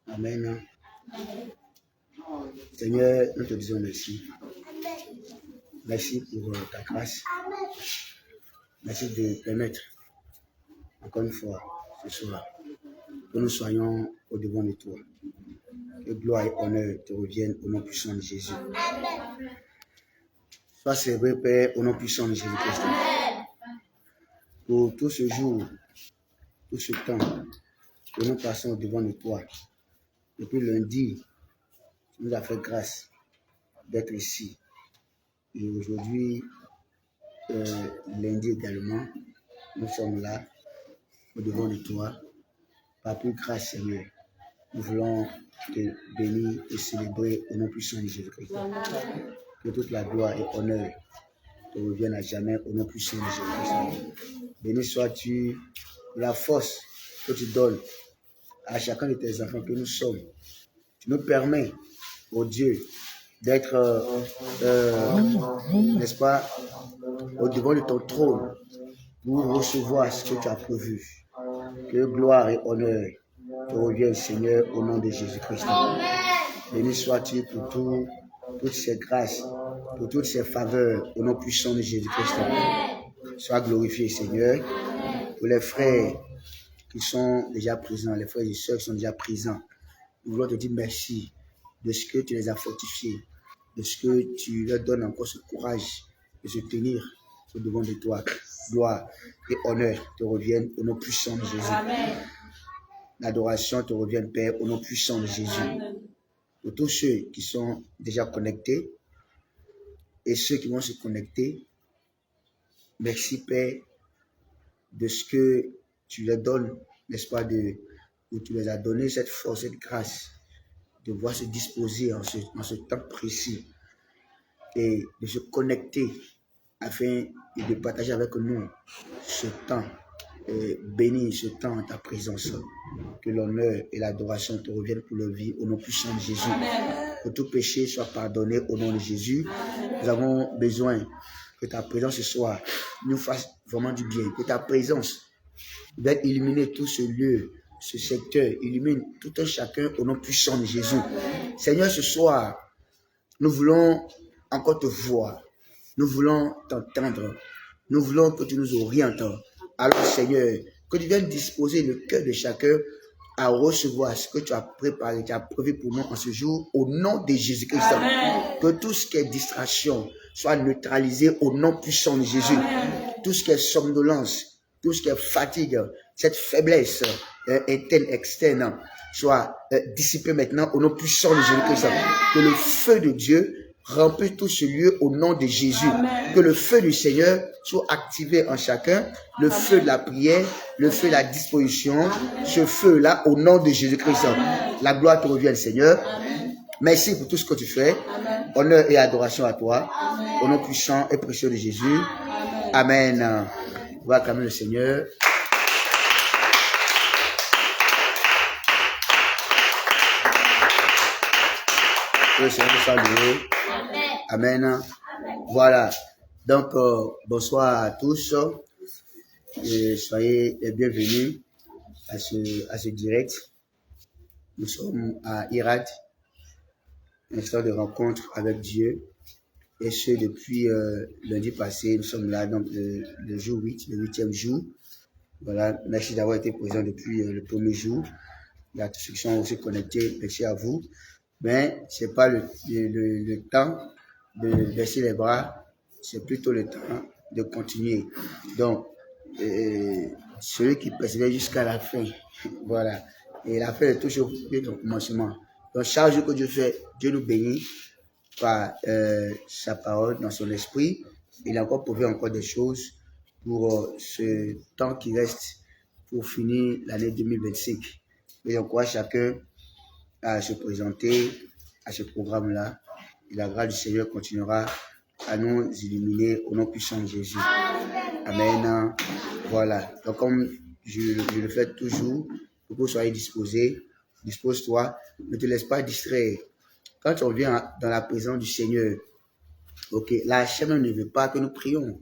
Amen. Seigneur, nous te disons merci. Merci pour ta grâce. Merci de permettre, encore une fois, ce soir, que nous soyons au-devant de toi. Que gloire et honneur te reviennent au nom puissant de Jésus. Sois célébré, Père, au nom puissant de Jésus-Christ. Pour tout ce jour, tout ce temps que nous passons au-devant de toi. Depuis lundi, tu nous as fait grâce d'être ici. Et aujourd'hui, lundi également, nous sommes là, au-devant de toi. Par plus grâce, Seigneur, nous voulons te bénir et célébrer au nom puissant de Jésus-Christ. Que toute la gloire et honneur te reviennent à jamais au nom puissant de Jésus-Christ. Béni sois-tu pour la force que tu donnes à chacun de tes enfants que nous sommes. Tu nous permets, oh Dieu, d'être, n'est-ce pas, au-devant de ton trône pour recevoir ce que tu as prévu. Que gloire et honneur te reviennent, Seigneur, au nom de Jésus-Christ. Béni sois-tu pour toutes ces grâces, pour toutes ces faveurs, au nom puissant de Jésus-Christ. Sois glorifié, Seigneur, pour les frères qui sont déjà présents, les frères et sœurs qui sont déjà présents. Nous voulons te dire merci de ce que tu les as fortifiés, de ce que tu leur donnes encore ce courage de se tenir au-devant de toi. Gloire et honneur te reviennent au nom puissant de Jésus. L'adoration te revient, Père, au nom puissant de Jésus. Pour tous ceux qui sont déjà connectés et ceux qui vont se connecter, merci, Père, de ce que tu leur donnes, n'est-ce pas, où tu les as donné cette force, cette grâce de pouvoir se disposer en ce temps précis et de se connecter afin de partager avec nous ce temps, béni ce temps en ta présence. Que l'honneur et l'adoration te reviennent pour leur vie au nom puissant de Jésus. Que tout péché soit pardonné au nom de Jésus. Nous avons besoin que ta présence ce soir nous fasse vraiment du bien. Que ta présence vienne illuminer tout ce lieu, ce secteur, illumine tout un chacun au nom puissant de Jésus. Seigneur, ce soir, nous voulons encore te voir. Nous voulons t'entendre. Nous voulons que tu nous orientes. Alors, Seigneur, que tu viennes disposer le cœur de chacun à recevoir ce que tu as préparé, tu as prévu pour nous en ce jour, au nom de Jésus-Christ. Que tout ce qui est distraction soit neutralisé au nom puissant de Jésus. Tout ce qui est somnolence, tout ce qui est fatigue, cette faiblesse interne, externe, soit dissipé maintenant au nom puissant de Jésus-Christ. Que le feu de Dieu remplisse tout ce lieu au nom de Jésus. Amen. Que le feu du Seigneur soit activé en chacun. Le Amen. Feu de la prière, le feu de la disposition, Amen. Ce feu-là au nom de Jésus-Christ. La gloire te revienne, Seigneur. Amen. Merci pour tout ce que tu fais. Amen. Honneur et adoration à toi. Amen. Au nom puissant et précieux de Jésus. Amen. Amen. On va acclamer le Seigneur. Que le Seigneur nous salue. Amen. Amen. Voilà. Donc, bonsoir à tous. Et soyez les bienvenus à ce direct. Nous sommes à Irad, un instant de rencontre avec Dieu. Et ce, depuis lundi passé, nous sommes là, donc le jour 8, le 8e jour. Voilà. Merci d'avoir été présent depuis le premier jour. Il y a tous ceux qui sont aussi connectés. Merci à vous. Mais ce n'est pas le temps de baisser les bras, c'est plutôt le temps de continuer. Donc, celui qui persévère jusqu'à la fin, voilà. Et la fin est toujours le commencement. Donc, chaque jour que Dieu fait, Dieu nous bénit par sa parole dans son esprit. Il a encore prouvé encore des choses pour ce temps qui reste pour finir l'année 2025. Et j'encourage chacun à se présenter à ce programme-là. Et la grâce du Seigneur continuera à nous illuminer au nom puissant de Jésus. Amen. Voilà. Donc, comme je le fais toujours, pour que vous soyez disposés, dispose-toi, ne te laisse pas distraire. Quand on vient dans la présence du Seigneur, Ok, la chair ne veut pas que nous prions.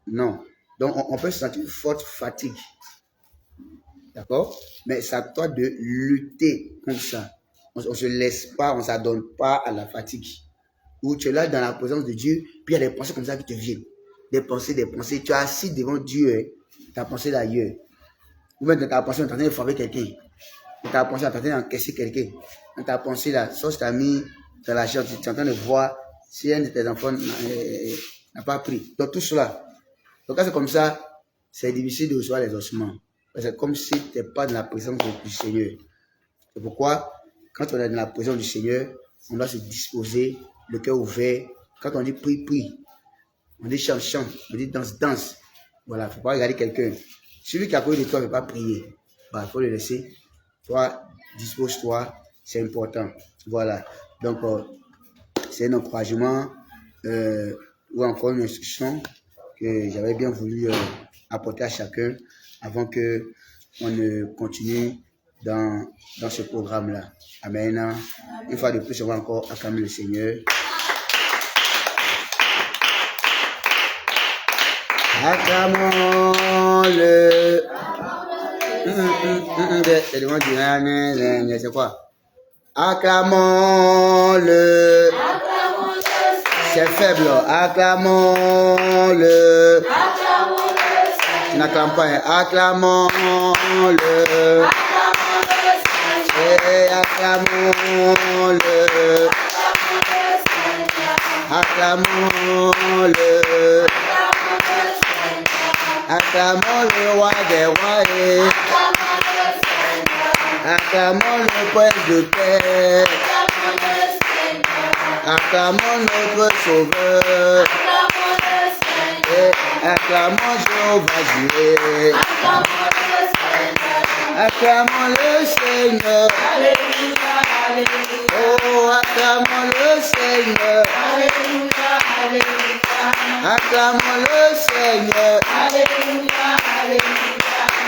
Non. Donc, on peut sentir une forte fatigue. D'accord? Mais c'est à toi de lutter contre ça. On ne se laisse pas, on ne s'adonne pas à la fatigue. Où tu es là dans la présence de Dieu, puis il y a des pensées comme ça qui te viennent. Des pensées. Tu es assis devant Dieu, ta pensée d'ailleurs. Ou même dans ta pensée, on est en train de frapper quelqu'un. Dans ta pensée, on est en train d'encaisser quelqu'un. Dans ta pensée, la sauce t'a mis dans la chair, tu es en train de voir si un de tes enfants n'a pas pris. Donc tout cela. Donc quand c'est comme ça, c'est difficile de recevoir les ossements. C'est comme si tu n'es pas dans la présence du Seigneur. C'est pourquoi, quand on est dans la présence du Seigneur, on doit se disposer, le cœur ouvert. Quand on dit prie, prie. On dit chante, chante. On dit danse, danse. Voilà, il ne faut pas regarder quelqu'un. Celui qui a côté de toi ne veut pas prier. Il faut le laisser. Toi, dispose-toi. C'est important. Voilà. Donc, c'est un encouragement ou encore une instruction que j'avais bien voulu apporter à chacun avant que on ne continue dans ce programme-là. Amen. Une fois de plus, on va encore acclamer le Seigneur. Acclamons-le. C'est quoi? Acclamons-le. C'est faible. Acclamons-le. Tu n'acclames pas. Acclamons-le. Acclamons-le. Acclamons-le. Acclamons le roi des rois. Acclamons le prince de paix. Acclamons notre sauveur. Acclamons Jéhovah Jireh. Acclamons le Seigneur. Oh, acclamons le Seigneur. Acclamons le Seigneur.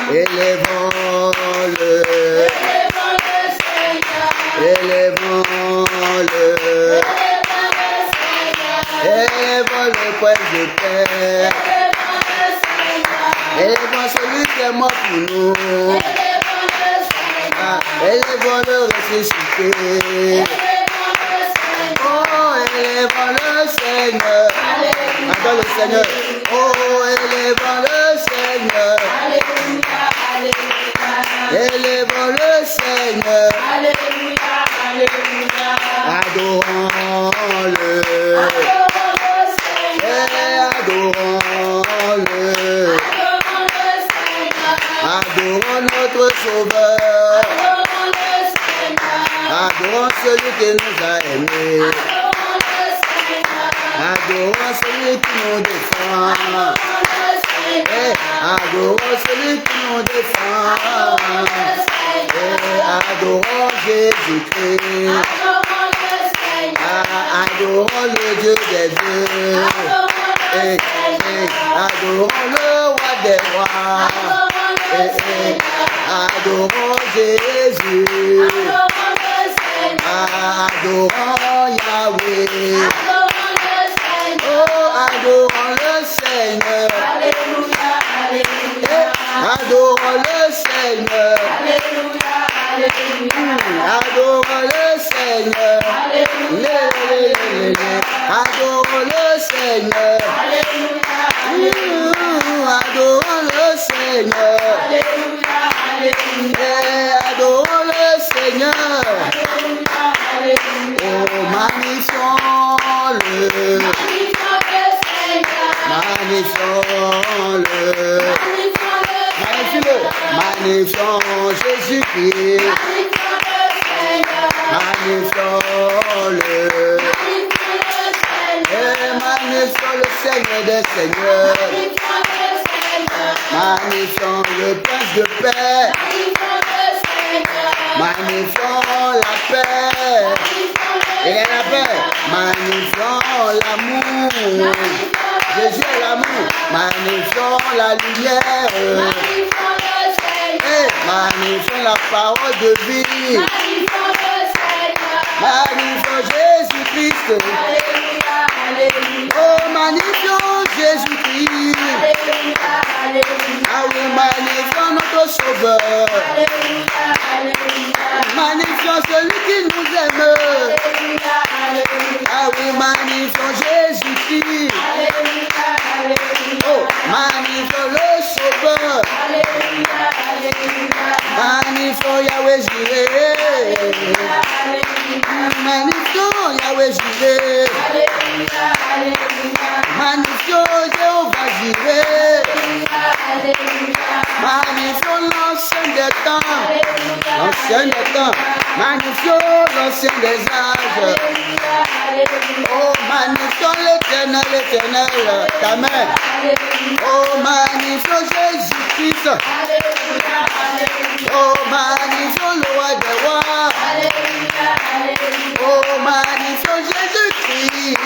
Élevons-le. Élevons-le. Élevons le prince de paix. Élevons celui qui est mort pour nous. Élevons le ressuscité. Oh, élevons le Seigneur. Attends le Seigneur. Oh, élevons le Seigneur. Élevons le Seigneur. Adorons-le. Adorons-le. Adorons notre Sauveur. Adorons celui qui nous a aimés. Adorons celui qui nous défend. Adorons celui qui nous défend. Adorons Jésus-Christ. Adorons le Dieu des dieux. Adorons le roi des rois. Adorons Jésus. Adorons Yahweh. Oh, adorons le Seigneur. Adorons le Seigneur. Adorons le Seigneur. Adorons le Seigneur. Adorons le Seigneur. Adorons le Seigneur. Oh, magnifions-le. Magnifions-le. Magnifions Jésus-Christ. Magnifions-le. Magnifions le Seigneur des Seigneurs. Magnifions le Prince de paix. Magnifions la paix. Il est la paix. Magnifions l'amour. Jésus est l'amour. Magnifions la lumière. Magnifions la parole de vie. Magnifions Jésus-Christ. Oh, magnifions Jésus-Christ. Ah oui, magnifions notre Sauveur. Magnifions celui qui nous aime. Ah oui, magnifions Jésus-Christ. Oh, magnifions le Sauveur. Magnifions Yahweh Jireh. Magnifions Yahweh Jireh. Magnifions Jéhovah Jireh. Magnifions l'ancien des temps. L'ancien des temps. Magnifions l'ancien des âges. Oh, magnifions l'éternel, l'éternel, ta main. Oh, magnifions Jésus-Christ. Oh, magnifions le roi des rois. Oh, magnifions Jésus-Christ.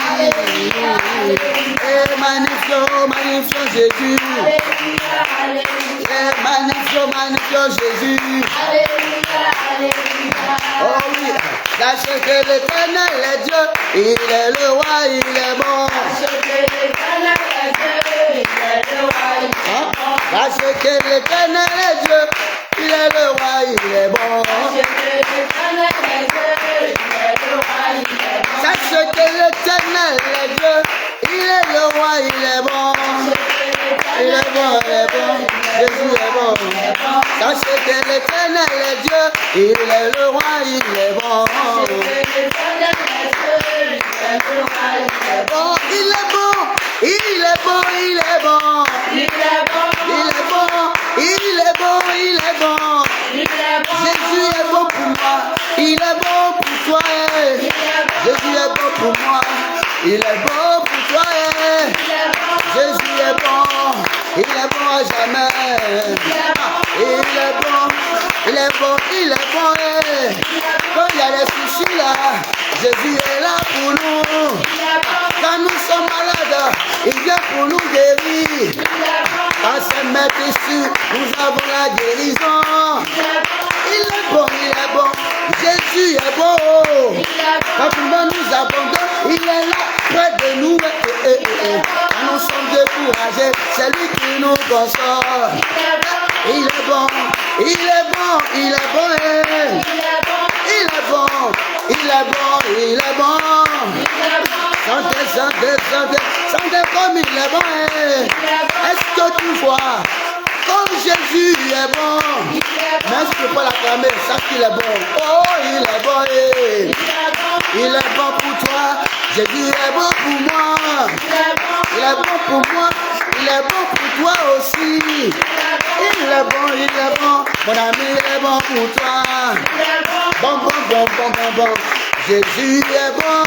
Et magnifions Jésus. Et magnifions Jésus. Oh oui, sachez que l'éternel est Dieu. Il est le roi, il est bon. Sachez que l'éternel est Dieu. Il est le roi, il est bon. Sachez que l'éternel est Dieu. Il est le roi, il est bon. Il est bon, il est bon. Jésus est bon. Sachez que l'éternel est Dieu. Il est le roi, il est bon. Oh, il est bon. Il est bon, il est bon. Il est bon, il est bon, il est bon, il est bon. Jésus est bon pour moi. Il est bon pour toi. Jésus est bon pour moi. Il est bon pour toi. Jésus est bon. Il est bon à jamais. Il est bon. Il est bon, il est bon. Quand il y a des soucis là, Jésus est là pour nous. Quand nous sommes malades, il vient pour nous guérir. Quand c'est mettre ici, nous avons la guérison. Il est bon, il est bon. Jésus est bon. Quand tout le monde nous abandonne, il est là près de nous. Quand nous sommes découragés, c'est lui qui nous console. Il est bon, il est bon, il est bon. Il est bon, il est bon, il est bon. Chantez, chantez, chantez, chantez comme il est bon. Est-ce que tu vois comme Jésus est bon? Mais je ne peux pas l'acclamer, sache qu'il est bon. Oh, il est bon. Il est bon pour toi. Jésus est bon pour moi. Il est bon pour moi. Il est bon pour toi aussi. Il est bon, il est bon. Mon ami, il est bon pour toi. Bon, bon, bon, bon, bon, bon. Jésus est bon.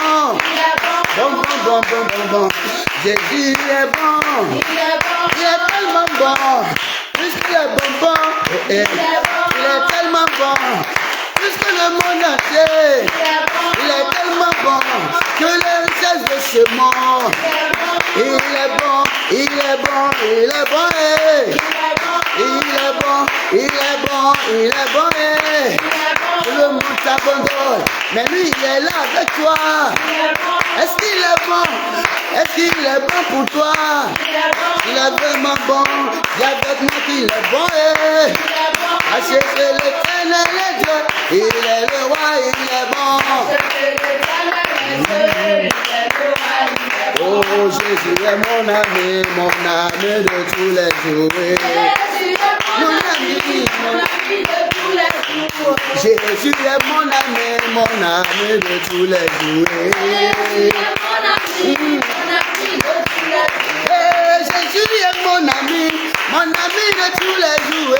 Bon, bon, bon, bon, bon, bon. Jésus est bon. Il est tellement bon. Puisqu'il est bon, bon. Il est tellement bon. Puisque le monde entier, il est tellement bon que les richesses de ce monde. Il est bon, il est bon, il est bon. Il est bon, il est bon, il est bon. Le monde t'abandonne, mais lui il est là avec toi. Est-ce qu'il est bon? Est-ce qu'il est bon pour toi? Il est vraiment bon. Dis avec moi qu'il est bon. Sachez que l'éternel est Dieu. Il est le roi, il est bon. Oh, Jésus est mon ami de tous les jours. Mon ami de tous les jours. Jésus est mon ami de tous les jours. Jésus est mon ami de tous les jours.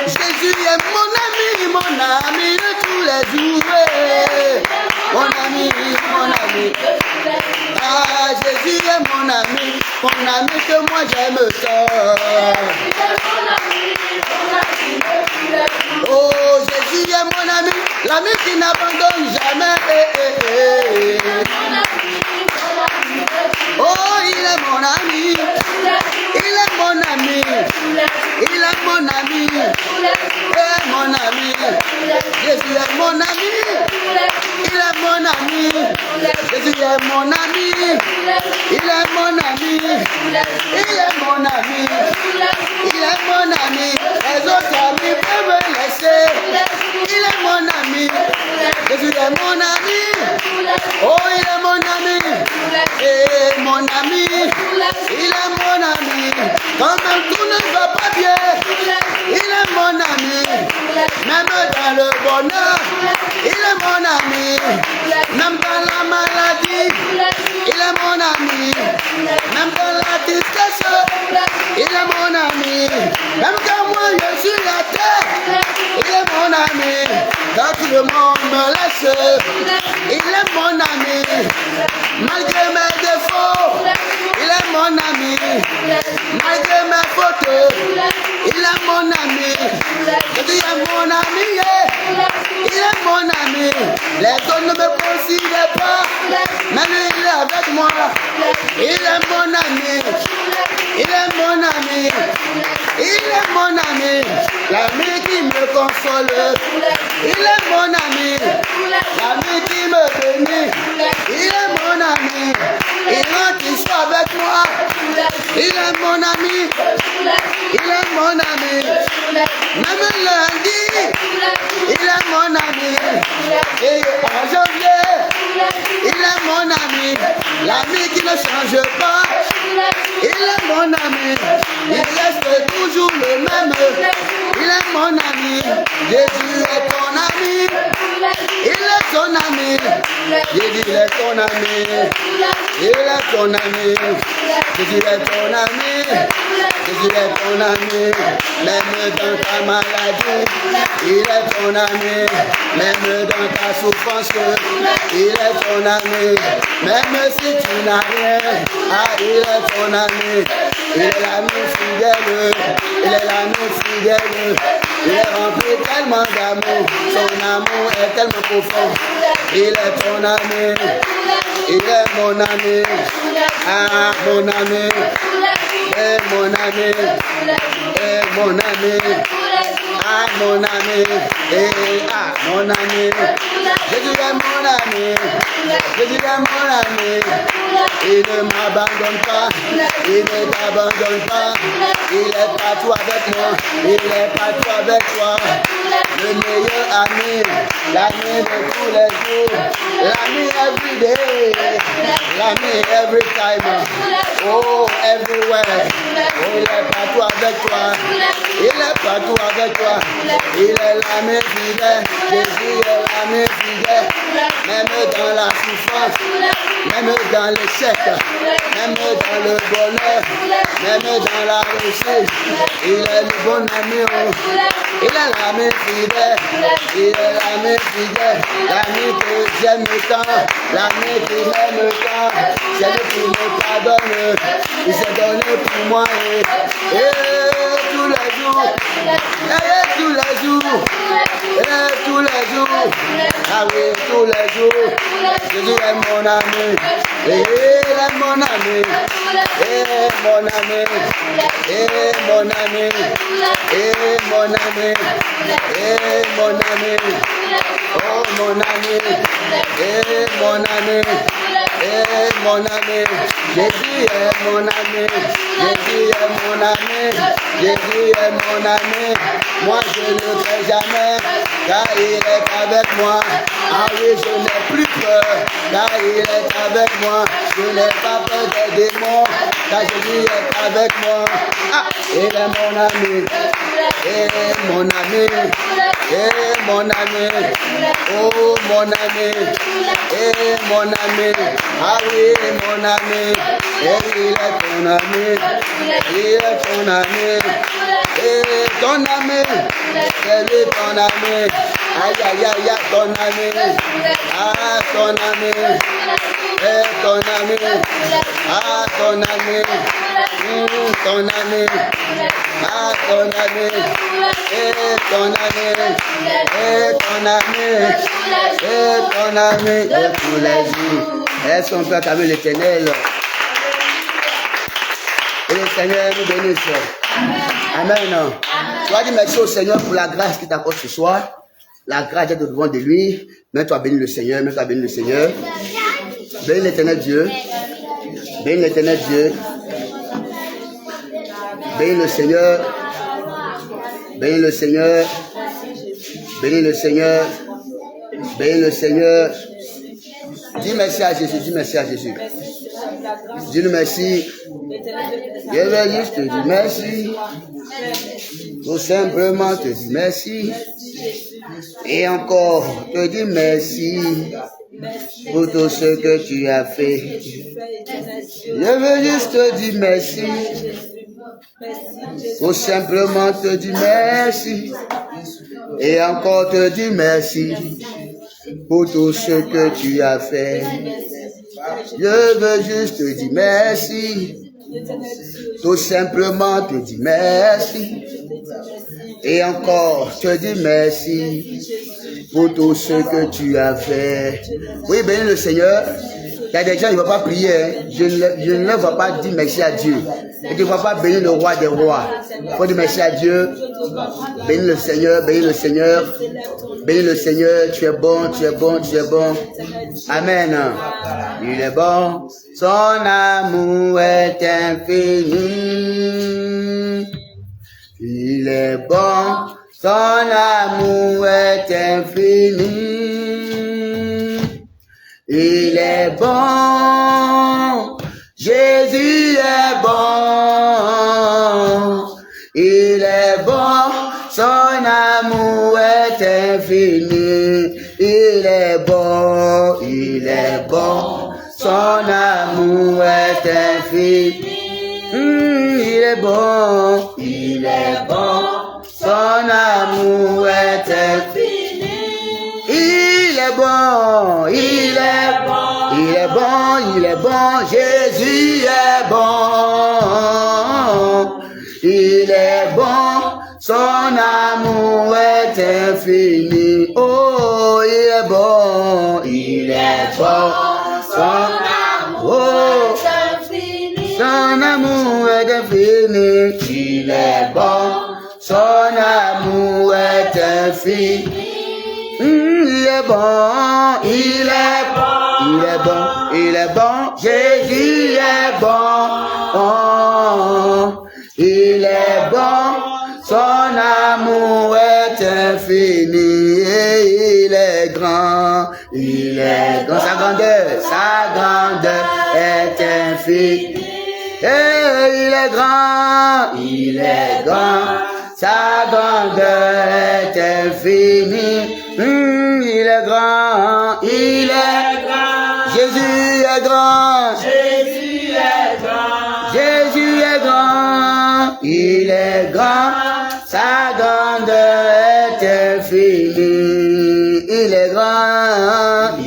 Jésus est mon ami de tous les jours. Mon ami. Ah, Jésus est mon ami que moi j'aime ça. Oh, Jésus est mon ami, l'ami qui n'abandonne jamais. Oh, il est mon ami. Il est mon ami. Il est mon ami. Mon ami. Jésus est mon ami. est mon ami. Il est mon ami. Il est mon ami. Il est mon ami. Les autres amis peuvent me laisser. Il est mon ami. Jésus est mon ami. Oh, il est mon ami. Et mon ami. Il est mon ami. Quand même tout ne va pas bien. Il est mon ami. Même dans le bonheur. Il est mon ami. Même dans la maladie. Il est mon ami. Même dans la tristesse. Il est mon ami. Même quand moi je suis à terre. Il est mon ami. Quand tout le monde me laisse. Il est mon ami. Malgré mes défauts. Il est mon ami. Malgré mes fautes. Il est mon ami. Il est mon ami. Il est mon ami. Les autres ne me considèrent pas. Mais lui il est avec moi. Il est mon ami. Il est mon ami. Il est mon ami. L'ami qui me console. Il est mon ami. L'ami qui me bénit. Il est mon ami. Il rentre, il soit avec moi. Il est mon ami. Il est mon ami. Même lundi, il est mon ami. Et en janvier, il est mon ami. L'ami qui ne change pas. Il est mon ami. Il reste toujours le même. Il est mon ami. Jésus est ton ami. Il est ton ami. Jésus est ton ami. Il est ton ami. Jésus est ton ami. Jésus est ton ami. Même dans ta maladie, il est ton ami. Même dans ta souffrance, il est ton ami. Même si tu n'as rien, il est ton ami. Il est l'ami fidèle. Il est l'ami fidèle. Il est rempli tellement d'amour. Son amour est tellement profond. Il est ton ami. Il est mon ami. Ah, mon ami. Et mon ami. Et mon ami. Ah, mon ami. Et ah, mon ami. Jésus est mon ami. Jésus est mon ami. Il ne m'abandonne pas. Il ne t'abandonne pas. Il est partout avec moi. Il est partout avec toi. Le meilleur ami. L'ami de tous les jours. L'ami every day. L'ami every time. Oh, everywhere. Oh, il est partout avec toi. Il est partout avec toi. Il est l'ami fidèle. Jésus est l'ami fidèle. Même dans la souffrance. Même dans l'échec. Même dans le bonheur. Même dans la réussite. Il est le bon ami. Oh. Il est l'ami fidèle. Il est l'ami fidèle. L'ami que j'aime tant. L'ami qui m'aime tant. C'est lui qui me pardonne. Il s'est donné pour moi. Et tous les jours. Et tous les jours. Et tous les jours. Ah oui, tous les jours. Jésus est mon ami. Et il est mon ami. Et mon ami. Et mon ami. Et mon ami. Et mon ami. Oh mon ami. Et mon ami. Et mon ami. Jésus est mon ami. Jésus est mon ami. Jésus est mon ami. Moi je ne fais jamais, car il est avec moi. Ah oui, je n'ai plus peur, car il est avec moi. Je n'ai pas peur des démons, car Jésus est avec moi. Ah, il est mon ami. Et mon ami. Et mon ami. Oh mon ami. Et mon ami. Ah oui, mon ami. Et il est ton ami. Il est ton ami. Et ton ami. C'est lui ton ami. Aïe aïe aïe, ton ami. Ah, ton ami. Et ton ami. Ah, ton ami. Ton ami. Ah, ton ami. Et ton ami. Et ton ami. Et ton ami de tous les jours. Est-ce qu'on peut acclamer l'Éternel? Et le Seigneur nous bénisse. Amen. Tu vas dire merci au Seigneur pour la grâce qui t'accorde ce soir. La grâce est devant de lui. Mets-toi béni le Seigneur. Mets-toi béni le Seigneur. Bénis l'Éternel Dieu. Bénis l'Éternel Dieu. Bénis le Seigneur. Bénis le Seigneur. Bénis le Seigneur. Bénis le Seigneur. Dis merci à Jésus. Dis merci à Jésus. Dis-le merci. Je vais juste te dire merci. Tout simplement te dire merci. Et encore te dire merci pour tout ce que tu as fait. Je veux juste te dire merci. Tout simplement te dire merci. Et encore te dire merci pour tout ce que tu as fait. Je veux juste te dire merci. Tout simplement te dire merci. Et encore te dire merci pour tout ce que tu as fait. Oui, bénis le Seigneur. Il y a des gens qui ne vont pas prier. Hein. Je ne leur vais pas dire merci à Dieu. Et tu ne vas pas bénir le roi des rois. Il faut dire merci à Dieu. Bénis le Seigneur, bénis le Seigneur. Bénis le Seigneur. Tu es bon, tu es bon, tu es bon. Amen. Il est bon. Son amour est infini. Il est bon. Son amour est infini. Il est bon, Jésus est bon, il est bon, son amour est infini, il est bon, son amour est infini, il est bon, son amour est infini. Il est bon, il est bon, il est bon, il est bon, Jésus est bon, il est bon, son amour est infini, oh, il est bon, son amour est infini, son amour est infini, il est bon, son amour est infini. Il est bon, il est bon, il est bon, il est bon, Jésus est bon, il est bon, son amour est infini, et il est grand, sa grandeur est infinie, et il est grand, sa grandeur est infinie. Il est grand, Jésus est grand, Jésus est grand, il est grand, sa grandeur est infinie, il est grand,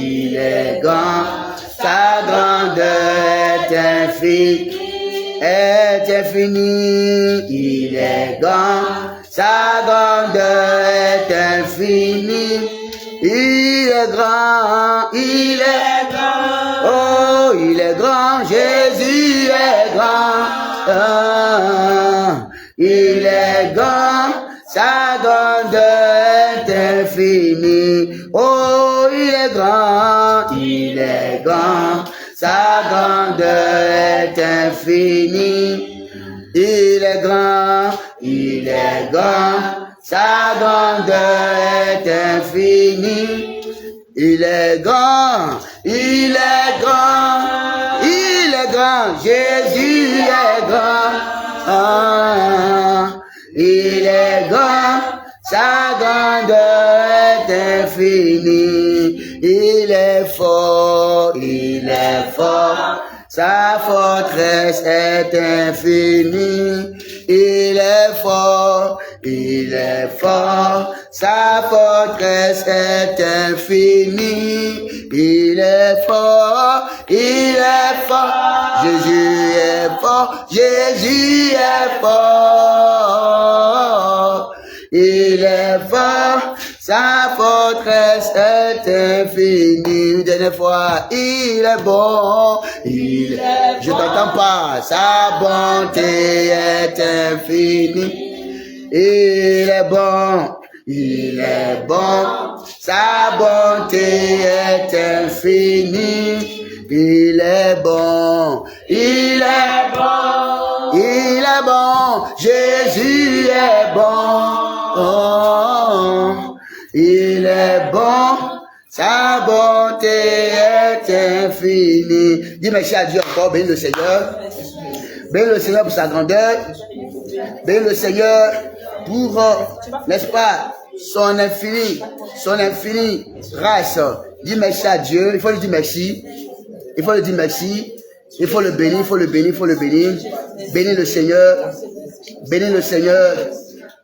sa grandeur est infinie, il est grand, sa grandeur est infinie. Il est grand, oh, il est grand, Jésus est grand, il est grand, sa grandeur est infinie, oh, il est grand, sa grandeur est infinie, il est grand, sa grandeur est infinie. Il est grand, Jésus est grand. Il est grand, sa grandeur est infinie. Il est fort, sa forteresse est infinie. Il est fort, sa forteresse est infinie. Il est fort, Jésus est fort, il est fort, sa forteresse est infinie. Une dernière fois, il est bon, je t'entends pas, sa bonté est infinie. Il est bon, sa bonté est infinie. Il est bon, il est bon, il est bon, Jésus est bon. Oh, il est bon, sa bonté est infinie. Dis merci à Dieu encore, bénis le Seigneur. Bénis le Seigneur pour sa grandeur. Bénis le Seigneur pour, n'est-ce pas, son infini grâce. Dis merci à Dieu. Il faut lui dire merci. Il faut lui dire merci. Il faut le bénir, il faut le bénir, il faut le bénir. Bénis le Seigneur. Bénis le Seigneur.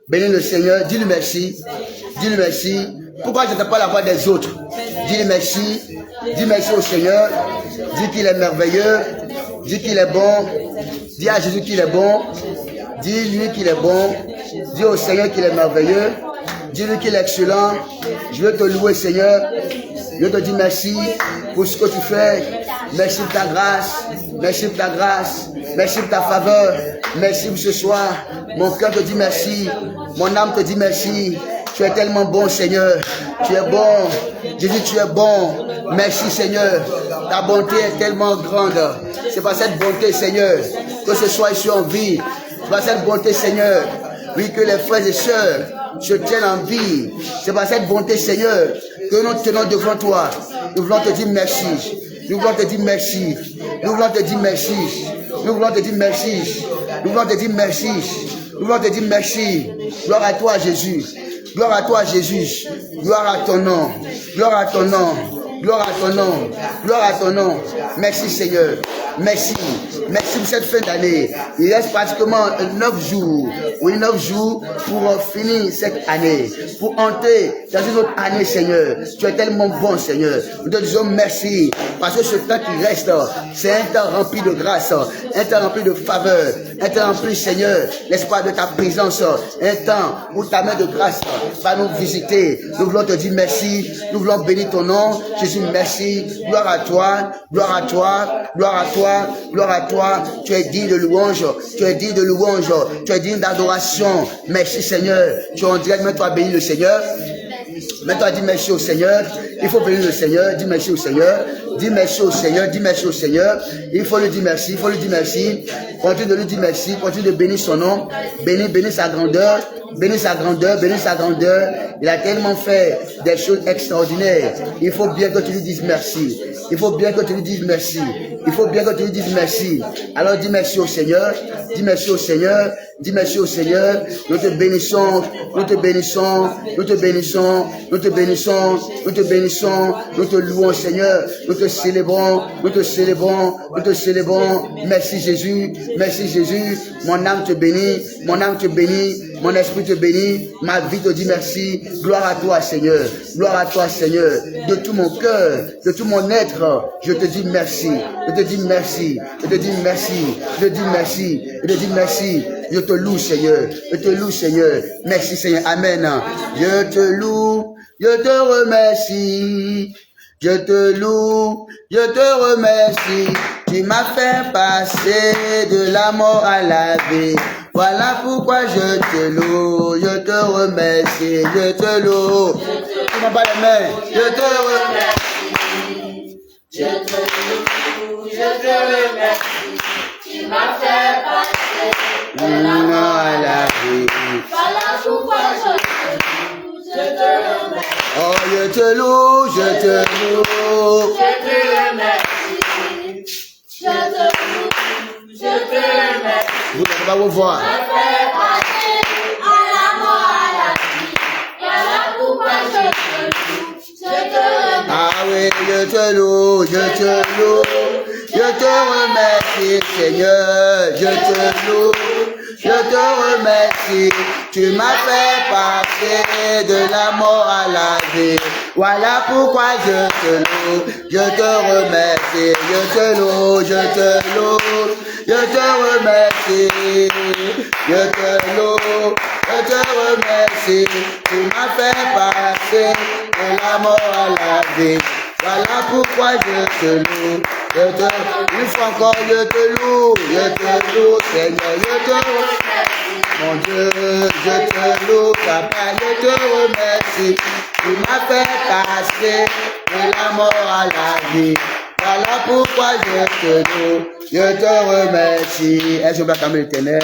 Bénis le Seigneur. Dis-lui merci. Dis-lui merci. Pourquoi je n'entends pas la voix des autres? Dis-lui merci. Dis merci au Seigneur. Dis qu'il est merveilleux. Dis qu'il est bon. Dis à Jésus qu'il est bon. Dis-lui qu'il est bon. Dis au Seigneur qu'il est merveilleux. Dis-lui qu'il est excellent. Je veux te louer, Seigneur. Je veux te dire merci pour ce que tu fais. Merci pour ta grâce. Merci pour ta grâce. Merci pour ta faveur. Merci pour ce soir. Mon cœur te dit merci. Mon âme te dit merci. Tu es tellement bon, Seigneur. Tu es bon. Jésus, tu es bon. Merci, Seigneur. Ta bonté est tellement grande. C'est par cette bonté, Seigneur, que ce soir je suis en vie. C'est par cette bonté, Seigneur, oui, que les frères et sœurs se tiennent en vie. C'est par cette bonté, Seigneur, que nous tenons devant toi. Nous voulons te dire merci. Nous voulons te dire merci. Nous voulons te dire merci. Nous voulons te dire merci. Nous voulons te dire merci. Nous voulons te dire merci. Gloire à toi, Jésus. Gloire à toi, Jésus. Gloire à ton nom. Gloire à ton nom. Gloire à ton nom. Gloire à ton nom. Merci, Seigneur. Merci. Merci pour cette fin d'année. Il reste pratiquement 9 jours. Oui, 9 jours pour finir cette année. Pour entrer dans une autre année, Seigneur. Tu es tellement bon, Seigneur. Nous te disons merci. Parce que ce temps qui reste, c'est un temps rempli de grâce. Un temps rempli de faveur. Un temps rempli, Seigneur, l'espoir de ta présence. Un temps où ta main de grâce va nous visiter. Nous voulons te dire merci. Nous voulons bénir ton nom. Jésus, merci. Gloire à toi. Gloire à toi. Gloire à toi. Gloire à toi. Tu es digne de louange. Tu es digne de louange. Tu es digne d'adoration. Merci, Seigneur. Tu es en direct. Mets-toi bénir le Seigneur. Mets-toi, dis merci au Seigneur. Il faut bénir le Seigneur. Dis merci au Seigneur. Dis merci au Seigneur. Dis merci au Seigneur. Il faut lui dire merci. Il faut lui dire merci. Continue de lui dire merci. Continue de bénir son nom. Bénis sa grandeur. Bénis sa grandeur. Bénis sa grandeur. Il a tellement fait des choses extraordinaires. Il faut bien que tu lui dises merci. Il faut bien que tu lui dises merci. Il faut bien que tu lui dises merci. Alors dis merci au Seigneur. Dis merci au Seigneur. Dis merci au Seigneur. Nous te bénissons. Nous te bénissons. Nous te bénissons. Nous te bénissons. Nous te bénissons. Nous te louons, Seigneur. Nous te célébrons. Nous te célébrons. Nous te célébrons. Merci Jésus. Merci Jésus. Mon âme te bénit. Mon âme te bénit. Mon esprit te bénit. Ma vie te dit merci. Gloire à toi, Seigneur. Gloire à toi, Seigneur. De tout mon cœur, de tout mon être, je te dis merci. Je te dis merci. Je te dis merci. Je te dis merci. Je te dis merci. Je te loue, Seigneur. Je te loue, Seigneur. Merci, Seigneur. Amen. Je te loue. Je te remercie. Je te loue. Je te remercie. Tu m'as fait passer de la mort à la vie. Voilà pourquoi je te loue, je te remercie, je te loue. Tu m'as pas les mains, je te remercie. Je te loue, je te remercie. Tu m'as fait passer de la mort à la vie. Voilà pourquoi je te remercie. Oh, je te loue, je te loue. Je te remercie. Je te loue, je te remercie. Vous n'avez pas vous voir. Ah oui, je te loue, je te loue, je te remercie, Seigneur, je te loue, je te remercie. Tu m'as fait passer de la mort à la vie. Voilà pourquoi je te loue, je te remercie, je te loue, je te loue, je te remercie, je te loue, je te remercie. Tu m'as fait passer de la mort à la vie. Voilà pourquoi je te loue. Une fois encore, je te loue, Seigneur, je te remercie. Mon Dieu, je te loue, Papa, je te remercie. Tu m'as fait passer de la mort à la vie. Voilà pourquoi je te loue, je te remercie. Est-ce qu'on peut acclamer l'Éternel?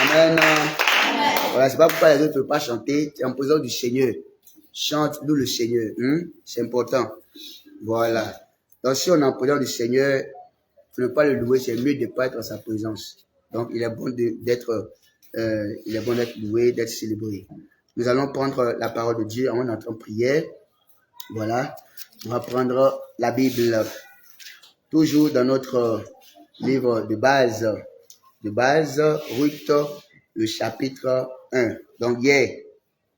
Amen. Voilà, c'est pas pourquoi les autres ne peuvent pas chanter. C'est en présence du Seigneur. Chante, loue le Seigneur. C'est important. Voilà. Donc, si on est en présence du Seigneur, pour ne pas le louer, c'est mieux de ne pas être en sa présence. Donc, il est bon d'être loué, d'être célébré. Nous allons prendre la parole de Dieu en entrant en prière. Voilà. On va prendre la Bible. Toujours dans notre livre de base, Ruth, le chapitre 1. Donc, hier,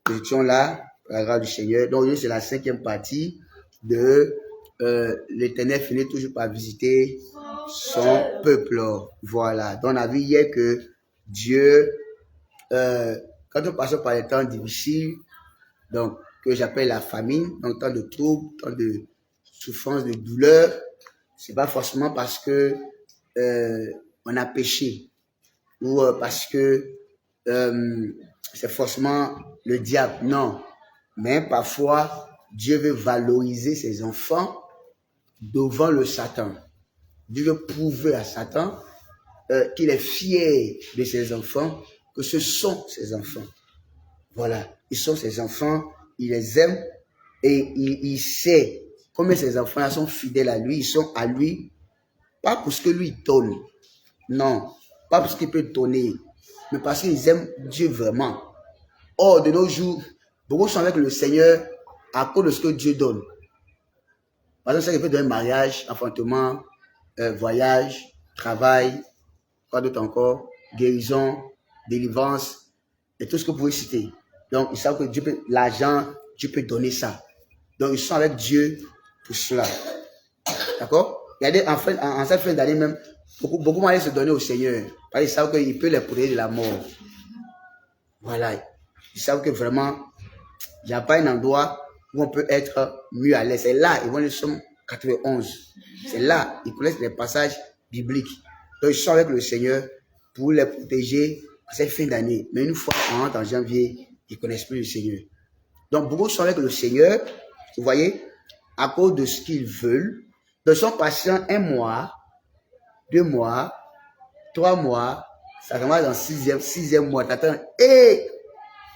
nous étions là, par la grâce du Seigneur. Donc, c'est la 5e partie de l'Éternel finit toujours par visiter son peuple. Voilà. Donc, on a vu hier que Dieu, quand on passe par des temps difficiles, donc, que j'appelle la famine, donc temps de troubles, temps de souffrance, de douleur, c'est pas forcément parce que on a péché ou parce que c'est forcément le diable. Non. Mais parfois, Dieu veut valoriser ses enfants devant le Satan. Dieu veut prouver à Satan qu'il est fier de ses enfants, que ce sont ses enfants. Voilà. Ils sont ses enfants, il les aime et il sait combien ses enfants sont fidèles à lui. Ils sont à lui, pas pour ce que lui donne. Non. Pas parce qu'il peut donner, mais parce qu'ils aiment Dieu vraiment. Or, de nos jours, beaucoup sont avec le Seigneur à cause de ce que Dieu donne. Par exemple, ça peut donner mariage, enfantement, voyage, travail, quoi d'autre encore, guérison, délivrance, et tout ce que vous pouvez citer. Donc, ils savent que Dieu peut, l'argent, Dieu peut donner ça. Donc, ils sont avec Dieu pour cela. D'accord? Regardez, en cette fin d'année même, beaucoup vont aller se donner au Seigneur. Parce qu'ils savent qu'il peut les protéger de la mort. Voilà. Ils savent que vraiment, il n'y a pas un endroit où on peut être mieux à l'aise. C'est là, ils vont le Psaume 91. C'est là, ils connaissent les passages bibliques. Donc, ils sont avec le Seigneur pour les protéger à cette fin d'année. Mais une fois qu'on rentre en janvier, ils ne connaissent plus le Seigneur. Donc, beaucoup sont avec le Seigneur, vous voyez, à cause de ce qu'ils veulent. Donc, ils sont patients 1 mois, 2 mois, 3 mois, ça commence dans 6e mois. T'attends, et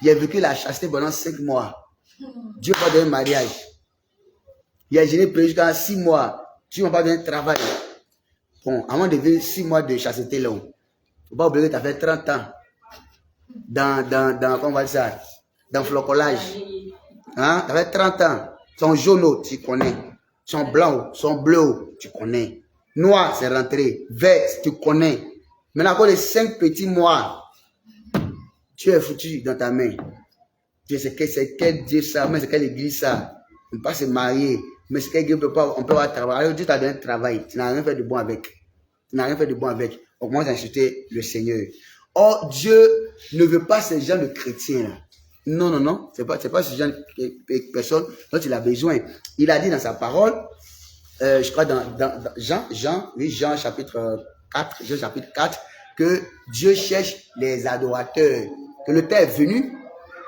j'ai vécu la chasteté pendant 5 mois. Dieu m'a donné un mariage. Il a gêné jusqu'à 6 mois. Dieu m'a pas donné un travail. Bon, avant de vivre 6 mois de chasteté là, il ne faut pas oublier que tu as fait 30 ans comment on va dire ça, dans le flocolage. Hein? Tu as fait 30 ans. Son jaune, tu connais. Son blanc, son bleu, tu connais. Noir, c'est rentré. Vert, tu connais. Maintenant, encore les 5 petits mois, tu es foutu dans ta main. Dieu, c'est quel Dieu ça, mais c'est quelle église ça. On ne peut pas se marier, mais c'est quel Dieu peut pas, on peut pas travailler. Alors Dieu t'a donné un travail, tu n'as rien fait de bon avec. Tu n'as rien fait de bon avec. On commence à insulter le Seigneur. Or, Dieu ne veut pas ces gens de chrétiens là. Non, non, non, c'est pas ce genre de personne dont il a besoin. Il a dit dans sa parole, je crois dans Jean chapitre 4, que Dieu cherche les adorateurs, que le Père est venu,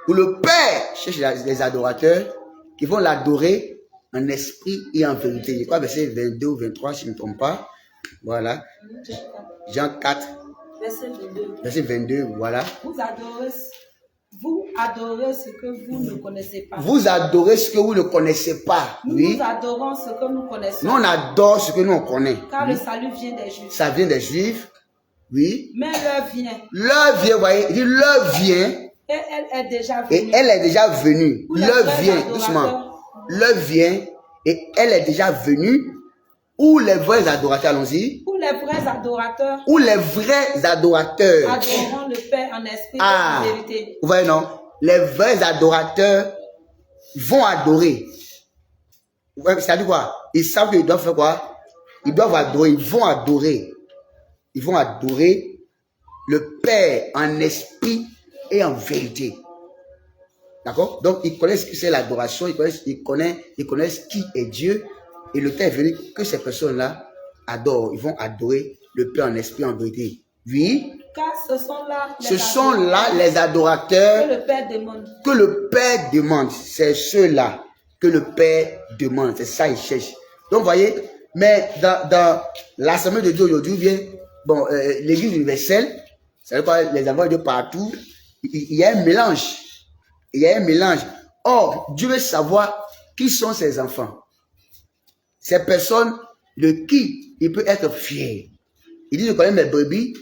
où le Père cherche les adorateurs qui vont l'adorer en esprit et en vérité. Je crois verset 22 ou 23, si je ne me trompe pas. Voilà. Jean 4, verset 22, voilà. Vous adorez ce que vous ne connaissez pas. Vous adorez ce que vous ne connaissez pas. Oui. Nous adorons ce que nous connaissons. Nous, on adore ce que nous, on connaît. Car le salut vient des Juifs. Ça vient des Juifs. Oui. Mais l'heure vient. L'heure vient, vous voyez. Il dit l'heure vient. Et elle est déjà venue. Et elle est déjà venue. L'heure vient, doucement. L'heure vient et elle est déjà venue. Où les vrais adorateurs, allons-y. Où les vrais adorateurs. Où les vrais adorateurs. Adoreront le Père en esprit et en vérité. Vous voyez, non? Les vrais adorateurs vont adorer. C'est-à-dire quoi? Ils savent qu'ils doivent faire quoi? Ils doivent adorer. Ils vont adorer. Ils vont adorer le Père en esprit et en vérité. D'accord? Donc, ils connaissent ce que c'est l'adoration. Ils connaissent qui est Dieu. Et le temps est venu que ces personnes-là adorent. Ils vont adorer le Père en esprit et en vérité. Oui. Car ce sont là les adorateurs que le Père demande. Que le Père demande. C'est ceux-là. que le Père demande. C'est ça, il cherche. Donc, vous voyez, mais dans l'Assemblée de Dieu aujourd'hui, bien, bon, l'Église universelle, ça veut dire les enfants de Dieu partout, il y a un mélange. Il y a un mélange. Or, Dieu veut savoir qui sont ses enfants. Ces personnes de qui il peut être fier. Il dit, je connais mes brebis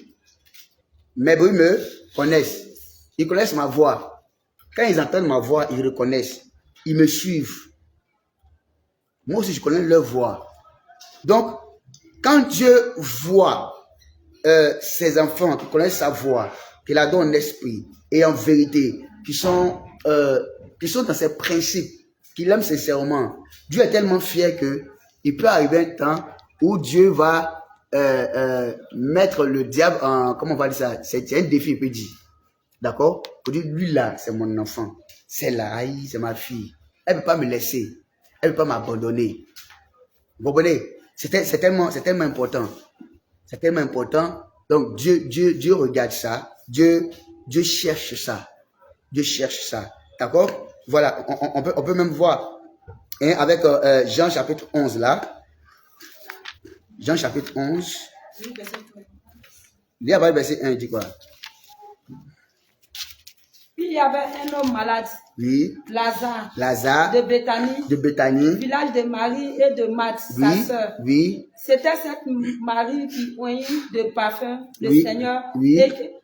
me connaissent. Ils connaissent ma voix. Quand ils entendent ma voix, ils reconnaissent. Ils me suivent. Moi aussi, je connais leur voix. Donc, quand Dieu voit ses enfants qui connaissent sa voix, qui la donnent en esprit et en vérité, qui sont dans ses principes, qui l'aiment sincèrement, Dieu est tellement fier qu'il peut arriver un temps où Dieu va mettre le diable en, comment on va dire ça, c'est un défi, il peut dire. D'accord? Pour dire, lui là, c'est mon enfant. Celle-là, c'est ma fille. Elle ne peut pas me laisser. Elle ne peut pas m'abandonner. Vous comprenez? C'est tellement important. C'est tellement important. Donc, Dieu regarde ça. Dieu cherche ça. Dieu cherche ça. D'accord? Voilà. On peut même voir hein, avec Jean chapitre 11 là. Jean chapitre 11. Il y a le verset 1, il dit quoi? Il y avait un homme malade, Oui. Lazare, de Béthanie, village de Marie et de Marthe, sa sœur. Oui. C'était cette Marie qui oignit de parfum le Seigneur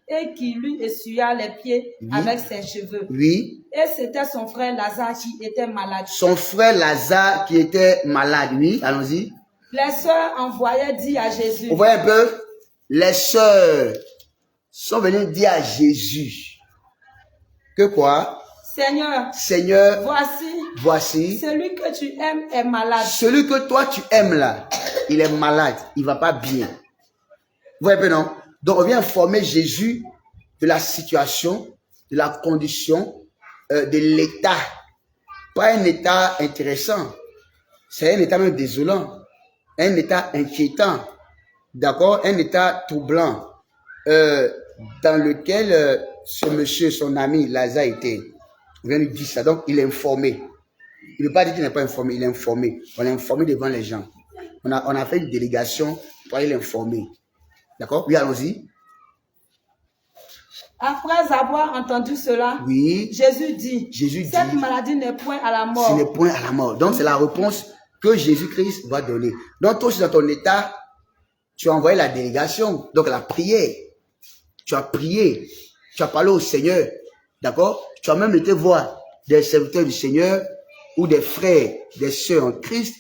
et qui lui essuya les pieds avec ses cheveux. Oui. Et c'était son frère Lazare qui était malade. Son frère Lazare qui était malade, oui. Allons-y. Les sœurs envoyaient dire à Jésus. Vous voyez un peu? Les sœurs sont venues dire à Jésus que quoi? Seigneur, voici, celui que tu aimes est malade. Celui que toi tu aimes là, il est malade, il va pas bien. Vous voyez un peu, non? Donc on vient informer Jésus de la situation, de la condition, de l'état. Pas un état intéressant, c'est un état même désolant, un état inquiétant, d'accord? Un état troublant, dans lequel ce monsieur, son ami Lazare était. On vient lui dire ça, donc il est informé. Il ne veut pas dire qu'il n'est pas informé, il est informé. On est informé devant les gens. On a fait une délégation pour aller l'informer. D'accord? Oui, allons-y. Après avoir entendu cela, oui, Jésus dit, cette maladie n'est point à la mort. Ce n'est point à la mort. Donc c'est la réponse que Jésus-Christ va donner. Donc toi aussi dans ton état, tu as envoyé la délégation, donc la prière. Tu as prié, tu as parlé au Seigneur, d'accord? Tu as même été voir des serviteurs du Seigneur ou des frères, des sœurs en Christ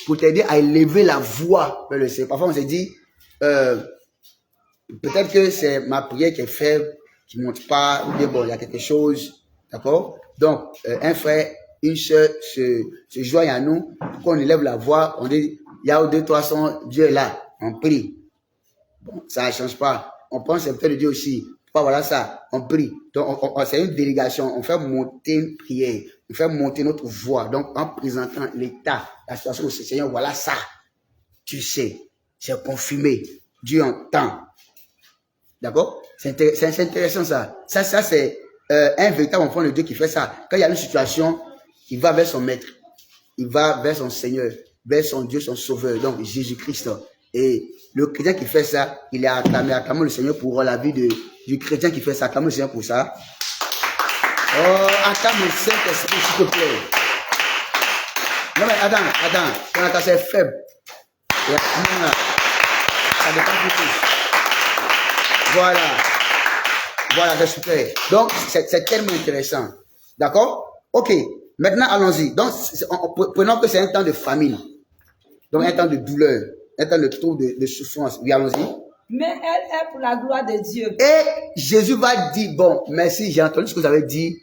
pour t'aider à élever la voix vers le Seigneur. Parfois on se dit, peut-être que c'est ma prière qui est faible, qui ne monte pas, ou bien bon, il y a quelque chose, d'accord? Donc, un frère, une sœur se joignent à nous, quand on élève la voix, on dit, il y a 2, 300, Dieu est là, on prie. Bon, ça ne change pas. On pense c'est peut-être Dieu aussi. Pas voilà ça, on prie. Donc, c'est une délégation. On fait monter une prière. On fait monter notre voix. Donc, en présentant l'état, la situation où c'est Seigneur, voilà ça. Tu sais, c'est confirmé. Dieu entend. D'accord? C'est intéressant ça. Ça c'est un véritable enfant de Dieu qui fait ça. Quand il y a une situation, il va vers son maître. Il va vers son Seigneur, vers son Dieu, son sauveur. Donc, Jésus-Christ. Et le chrétien qui fait ça, il est acclamé le Seigneur pour la vie du chrétien qui fait ça. Acclame le Seigneur pour ça. Oh, acclame le Saint-Esprit, s'il te plaît. Non, mais Adam, ton attention est faible. Ça dépend plus. Voilà, c'est super. Donc, c'est tellement intéressant. D'accord? Ok, maintenant allons-y. Donc, prenons que c'est un temps de famine. Donc, un temps de douleur. Un temps de trouble, de souffrance. Oui, allons-y. Mais elle est pour la gloire de Dieu. Et Jésus va dire, bon, merci, j'ai entendu ce que vous avez dit.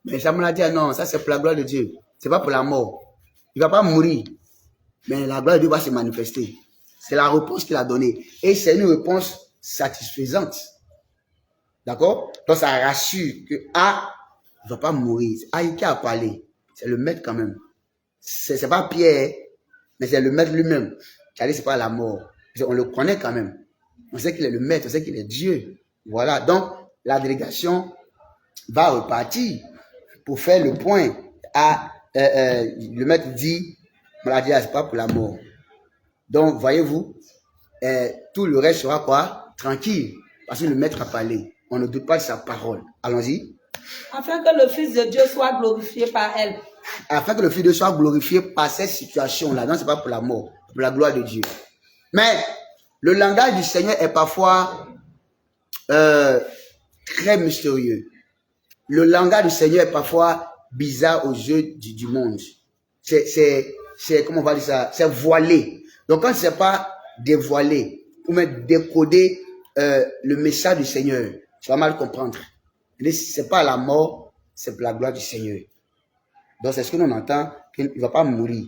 Mais ça me l'a dit, non, ça c'est pour la gloire de Dieu. C'est pas pour la mort. Il ne va pas mourir. Mais la gloire de Dieu va se manifester. C'est la réponse qu'il a donnée. Et c'est une réponse satisfaisante. D'accord? Donc ça rassure que il ne va pas mourir. Qui a parlé. C'est le maître quand même. C'est pas Pierre, mais c'est le maître lui-même. Qui a dit c'est pas la mort. On le connaît quand même. On sait qu'il est le maître, on sait qu'il est Dieu. Voilà. Donc la délégation va repartir pour faire le point à le maître dit, maladie, c'est pas pour la mort. Donc, voyez-vous, tout le reste sera quoi? Tranquille. Parce que le maître a parlé. On ne doute pas de sa parole. Allons-y. Afin que le Fils de Dieu soit glorifié par elle. Afin que le Fils de Dieu soit glorifié par cette situation-là. Non, ce n'est pas pour la mort, c'est pour la gloire de Dieu. Mais le langage du Seigneur est parfois très mystérieux. Le langage du Seigneur est parfois bizarre aux yeux du monde. C'est comment on va dire ça? C'est voilé. Donc quand ce n'est pas dévoilé, ou même décoder le message du Seigneur, tu vas mal comprendre. Ce n'est pas la mort, c'est pour la gloire du Seigneur. Donc c'est ce que l'on entend, qu'il ne va pas mourir.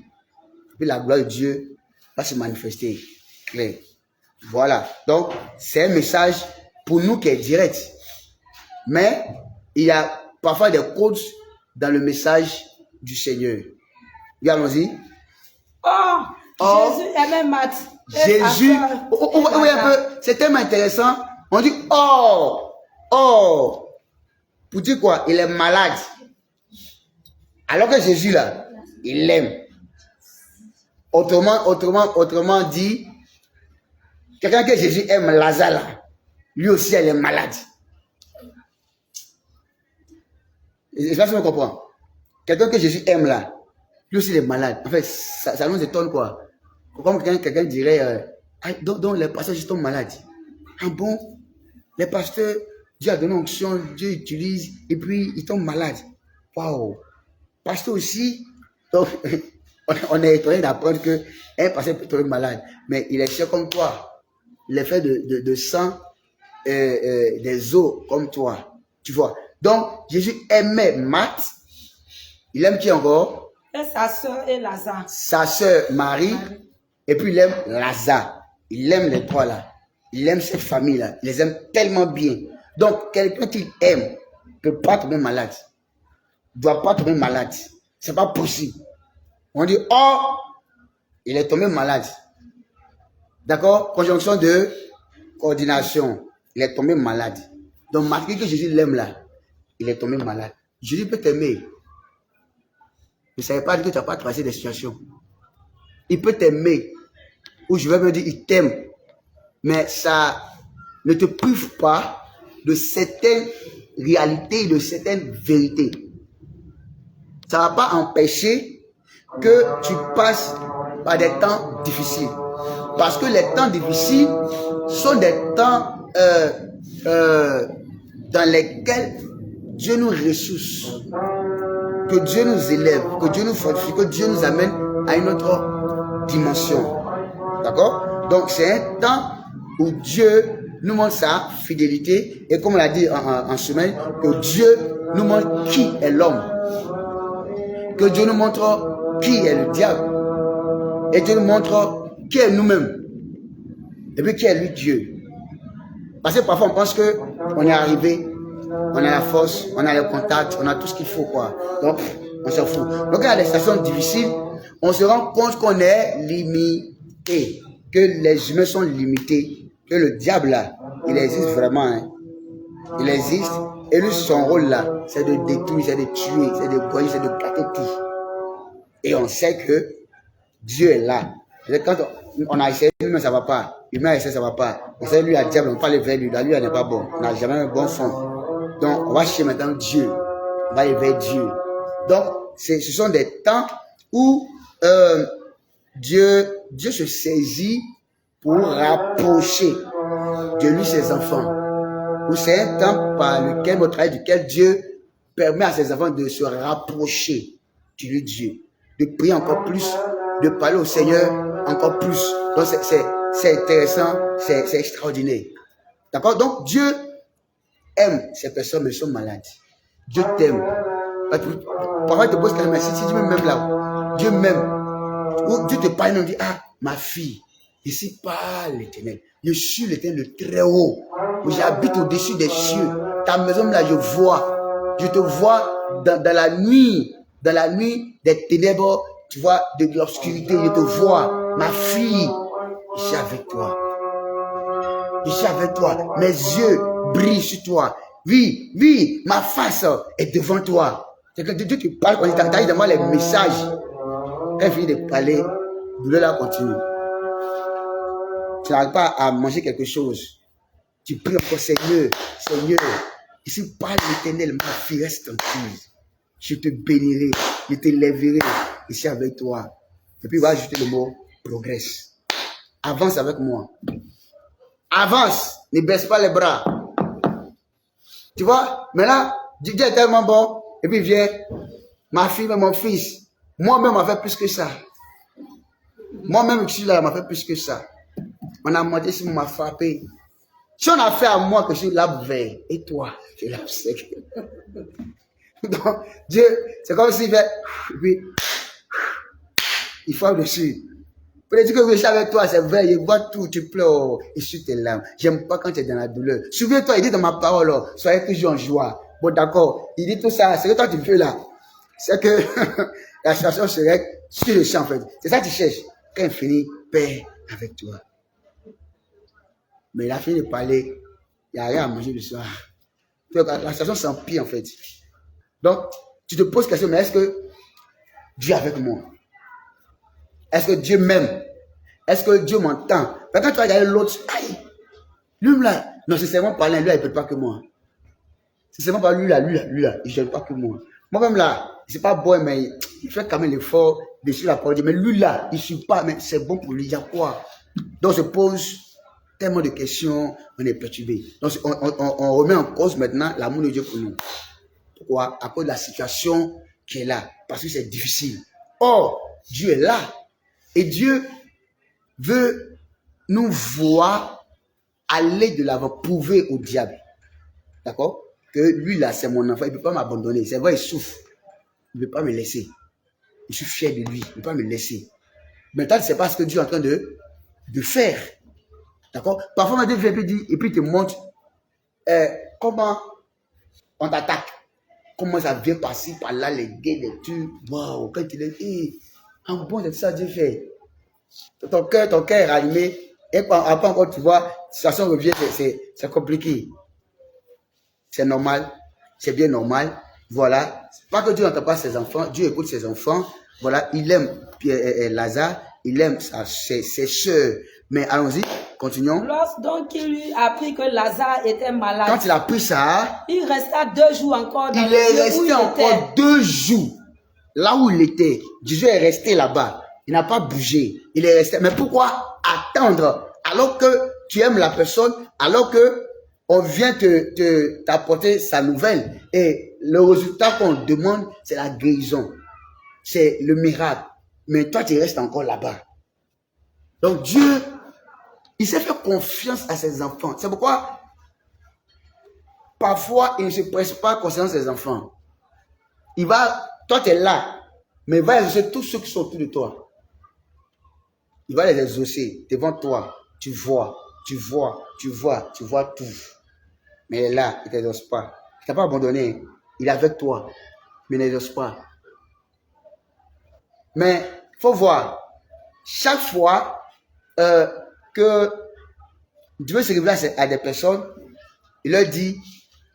Puis la gloire de Dieu va se manifester. Clair. Voilà. Donc c'est un message pour nous qui est direct. Mais il y a parfois des codes dans le message du Seigneur. Regardons-y. Jésus aimait Marthe. Jésus, oui, un peu, c'est tellement intéressant. On dit, pour dire quoi? Il est malade. Alors que Jésus, là, il l'aime. Autrement dit, quelqu'un que Jésus aime, Lazare, là, lui aussi, elle est malade. Je ne sais pas si on comprend. Quelqu'un que Jésus aime, là, lui aussi, il est malade. En fait, ça nous étonne, quoi. Comme quelqu'un dirait, donc les pasteurs sont malades. Ah bon? Les pasteurs, Dieu a donné onction, Dieu utilise, et puis ils tombent malades. Waouh! Pasteur aussi, donc, on est étonné d'apprendre qu'un pasteur peut tomber malade, mais il est cher comme toi. L'effet de sang, des os comme toi. Tu vois? Donc, Jésus aimait Marthe. Il aime qui encore? Et sa soeur et Lazare. Sa soeur Marie. Et puis il aime Lazare. Il aime les trois là. Il aime cette famille-là. Il les aime tellement bien. Donc, quelqu'un qu'il aime ne peut pas tomber malade. Ne doit pas tomber malade. Ce n'est pas possible. On dit, il est tombé malade. D'accord? Conjonction de coordination. Il est tombé malade. Donc, malgré que Jésus l'aime là, il est tombé malade. Jésus peut t'aimer. Ne savez pas que tu n'as pas traversé des situations. Il peut t'aimer. Ou je vais me dire, il t'aime. Mais ça ne te prive pas de certaines réalités, de certaines vérités. Ça ne va pas empêcher que tu passes par des temps difficiles. Parce que les temps difficiles sont des temps dans lesquels Dieu nous ressource, que Dieu nous élève, que Dieu nous fortifie, que Dieu nous amène à une autre dimension. D'accord? Donc c'est un temps où Dieu nous montre sa fidélité et comme on l'a dit en semaine, que Dieu nous montre qui est l'homme, que Dieu nous montre qui est le diable et Dieu nous montre qui est nous-mêmes et puis qui est lui Dieu. Parce que parfois on pense que on est arrivé, on a la force, on a le contact, on a tout ce qu'il faut quoi. Donc on s'en fout. Donc il y a des situations difficiles, on se rend compte qu'on est limité, que les humains sont limités, que le diable là, il existe vraiment. Hein. Il existe et lui son rôle là, c'est de détruire, c'est de tuer, c'est de broyer, c'est de gâter tout. Et on sait que Dieu est là. Quand on a essayé, lui, mais ça ne va pas. Humain a essayé, ça ne va pas. On sait lui à diable, on parle vers lui. Là, lui, elle n'est pas bon. On n'a jamais un bon fond. Donc, on va chercher maintenant Dieu. On va aller vers Dieu. Donc, ce sont des temps où Dieu se saisit pour rapprocher de lui ses enfants. Où c'est un temps par lequel, au travers duquel Dieu permet à ses enfants de se rapprocher de lui, Dieu. De prier encore plus, de parler au Seigneur encore plus. Donc, c'est intéressant, c'est extraordinaire. D'accord? Donc, Dieu aime ces personnes, mais elles sont malades. Dieu t'aime. Parfois, il te pose quand même, si Dieu m'aime là, Dieu m'aime. Ou Dieu te parle et on dit, ma fille, je ne suis pas l'Éternel. Je suis l'Éternel, le très haut. J'habite au-dessus des cieux. Ta maison, là, je vois. Je te vois dans la nuit des ténèbres, tu vois, de l'obscurité. Je te vois. Ma fille, je suis avec toi. Je suis avec toi. Mes yeux brillent sur toi. Oui, ma face est devant toi. C'est que Dieu te parle quand il t'arrive devant les messages. Quand il finit de parler, la douleur là continue. Tu n'arrives pas à manger quelque chose. Tu pries encore, Seigneur, Seigneur. Ici, parle l'Éternel, ma fille, reste tranquille. Je te bénirai, je t'élèverai ici avec toi. Et puis, il va ajouter le mot progresse. Avance avec moi. Avance, ne baisse pas les bras. Tu vois, maintenant, Dieu est tellement bon. Et puis, viens, ma fille, mon fils. Moi-même, m'a fait plus que ça. Moi-même, je suis là, m'a fait plus que ça. On a demandé si on m'a frappé. Si on a fait à moi que je suis l'arbre vert, et toi, tu es l'arbre sec. Donc, Dieu, c'est comme s'il fait, puis, il frappe dessus. Pour dire que je suis avec toi, c'est vrai, il voit tout, tu pleures, il suit tes larmes. J'aime pas quand tu es dans la douleur. Souviens-toi, il dit dans ma parole, soyez toujours en joie. Bon, d'accord, il dit tout ça, c'est que toi tu fais là. C'est que la situation serait sur le champ, en fait. C'est ça que tu cherches. Quand il finit, paix avec toi. Mais il a fini de parler, il n'y a rien à manger le soir. La situation s'empire, en fait. Donc, tu te poses la question, mais est-ce que Dieu est avec moi? Est-ce que Dieu m'aime? Est-ce que Dieu m'entend? Quand tu vas regarder l'autre, aïe, lui là, non, c'est seulement parler, lui là, il ne peut pas que moi. C'est seulement pas lui là, il ne gêne pas que moi. Moi-même là, c'est pas bon, mais il fait quand même l'effort de suivre la parole. Mais lui là, il ne suit pas, mais c'est bon pour lui, il y a quoi? Donc, on se pose tellement de questions, on est perturbé. Donc, on remet en cause maintenant l'amour de Dieu pour nous. Pourquoi? À cause de la situation qui est là. Parce que c'est difficile. Or, Dieu est là. Et Dieu veut nous voir aller de l'avant, prouver au diable. D'accord? Que lui là, c'est mon enfant, il ne peut pas m'abandonner. C'est vrai, il souffre. Il ne peut pas me laisser. Je suis fier de lui. Il ne peut pas me laisser. Maintenant, c'est pas ce que Dieu est en train de faire. D'accord? Parfois, Dieu vient et puis il te montre comment on t'attaque. Comment ça vient passer par là, les gays, les tubes. Waouh, quand il est en bon, c'est ça Dieu fait. Ton cœur est rallumé. Et après encore, tu vois, la situation revient, c'est compliqué. C'est normal. C'est bien normal. Voilà. Pas que Dieu n'entend pas ses enfants. Dieu écoute ses enfants. Voilà. Il aime Lazare. Il aime ses soeurs. Mais allons-y. Continuons. Donc il lui a appris que Lazare était malade. Quand il a appris ça, il resta 2 jours encore dans il est resté encore 2 jours là où il était. Jésus est resté là-bas. Il n'a pas bougé. Il est resté. Mais pourquoi attendre alors que tu aimes la personne, alors que on vient t'apporter sa nouvelle et le résultat qu'on demande, c'est la guérison. C'est le miracle. Mais toi, tu restes encore là-bas. Donc Dieu, il sait faire confiance à ses enfants. C'est pourquoi parfois, il ne se presse pas concernant ses enfants. Toi tu es là, mais il va exaucer tous ceux qui sont autour de toi. Il va les exaucer devant toi. Tu vois tout. Mais il est là, il ne t'exauce pas. Il ne t'a pas abandonné. Il est avec toi, mais il n'exauce pas. Mais il faut voir, chaque fois que Dieu se révèle à des personnes, il leur dit,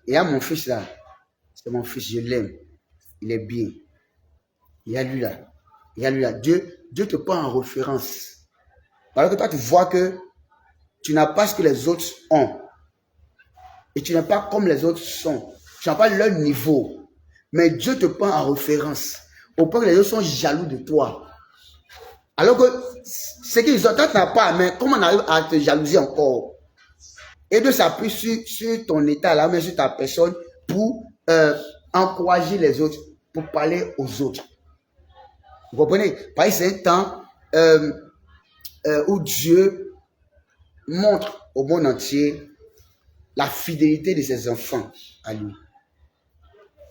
il y a mon fils là, c'est mon fils, je l'aime, il est bien. Il y a lui là. Dieu te prend en référence. Alors que toi, tu vois que tu n'as pas ce que les autres ont. Et tu n'es pas comme les autres sont. Tu n'as pas leur niveau. Mais Dieu te prend en référence. Au point que les autres sont jaloux de toi. Alors que ce qu'ils ont, toi, tu n'as pas. Mais comment on arrive à te jalouser encore? Et Dieu s'appuie sur ton état là, mais sur ta personne pour encourager les autres, pour parler aux autres. Vous comprenez? Parce que c'est un temps où Dieu montre au monde entier la fidélité de ses enfants à lui.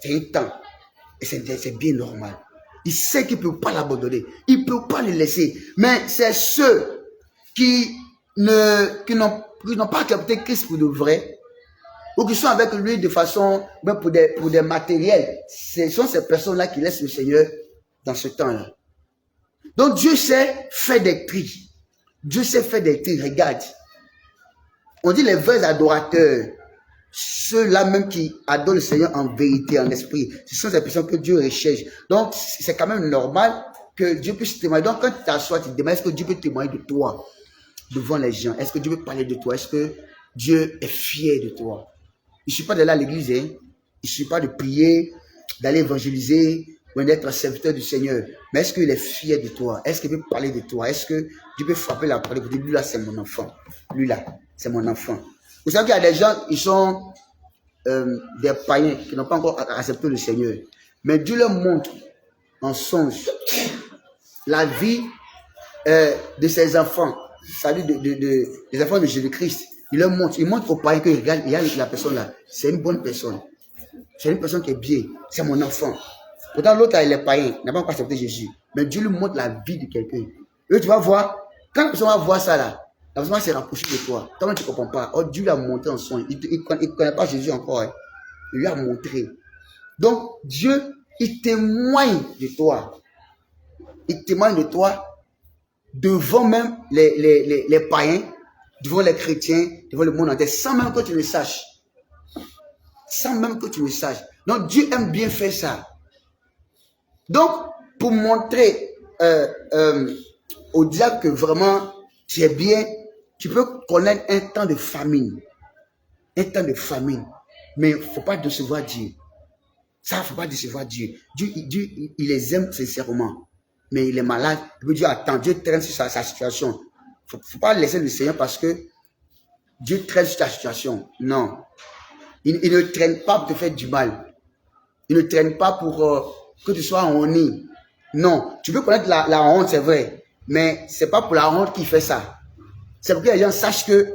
C'est un temps. Et c'est bien normal. Il sait qu'il ne peut pas l'abandonner. Il ne peut pas le laisser. Mais c'est ceux qui n'ont pas accepté Christ pour de vrai, ou qui sont avec lui de façon, même pour des matériels. Ce sont ces personnes-là qui laissent le Seigneur dans ce temps-là. Donc Dieu sait faire des tris. Dieu sait faire des tris. Regarde. On dit les vrais adorateurs. ceux-là même qui adorent le Seigneur en vérité, en esprit, ce sont des personnes que Dieu recherche. Donc, c'est quand même normal que Dieu puisse témoigner. Donc, quand tu t'assois, tu te demandes, est-ce que Dieu peut témoigner de toi devant les gens? Est-ce que Dieu peut parler de toi? Est-ce que Dieu est fier de toi? Il ne suffit pas d'aller à l'église, hein? Il ne suffit pas de prier, d'aller évangéliser, ou d'être un serviteur du Seigneur. Mais est-ce qu'il est fier de toi? Est-ce qu'il peut parler de toi? Est-ce que Dieu peut frapper la parole et dire, lui là, c'est mon enfant. Lui là, c'est mon enfant. Vous savez qu'il y a des gens, ils sont des païens qui n'ont pas encore accepté le Seigneur. Mais Dieu leur montre en songe la vie de ses enfants, des enfants de Jésus-Christ. Il montre aux païens que regarde, il y a la personne là, c'est une bonne personne. C'est une personne qui est bien, c'est mon enfant. Pourtant, l'autre, il est païen, il n'a pas encore accepté Jésus. Mais Dieu lui montre la vie de quelqu'un. Et tu vas voir, quand la personne va voir ça là, la personne va se rapprocher de toi. Toi, tu ne comprends pas. Oh, Dieu l'a montré en son. Il ne connaît pas Jésus encore. Hein. Il lui a montré. Donc, Dieu, il témoigne de toi. Il témoigne de toi devant même les païens, devant les chrétiens, devant le monde entier, sans même que tu le saches. Sans même que tu le saches. Donc, Dieu aime bien faire ça. Donc, pour montrer au diable que vraiment tu es bien, tu peux connaître un temps de famine. Un temps de famine. Mais il ne faut pas décevoir Dieu. Ça, il ne faut pas décevoir Dieu. Dieu, il les aime sincèrement. Mais il est malade. Dieu attend. Dieu traîne sur sa situation. Il ne faut pas laisser le Seigneur parce que Dieu traîne sur ta situation. Non. Il ne traîne pas pour te faire du mal. Il ne traîne pas pour que tu sois en honte. Non. Tu peux connaître la honte, c'est vrai. Mais ce n'est pas pour la honte qu'il fait ça. C'est pour que les gens sachent que,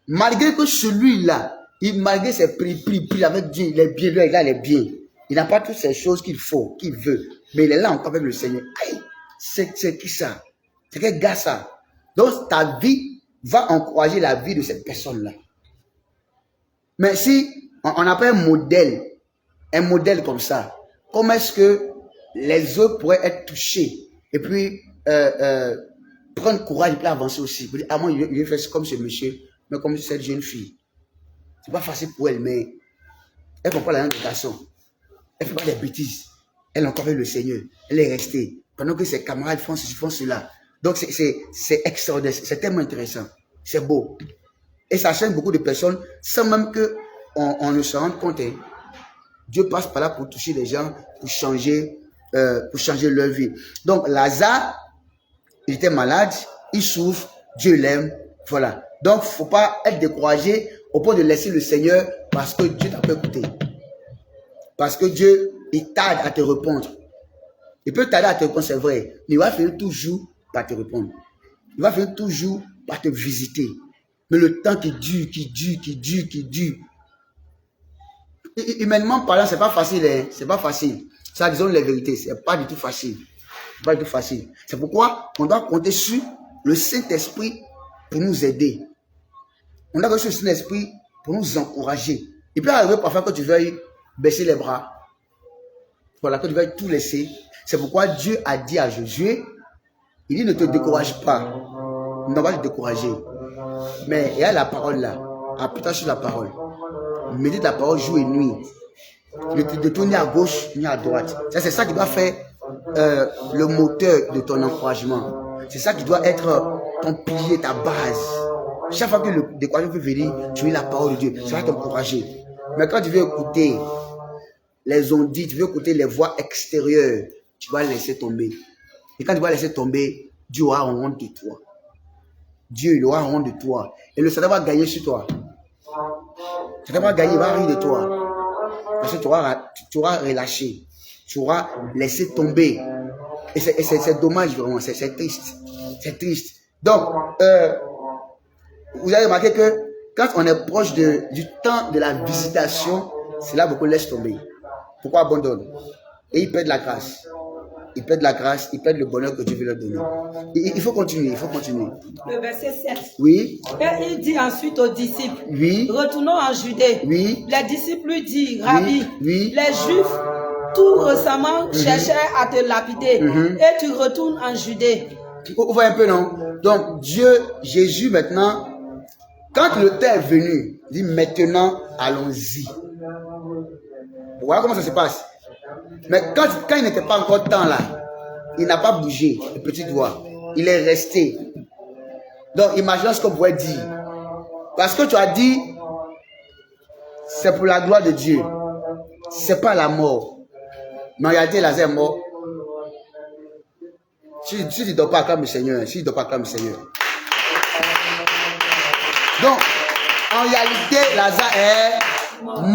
malgré que celui-là, malgré ses prix avec Dieu, il est bien, lui, là, il est bien. Il n'a pas toutes ces choses qu'il faut, qu'il veut. Mais il est là encore avec le Seigneur. Aïe, c'est qui ça? C'est quel gars ça? Donc, ta vie va encourager la vie de cette personne-là. Mais si on n'a pas un modèle comme ça, comment est-ce que les autres pourraient être touchés et puis prendre courage et puis avancer aussi? Moi, il veut faire comme ce monsieur, mais comme cette jeune fille. C'est pas facile pour elle, mais elle comprend la langue de garçon. Elle ne fait pas des bêtises. Elle est encore avec le Seigneur. Elle est restée. Pendant que ses camarades font ceci, font cela. Donc, c'est extraordinaire. C'est tellement intéressant. C'est beau. Et ça change beaucoup de personnes sans même qu'on ne se rende compte. Hein. Dieu passe par là pour toucher les gens, pour changer leur vie. Donc, Lazare, il était malade, il souffre, Dieu l'aime. Voilà. Donc, il ne faut pas être découragé au point de laisser le Seigneur parce que Dieu t'a pas écouté. Parce que Dieu, il tarde à te répondre. Il peut tarder à te répondre, c'est vrai. Mais il va finir toujours par te répondre. Il va finir toujours par te visiter. Mais le temps qui dure. Humainement parlant, c'est pas facile. Hein? C'est pas facile. Ça, disons la vérité, c'est pas du tout facile. C'est pas du tout facile. C'est pourquoi on doit compter sur le Saint-Esprit pour nous aider. On doit compter sur le Saint-Esprit pour nous encourager. Il peut arriver parfois que tu veuilles baisser les bras. Voilà, que tu veuilles tout laisser. C'est pourquoi Dieu a dit à Josué, il dit ne te décourage pas. On ne va pas te décourager. Mais il y a la parole là. Appuie-toi sur la parole. Médite la parole jour et nuit. Ne te détourne ni à gauche ni à droite. C'est ça qui doit faire le moteur de ton encouragement. C'est ça qui doit être ton pilier, ta base. Chaque fois que le découragement peut venir, tu lis la parole de Dieu. Ça va t'encourager. Mais quand tu veux écouter les ondits, tu veux écouter les voix extérieures, tu vas laisser tomber. Et quand tu vas laisser tomber, Dieu aura honte de toi. Dieu, il aura honte de toi. Et le Satan va gagner sur toi. Le Satan va gagner, il va rire de toi. Parce que tu auras relâché. Tu auras laissé tomber. Et c'est dommage vraiment. C'est triste. C'est triste. Donc, vous avez remarqué que quand on est proche du temps de la visitation, c'est là beaucoup laissent tomber. Pourquoi abandonne? Et ils perdent la grâce. Ils perdent la grâce, ils perdent le bonheur que Dieu veut leur donner. Il faut continuer, il faut continuer. Le verset 7. Oui. Et il dit ensuite aux disciples, oui. Retournons en Judée. Oui. Les disciples lui disent, Rabbi, oui. Les Juifs, tout récemment, cherchaient à te lapider. Et tu retournes en Judée. Vous voyez un peu, non? Donc, Jésus maintenant, Quand le temps est venu, il dit maintenant, allons-y. Vous voyez comment ça se passe? Mais quand il n'était pas encore temps là, il n'a pas bougé, le petit doigt. Il est resté. Donc, imaginez ce qu'on pourrait dire. Parce que tu as dit, c'est pour la gloire de Dieu. C'est pas la mort. Mais en réalité, Lazare est mort. Si tu ne dois pas acclamer le Seigneur, si tu ne dois pas acclamer le Seigneur. Donc, en réalité, Lazare est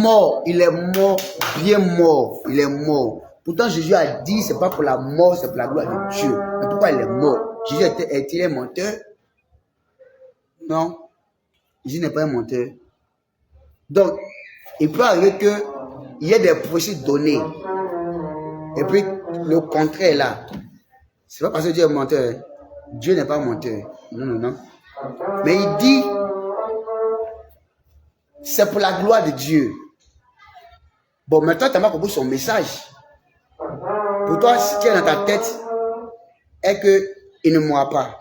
mort. Il est mort, bien mort. Il est mort. Pourtant, Jésus a dit, c'est pas pour la mort, c'est pour la gloire de Dieu. Mais pourquoi il est mort? Jésus est-il un menteur? Non. Jésus n'est pas un menteur. Donc, il peut arriver qu'il y ait des prophéties données. Et puis, le contraire là. C'est pas parce que Dieu est menteur. Dieu n'est pas menteur. Non, non, non. Mais il dit, c'est pour la gloire de Dieu. Bon, maintenant, tu n'as pas compris son message. Pour toi, ce qui est dans ta tête est qu'il ne mourra pas.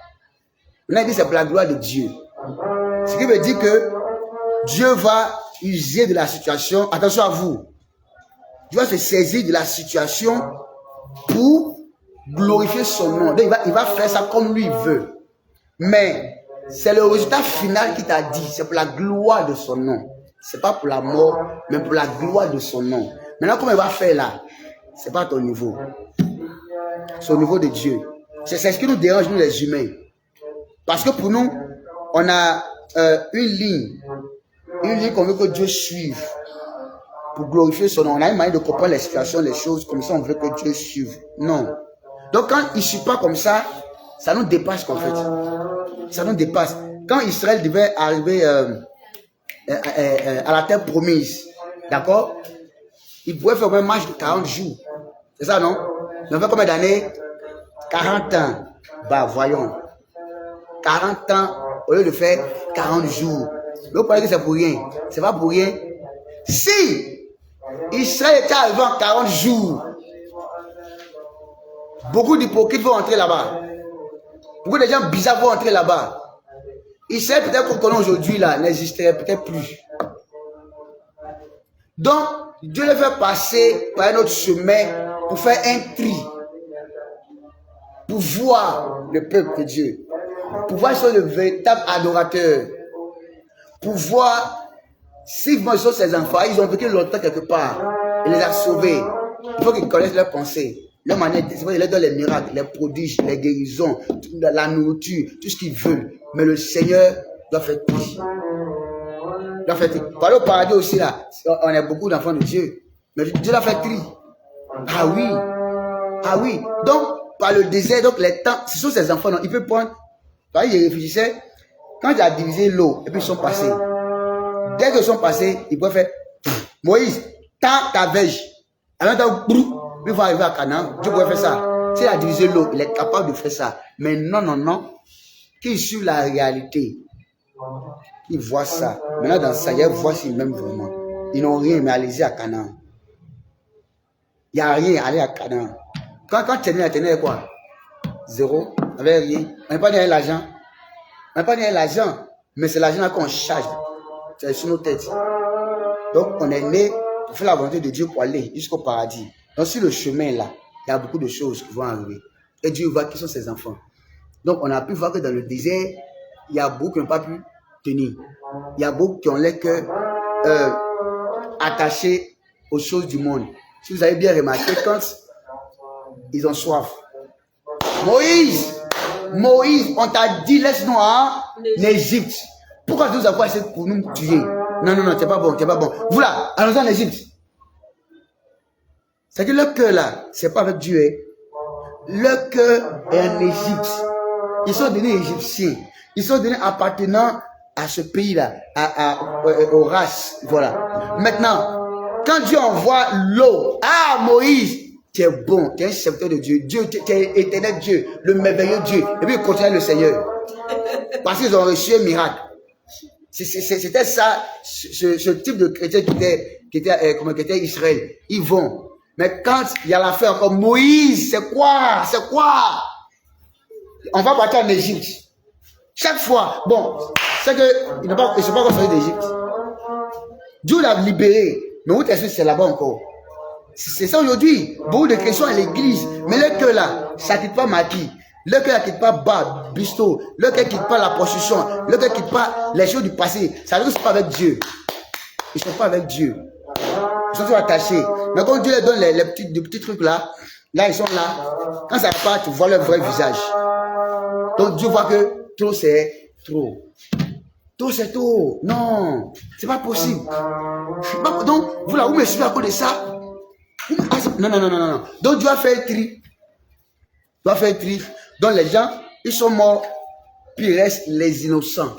Maintenant, il dit, c'est pour la gloire de Dieu. Ce qui veut dire que Dieu va user de la situation. Attention à vous. Dieu va se saisir de la situation pour glorifier son nom. Donc, il va faire ça comme lui veut. Mais c'est le résultat final qu'il t'a dit. C'est pour la gloire de son nom. C'est pas pour la mort, mais pour la gloire de son nom. Maintenant, comment il va faire là? C'est pas à ton niveau. C'est au niveau de Dieu. C'est ce qui nous dérange, nous les humains. Parce que pour nous, on a une ligne qu'on veut que Dieu suive pour glorifier son nom. On a une manière de comprendre les situations, les choses, comme ça on veut que Dieu suive. Non. Donc quand il ne suit pas comme ça, ça nous dépasse en fait. Ça nous dépasse. Quand Israël devait arriver à la terre promise, d'accord, il pouvait faire un marche de 40 jours. C'est ça, non? Il fait combien d'années? 40 ans. Bah, voyons. 40 ans au lieu de faire 40 jours. Vous croyez que c'est pour rien? C'est pas pour rien. Si Israël était arrivé en 40 jours, beaucoup d'hypocrites vont entrer là-bas. Beaucoup de gens bizarres vont entrer là-bas. Israël, peut-être qu'on connaît aujourd'hui, là, n'existerait peut-être plus. Donc, Dieu le fait passer par un autre chemin pour faire un tri. Pour voir le peuple de Dieu. Pour voir si c'est le véritable adorateur. Pour voir si ils sont ses enfants, ils ont vécu longtemps quelque part. Il les a sauvés. Il faut qu'ils connaissent leurs pensées. Leur manière, c'est vrai, il leur donne les miracles, les prodiges, les guérisons, la nourriture, tout ce qu'ils veulent. Mais le Seigneur doit faire tout. Doit faire tout. Par le paradis aussi, là, on est beaucoup d'enfants de Dieu. Mais Dieu l'a fait tri. Ah oui. Ah oui. Donc, par le désert, donc les temps, ce sont ces enfants, non, il peut prendre. Par exemple, ils réfléchissaient, quand il a divisé l'eau, et puis ils sont passés. Dès qu'ils sont passés, ils peuvent faire Moïse, tends ta verge. En même temps, il va arriver à Canaan. Dieu pourrait faire ça. S'il a divisé l'eau, il est capable de faire ça. Mais non, non, non. Qu'ils suivent la réalité. Ils voient ça. Maintenant, dans ça, ils voient s'ils m'aiment vraiment. Ils n'ont rien, mais allez-y à Canaan. Il n'y a rien, allez à Canaan. Quand tu es quoi? Zéro, avec rien. On n'est pas derrière l'argent. On n'est pas derrière l'argent. Mais c'est l'argent qu'on charge. C'est sur nos têtes. Donc, on est né pour faire la volonté de Dieu pour aller jusqu'au paradis. Donc, sur le chemin là, il y a beaucoup de choses qui vont arriver. Et Dieu voit qui sont ses enfants. Donc, on a pu voir que dans le désert, il y a beaucoup qui n'ont pas pu tenir. Il y a beaucoup qui ont les cœurs attachés aux choses du monde. Si vous avez bien remarqué, quand ils ont soif. Moïse, on t'a dit, laisse-nous en Égypte. Pourquoi tu nous as essayé pour nous tuer? Non, non, non, c'est pas bon, c'est pas bon. Vous là, allons en Égypte. C'est que le cœur là, c'est pas avec Dieu. Le cœur est en Égypte. Ils sont devenus égyptiens. Ils sont devenus appartenant à ce pays-là, aux races. Voilà. Maintenant, quand Dieu envoie l'eau, Moïse, tu es bon, tu es un serviteur de Dieu. Dieu, tu es éternel Dieu, le merveilleux Dieu. Et puis, il continue le Seigneur. Parce qu'ils ont reçu un miracle. C'était ça, ce type de chrétien qui était Israël. Ils vont. Mais quand il y a l'affaire encore, Moïse, c'est quoi? On va partir en Égypte. Chaque fois, bon, c'est qu'ils ne sont pas encore sortis d'Égypte. Dieu l'a libéré. Mais où est-ce que c'est là-bas encore? C'est ça aujourd'hui. Beaucoup de questions à l'église. Mais le cœur là, ça ne quitte pas Maki. Le cœur ne quitte pas Bab, Bisto. Le cœur ne quitte pas la prostitution. Le cœur ne quitte pas les choses du passé. Ça veut dire qu'ils ne sont pas avec Dieu. Ils ne sont pas avec Dieu. Ils sont toujours attachés. Mais quand Dieu leur donne les petits trucs là, là ils sont là. Quand ça part, tu vois leur vrai visage. Donc Dieu voit que trop c'est trop. Trop c'est trop. Non, c'est pas possible. Donc, vous là, vous me suivez à cause de ça? Non. Donc Dieu a fait un tri. Dieu a fait un tri. Donc les gens, ils sont morts, puis il reste les innocents.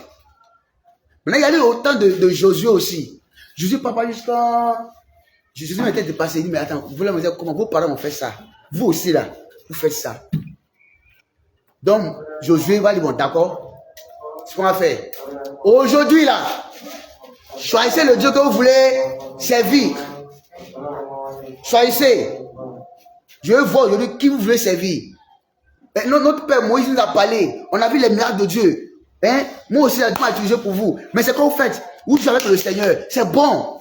Maintenant, il y a eu autant de Josué aussi. Josué, papa, jusqu'à... Jésus m'était dépassé, il dit, mais attends, vous voulez me dire comment vos parents ont fait ça? Vous aussi là, vous faites ça. Donc, Josué va dire, bon, d'accord, ce qu'on va faire. Aujourd'hui là, choisissez le Dieu que vous voulez servir. Choisissez. Je veux voir aujourd'hui qui vous voulez servir. Et notre père Moïse nous a parlé. On a vu les miracles de Dieu. Hein? Moi aussi, Dieu m'a utilisé pour vous. Mais c'est quoi vous faites? Vous jouez avec le Seigneur. C'est bon.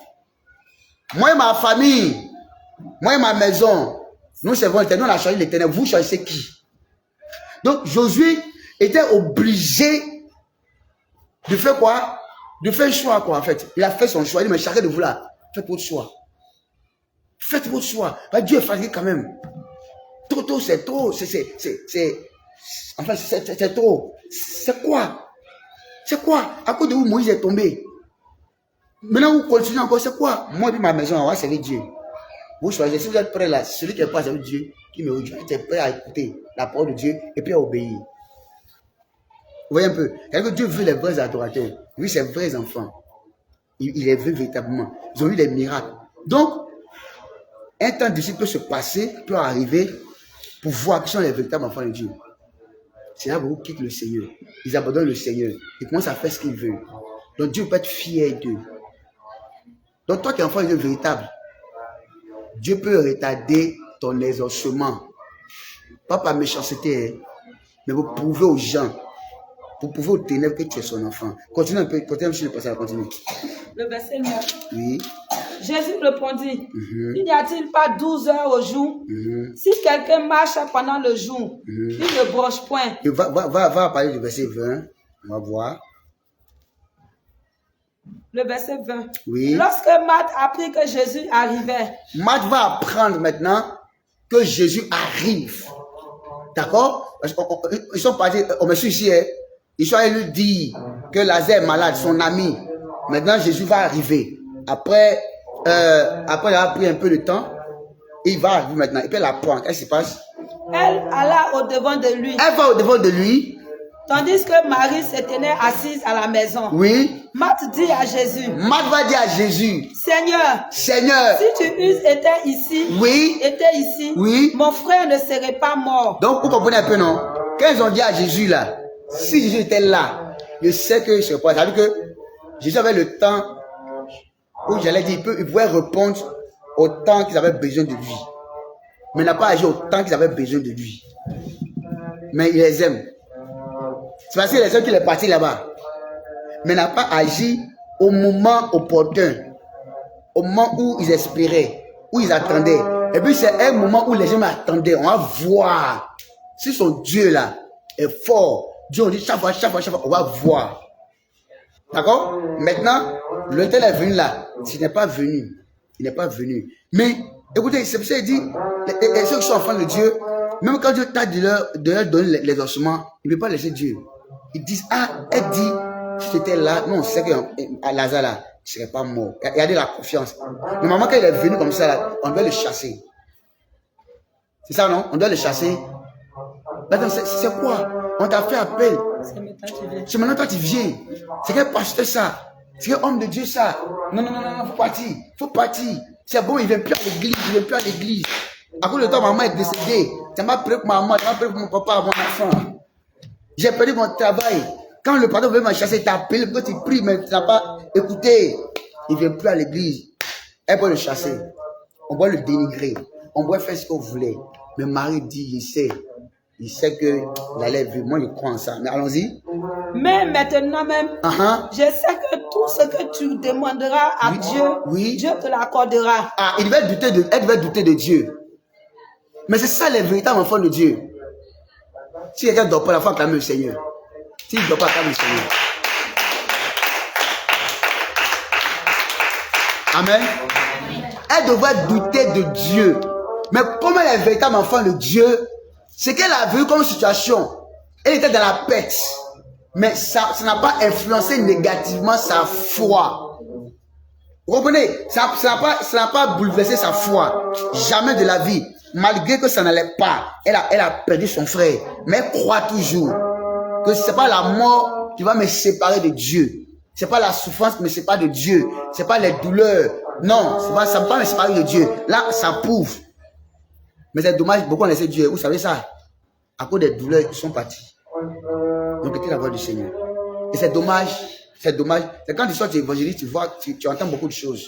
Moi et ma famille, moi et ma maison, nous servons l'Éternel, nous on a choisi l'Éternel. Vous choisissez qui? Donc Josué était obligé de faire quoi? De faire un choix quoi en fait. Il a fait son choix. Il dit mais chacun de vous là, faites votre choix. Faites votre choix. Dieu est fatigué quand même. Trop, c'est trop. Enfin, c'est trop. C'est quoi? C'est quoi? À cause de vous, Moïse est tombé. Maintenant, vous continuez encore. C'est quoi? Moi et ma maison, on va servir Dieu. Vous choisissez. Si vous êtes prêts là, celui qui est prêt à servir Dieu, qui me rejoint, est prêt à écouter la parole de Dieu et puis à obéir. Vous voyez un peu? C'est que Dieu veut les vrais adorateurs. Lui, ses vrais enfants. Il les veut véritablement. Ils ont eu des miracles. Donc, un temps d'ici peut se passer, peut arriver pour voir qui sont les véritables enfants de Dieu. C'est là où ils quittent le Seigneur. Ils abandonnent le Seigneur. Ils commencent à faire ce qu'ils veulent. Donc Dieu peut être fier d'eux. Donc toi qui es enfant de Dieu véritable, Dieu peut retarder ton exaucement. Pas par méchanceté, mais pour prouver aux gens, pour prouver aux ténèbres que tu es son enfant. Continue un peu, continue sur le passage, continue. Le verset 9. Oui. Jésus répondit, il n'y a-t-il pas 12 heures au jour? Si quelqu'un marche pendant le jour, il ne broche point. Va parler du verset 20, on va voir. Le verset 20. Oui. Lorsque Marthe apprit que Jésus arrivait. Marthe va apprendre maintenant que Jésus arrive. D'accord? Ils sont partis, on me suit ici, hein? Ils sont allés lui dire que Lazare est malade, son ami. Maintenant, Jésus va arriver. Après avoir pris un peu de temps, il va arriver maintenant. Et puis elle apprend. Qu'est-ce qui se passe? Elle alla au-devant de lui. Elle va au-devant de lui. Tandis que Marie se tenait assise à la maison. Oui. Marthe dit à Jésus. Marthe va dire à Jésus. Seigneur. Si tu eusses été ici. Oui. Mon frère ne serait pas mort. Donc, vous comprenez un peu, non? Quand ils ont dit à Jésus là, si Jésus était là, je sais que je ne serais pas. C'est-à-dire que Jésus avait le temps où j'allais dire, il pouvait répondre au temps qu'ils avaient besoin de lui. Mais il n'a pas agi au temps qu'ils avaient besoin de lui. Mais il les aime. C'est parce qu'il y a les gens qui sont partis là-bas. Mais il n'a pas agi au moment opportun. Au moment où ils espéraient, où ils attendaient. Et puis c'est un moment où les gens m'attendaient. On va voir si son Dieu là est fort. Dieu, on dit chaque fois, on va voir. D'accord? Maintenant, le temps est venu là. S'il n'est pas venu, il n'est pas venu. Mais, écoutez, c'est pour ça qu'il dit, et ceux qui sont enfants de Dieu, même quand Dieu t'a de leur donner les ossements, il ne veut pas laisser Dieu. Ils disent, elle dit, si tu étais là, non, c'est qu'à Lazare là, il ne serait pas mort. Il y a de la confiance. Mais maman, quand il est venu comme ça, là, on doit le chasser. C'est ça, non? On doit le chasser. Maintenant, c'est quoi? On t'a fait appel. C'est maintenant toi tu viens. C'est quel pasteur ça? C'est quel homme de Dieu ça? Non, faut partir. C'est bon, il ne vient plus à l'église. À cause de toi, maman est décédée. Ça m'a pris pour maman, ça m'a pris pour mon papa, mon enfant. J'ai perdu mon travail. Quand le patron veut me chasser, il t'a appelé, quand tu pries, mais tu n'as pas écouté. Il ne vient plus à l'église. Elle peut le chasser. On va le dénigrer. On va faire ce qu'on voulait. Mais Marie dit, il sait qu'il allait vivre. Moi, je crois en ça. Mais allons-y. Mais maintenant même, je sais que tout ce que tu demanderas à Dieu, Dieu te l'accordera. Ah, elle devait douter de Dieu. Mais c'est ça les véritables enfants de Dieu. Si quelqu'un ne dort pas, la foi clame le Seigneur. S'il ne dort pas, clame le Seigneur. Amen. Elle devrait douter de Dieu. Mais comme elle est véritable enfant de Dieu, ce qu'elle a vu comme situation, elle était dans la pète. Mais ça n'a pas influencé négativement sa foi. Vous comprenez? Ça n'a pas bouleversé sa foi. Jamais de la vie. Malgré que ça n'allait pas, elle a perdu son frère. Mais elle croit toujours que ce n'est pas la mort qui va me séparer de Dieu. Ce n'est pas la souffrance qui me sépare de Dieu. Ce n'est pas les douleurs. Non, ça ne va pas me séparer de Dieu. Là, ça prouve. Mais c'est dommage, beaucoup ont laissé Dieu. Vous savez ça? À cause des douleurs, ils sont partis. Donc, écoutez la voix du Seigneur. Et c'est dommage. C'est dommage. C'est quand tu sors, tu es évangéliste, tu vois, tu entends beaucoup de choses.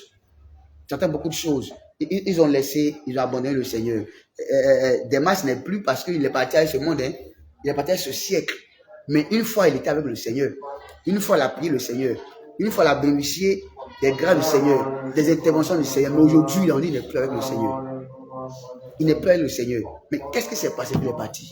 Tu entends beaucoup de choses. Ils ont laissé, ils ont abandonné le Seigneur. Démas n'est plus parce qu'il est parti avec ce monde. Hein. Il est parti avec ce siècle. Mais une fois, il était avec le Seigneur. Une fois, il a prié le Seigneur. Une fois, il a bénéficié des grâces du Seigneur, des interventions du Seigneur. Mais aujourd'hui, on dit qu'il n'est plus avec le Seigneur. Il n'est plus avec le Seigneur. Mais qu'est-ce qui s'est passé qu'il est parti?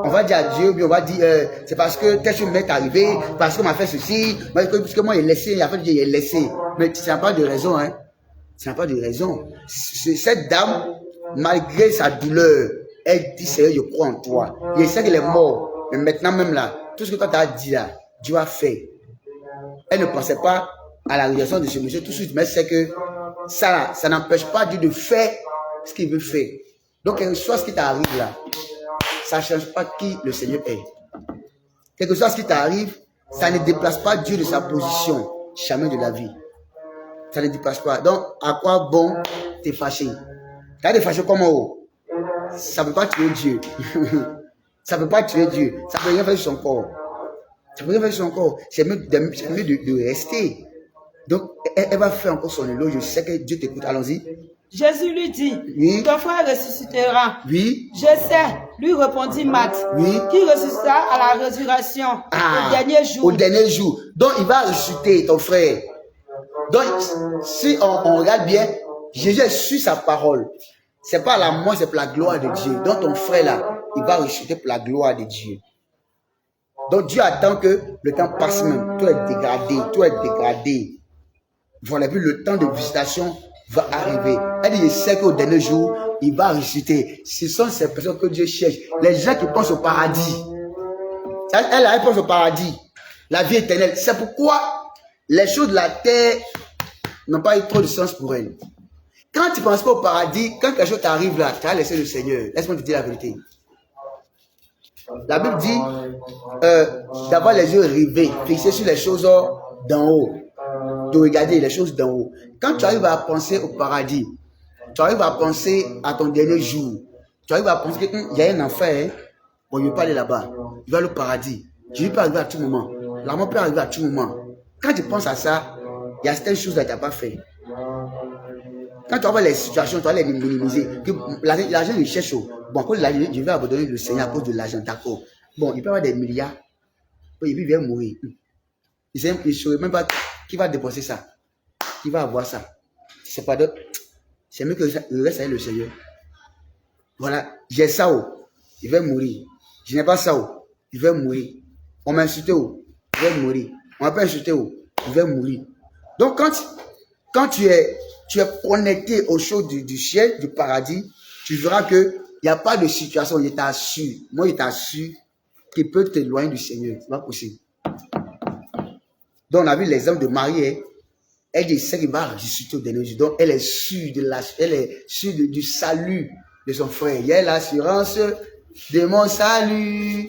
On va dire à Dieu, puis on va dire, c'est parce que tel chose m'est arrivé, parce qu'on m'a fait ceci, parce que moi, il est laissé, il a fait Dieu, il est laissé. Mais ça n'a pas de raison, hein. Ça n'a pas de raison. Cette dame, malgré sa douleur, elle dit, Seigneur, je crois en toi. Il sait qu'il est mort. Mais maintenant même là, tout ce que toi tu as dit là, Dieu a fait. Elle ne pensait pas à la réaction de ce monsieur tout de suite, mais c'est que ça n'empêche pas Dieu de faire ce qu'il veut faire. Donc, quelque chose qui t'arrive là, ça ne change pas qui le Seigneur est. Quelque chose qui t'arrive, ça ne déplace pas Dieu de sa position, jamais de la vie. Ça ne déplace pas. Donc, à quoi bon t'es fâché? Tu as des fâchés comme haut. Ça ne peut pas tuer Dieu. Ça ne peut pas tuer Dieu. Ça ne peut rien faire sur son corps. Ça ne peut rien faire sur son corps. C'est mieux de rester. Donc, elle va faire encore son éloge. Je sais que Dieu t'écoute. Allons-y. Jésus lui dit, oui. Ton frère ressuscitera. Oui. Je sais, lui répondit Marthe, oui. Qui ressuscitera à la résurrection au dernier jour. Au dernier jour. Donc, il va ressusciter ton frère. Donc, si on regarde bien, Jésus est sur sa parole. Ce n'est pas la mort, c'est pour la gloire de Dieu. Donc, ton frère là, il va ressusciter pour la gloire de Dieu. Donc, Dieu attend que le temps passe même. Tout est dégradé, tout est dégradé. Voilà, puis le temps de visitation va arriver. Elle dit, je sais qu'au dernier jour, il va ressusciter. Ce sont ces personnes que Dieu cherche. Les gens qui pensent au paradis. Elle pense au paradis. La vie éternelle. C'est pourquoi les choses de la terre n'ont pas eu trop de sens pour elle. Quand tu ne penses pas au paradis, quand quelque chose t'arrive là, tu as laissé le Seigneur. Laisse-moi te dire la vérité. La Bible dit d'avoir les yeux rivés, fixés sur les choses d'en haut. De regarder les choses d'en haut. Quand tu arrives à penser au paradis, tu arrives à penser à ton dernier jour, tu arrives à penser qu'il y a un enfer, bon, il ne veut pas aller là-bas, il va au paradis. Jésus peut arriver à tout moment, la mort peut arriver à tout moment. Quand tu penses à ça, il y a certaines choses que tu n'as pas fait. Quand tu vois les situations, tu vas les minimiser. L'argent, il cherche. Bon, quand je vais abandonner le Seigneur à cause de l'argent, d'accord. Bon, il peut avoir des milliards, et puis il vient mourir. Il ne saurait même pas qui va dépenser ça, qui va avoir ça. C'est pas d'autre. C'est mieux que le reste avec le Seigneur. Voilà, j'ai ça, il va mourir. Je n'ai pas ça, il va mourir. On m'a insulté, il va mourir. On m'a pas insulté, il va mourir. Donc, quand tu es connecté aux choses du ciel, du paradis, tu verras qu'il n'y a pas de situation, il t'assure. Moi, il t'assure qu'il peut t'éloigner du Seigneur. Ce n'est pas possible. Donc, on a vu l'exemple de Marie. Elle dit qu'il va ressusciter au dernier jour. Donc, elle est sûre du salut de son frère. Il y a l'assurance de mon salut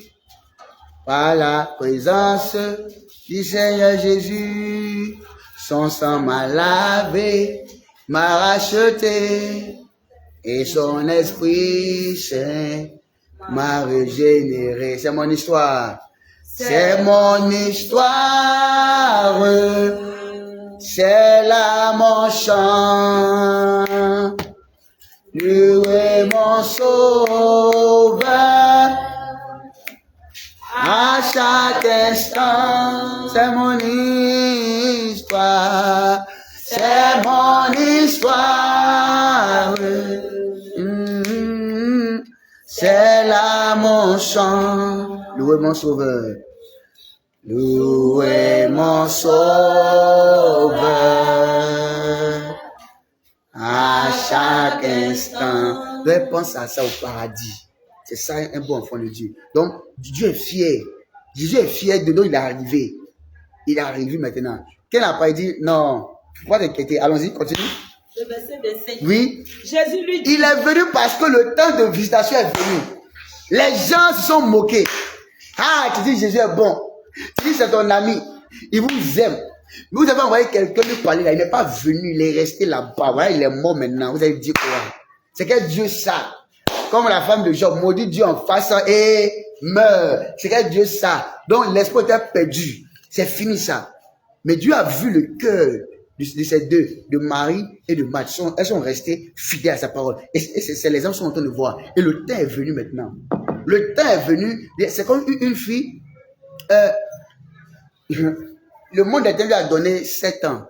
par la présence du Seigneur Jésus. Son sang m'a lavé, m'a racheté, et son Esprit Saint m'a régénéré. C'est mon histoire. C'est mon histoire. C'est là mon chant. Louez mon sauveur. À chaque instant, c'est mon histoire. C'est mon histoire. C'est là mon chant. Louez mon sauveur. Louez mon sauveur. À chaque instant. Louez, pense à ça au paradis. C'est ça un bon enfant de Dieu. Donc, Dieu est fier. Jésus est fier de nous, il est arrivé. Il est arrivé maintenant. Quel n'a pas dit, non, faut pas t'inquiéter. Allons-y, continue. Le verset 25. Oui. Jésus lui dit. Il est venu parce que le temps de visitation est venu. Les gens se sont moqués. Ah, tu dis Jésus est bon. Tu dis c'est ton ami. Il vous aime. Vous avez envoyé quelqu'un lui parler là. Il n'est pas venu. Il est resté là-bas. Voilà, il est mort maintenant. Vous allez dire quoi? C'est que Dieu ça. Comme la femme de Job, maudit Dieu en face et meurt. C'est que Dieu ça. Donc l'espoir était perdu. C'est fini ça. Mais Dieu a vu le cœur de ces deux, de Marie et de Marthe. Elles sont restées fidèles à sa parole. Et c'est les hommes sont en train de voir. Et le temps est venu maintenant. Le temps est venu. C'est comme une fille. Le monde lui a donné 7 ans.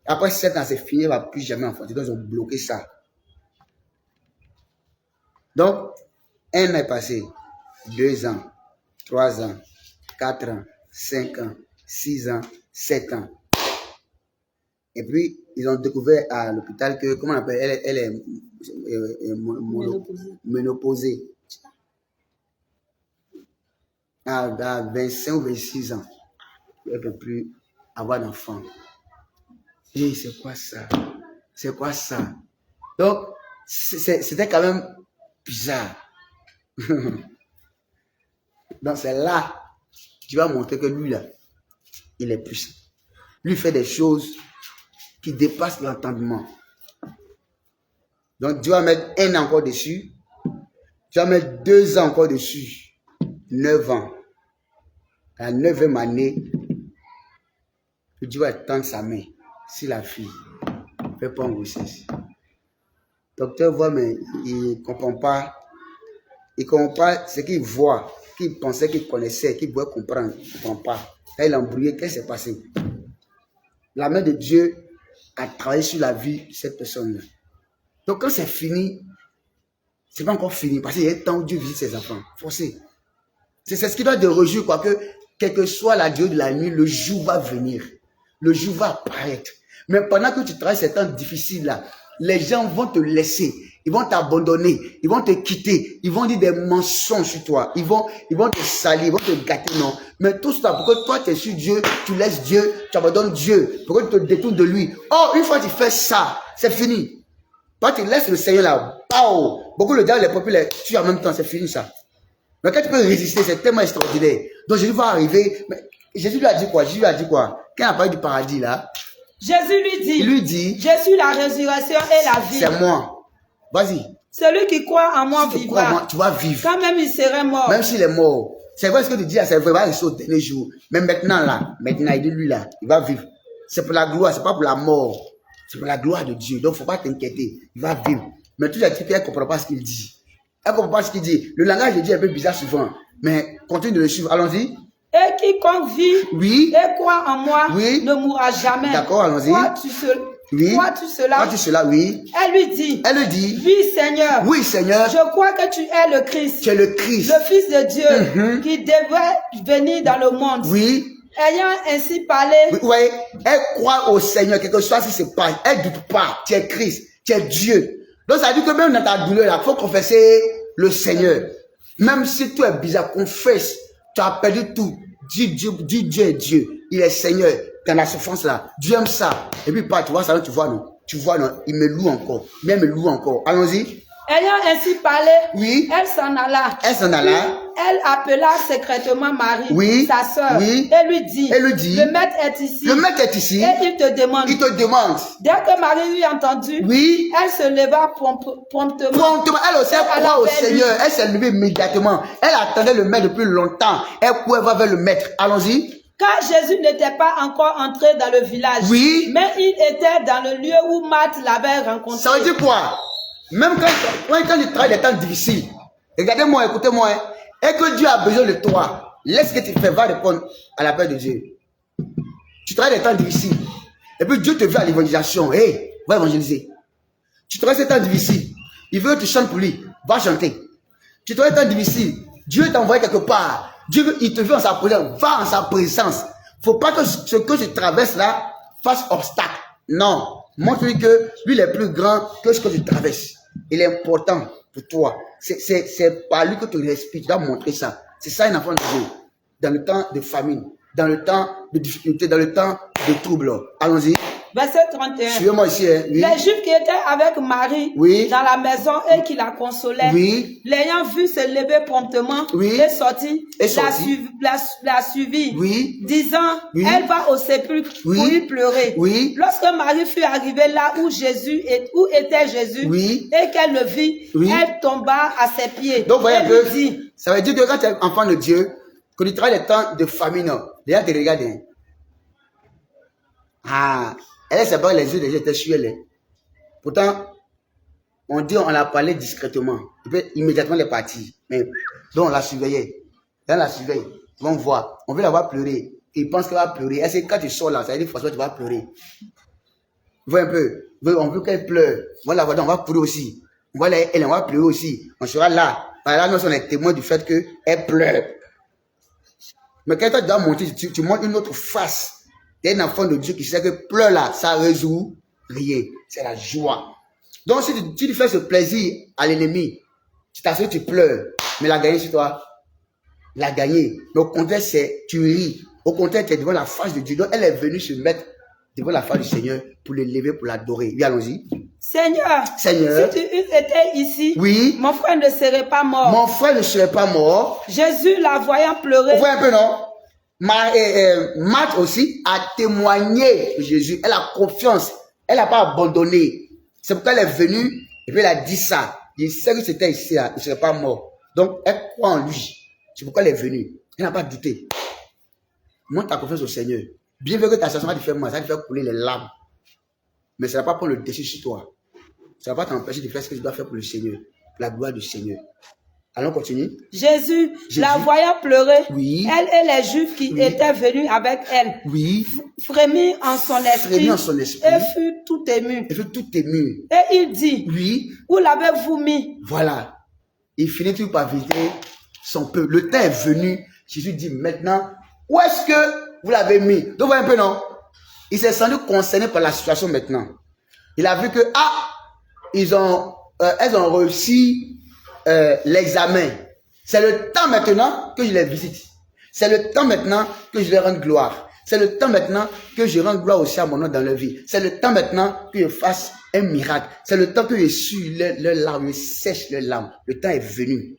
Après 7 ans, c'est fini. Elle ne va plus jamais enfanter. Donc ils ont bloqué ça. Donc, 1 an est passé. 2 ans. 3 ans. 4 ans. 5 ans. 6 ans. 7 ans. Et puis, ils ont découvert à l'hôpital que, comment on appelle, elle est ménopausée. À 25 ou 26 ans, elle ne peut plus avoir d'enfant. Et c'est quoi ça? C'est quoi ça? Donc, c'était quand même bizarre. Donc, c'est là que tu vas montrer que lui, là, il est puissant. Lui fait des choses qui dépassent l'entendement. Donc, tu vas mettre 1 an encore dessus. Tu vas mettre 2 ans encore dessus. 9 ans. À la 9e année, Dieu va tendre sa main. Si la fille ne fait pas en grossesse. Le docteur voit, mais il ne comprend pas. Il ne comprend pas ce qu'il voit, qu'il pensait qu'il connaissait, qu'il pouvait comprendre. Il ne comprend pas. Là, il est embrouillé. Qu'est-ce qui s'est passé? La main de Dieu a travaillé sur la vie de cette personne-là. Donc, quand c'est fini, ce n'est pas encore fini. Parce qu'il y a un temps où Dieu visite ses enfants. Forcé. C'est ce qui doit te réjouir, quoi, que quelle que soit la durée de la nuit, le jour va venir. Le jour va apparaître. Mais pendant que tu travailles ces temps difficiles-là, les gens vont te laisser. Ils vont t'abandonner. Ils vont te quitter. Ils vont dire des mensonges sur toi. Ils vont te salir. Ils vont te gâter, non. Mais tout ça, pour que toi, tu es sur Dieu, tu laisses Dieu, tu abandonnes Dieu. Pour que tu te détournes de lui. Oh, une fois que tu fais ça, c'est fini. Toi, tu laisses le Seigneur là. Pao. Beaucoup le diable, les populaires, tu en même temps, c'est fini ça. Mais quand tu peux résister, c'est tellement extraordinaire. Donc Jésus va arriver. Mais Jésus lui a dit quoi? Jésus lui a dit quoi? Quand il a parlé du paradis là, Jésus lui dit, il lui dit, je suis la résurrection et la vie. C'est moi. Vas-y. Celui qui croit en moi Si tu vivra. crois en moi, tu vas vivre. Quand même il serait mort. Même s'il est mort. C'est vrai ce que tu dis là, c'est vrai, il va rester au dernier jour. Mais maintenant là, il dit lui là, il va vivre. C'est pour la gloire, c'est pas pour la mort. C'est pour la gloire de Dieu. Donc il ne faut pas t'inquiéter. Il va vivre. Mais tout les trucs, elle ne comprend pas ce qu'il dit. Elle ne comprend pas ce qu'il dit. Le langage de Dieu est un peu bizarre souvent. Mais continue de le suivre. Allons-y. Et quiconque vit et croit en moi ne mourra jamais. D'accord, allons-y. Crois-tu cela? Crois-tu cela, oui. Elle lui dit, oui Seigneur. Oui Seigneur. Je crois que tu es le Christ. Tu es le Christ. Le Fils de Dieu qui devait venir dans le monde. Oui. Ayant ainsi parlé. Oui, elle croit au Seigneur, quelque chose qui se passe. Elle ne doute pas. Tu es Christ. Tu es Dieu. Donc ça veut dire que même dans ta douleur, il faut confesser le Seigneur. Même si tout est bizarre, confesse. Tu as perdu tout. Dis Dieu est Dieu. Il est Seigneur. Dans la souffrance là. Dieu aime ça. Et puis pas, tu vois ça, tu vois non. Tu vois non. Il me loue encore. Même me loue encore. Allons-y. Ayant ainsi parlé, elle s'en alla. Elle appela secrètement Marie, sa sœur, et lui dit, le maître est ici. Et il te demande. Dès que Marie eut entendu, elle se leva promptement. Elle aussi croit au Seigneur. Elle s'est levée immédiatement. Elle attendait le maître depuis longtemps. Elle courait vers le maître. Allons-y. Car Jésus n'était pas encore entré dans le village. Mais il était dans le lieu où Marthe l'avait rencontré. Ça veut dire quoi? Même quand tu travailles des temps difficiles, regardez-moi, écoutez-moi, hein, et que Dieu a besoin de toi, laisse ce que tu fais, va répondre à l'appel de Dieu. Tu travailles des temps difficiles, et puis Dieu te veut à l'évangélisation. Hey, va évangéliser. Tu travailles ces temps difficiles, il veut que tu chantes pour lui, va chanter. Tu travailles des temps difficiles, Dieu t'a envoyé quelque part, Dieu il te veut en sa présence, va en sa présence. Il ne faut pas que ce que tu traverses là fasse obstacle. Non, montre-lui que lui il est plus grand que ce que tu traverses. Il est important pour toi. C'est par lui que tu respires. Tu dois montrer ça. C'est ça un enfant de Dieu. Dans le temps de famine, dans le temps de difficulté, dans le temps de trouble. Allons-y. Verset 31. Suivez-moi ici. Hein. Oui. Les Juifs qui étaient avec Marie dans la maison et qui la consolaient, l'ayant vu se lever promptement et sorti, l'a suivi, disant, elle va au sépulcre pour y pleurer. Lorsque Marie fut arrivée là où était Jésus, et qu'elle le vit, elle tomba à ses pieds. Donc, voyez un peu, ça veut dire que quand tu es enfant de Dieu, quand tu travailles les temps de famine, les gens te regardent. Ah, elle s'est pas les yeux déjà étaient sur elle. Pourtant, on dit on l'a parlé discrètement. Et puis immédiatement elle est partie. Mais donc on la surveillait. Là, on la surveille. On voit. On veut la voir pleurer. Il pense qu'elle va pleurer. Est-ce que quand tu sors là, ça veut dire François, tu vas pleurer. Vois un peu. On veut qu'elle pleure. On va la voir, on va pleurer aussi. On va elle va pleurer aussi. On sera là. Par là, nous on est témoins du fait qu'elle pleure. Mais quand tu dois monter, tu montres une autre face. Tu es un enfant de Dieu qui sait que pleure là, ça résout rien. C'est la joie. Donc si tu fais ce plaisir à l'ennemi, tu t'assures, tu pleures, mais la gagner sur toi, la gagner. Mais au contraire, tu ris. Au contraire, tu es devant la face de Dieu. Donc elle est venue se mettre devant la face du Seigneur pour l'élever, pour l'adorer. Oui, allons-y. Seigneur, si tu étais ici, mon frère ne serait pas mort. Mon frère ne serait pas mort. Jésus, la voyant pleurer. Vous voyez un peu, non? Marthe aussi a témoigné de Jésus. Elle a confiance. Elle n'a pas abandonné. C'est pourquoi elle est venue et puis elle a dit ça. Il sait que c'était ici, il ne serait pas mort. Donc, elle croit en lui. C'est pourquoi elle est venue. Elle n'a pas douté. Montre ta confiance au Seigneur. Bien vu que ta situation va te faire mal, ça va te faire couler les larmes. Mais ça ne va pas prendre le dessus sur toi. Ça ne va pas t'empêcher de faire ce que tu dois faire pour le Seigneur. Pour la gloire du Seigneur. Allons continuer. Jésus, la voyant pleurer, elle et les Juifs qui étaient venus avec elle, frémit en son esprit, et fut tout ému. Et il dit, où l'avez-vous mis? Voilà. Il finit tout par visiter son peuple. Le temps est venu. Jésus dit maintenant, où est-ce que vous l'avez mis? Donc, vous voyez un peu, non? Il s'est senti concerné par la situation maintenant. Il a vu que, elles ont réussi l'examen. C'est le temps maintenant que je les visite. C'est le temps maintenant que je leur rende gloire. C'est le temps maintenant que je rende gloire aussi à mon nom dans leur vie. C'est le temps maintenant que je fasse un miracle. C'est le temps que je suis leurs larmes, je sèche leurs larmes. Le temps est venu.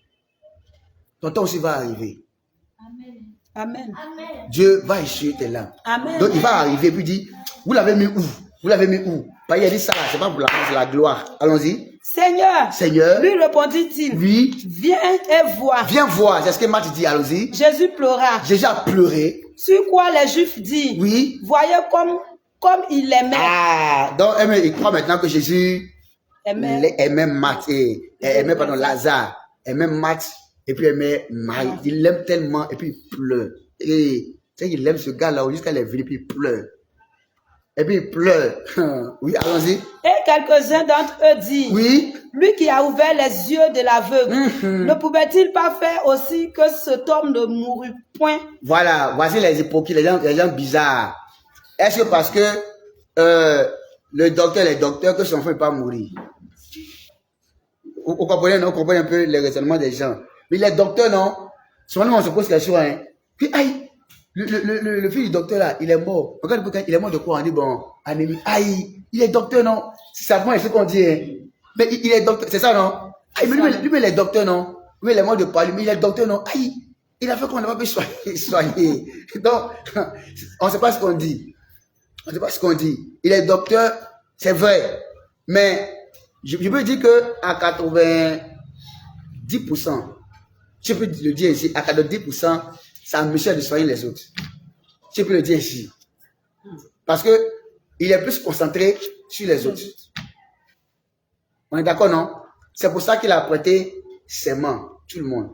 Ton temps aussi va arriver. Amen. Dieu va essuyer tes larmes. Amen. Donc il va arriver et puis dit, vous l'avez mis où? Vous l'avez mis où? Il a dit ça, c'est pas pour la gloire. Allons-y. Seigneur, lui répondit-il, viens et vois. Viens voir, c'est ce que Marthe dit, allons-y. Jésus pleura. Jésus a pleuré. Sur quoi les Juifs disent, voyez comme il l'aimait. Donc il croit maintenant que Jésus aimait Marthe, aimait Lazare, aimait Marthe, et puis aimait Marie. Il l'aime tellement, et puis il pleure. Et tu sais, il aime ce gars-là, jusqu'à elle est venue, puis il pleure. Et puis il pleure. Oui, allons-y. Et quelques-uns d'entre eux disent, lui qui a ouvert les yeux de l'aveugle, ne pouvait-il pas faire aussi que cet homme ne mourût point? Voilà, voici les hypocrites, les gens bizarres. Est-ce que parce que les docteurs, que son enfant ne peut pas mourir? Vous comprenez, non? Vous comprenez un peu les raisonnements des gens. Mais les docteurs, non? Souvent, on se pose la question, hein. Puis, aïe, le fils du docteur là, il est mort. Regarde, il est mort de quoi? On dit, bon, anémie. Aïe, il est docteur, non? C'est ça, c'est ce qu'on dit, hein. Mais il est docteur, c'est ça, non? Aïe, mais lui, il est docteur, non? Oui, il est mort de quoi? Mais il est docteur, non? Aïe, il a fait qu'on n'a pas pu soigner. Donc, on ne sait pas ce qu'on dit. On ne sait pas ce qu'on dit. Il est docteur, c'est vrai. Mais, je peux dire qu'à 90%, je peux le dire ici, à 90%, ça empêche de soigner les autres. Je peux le dire ici. Parce que il est plus concentré sur les autres. On est d'accord, non? C'est pour ça qu'il a prêté ses mains, tout le monde.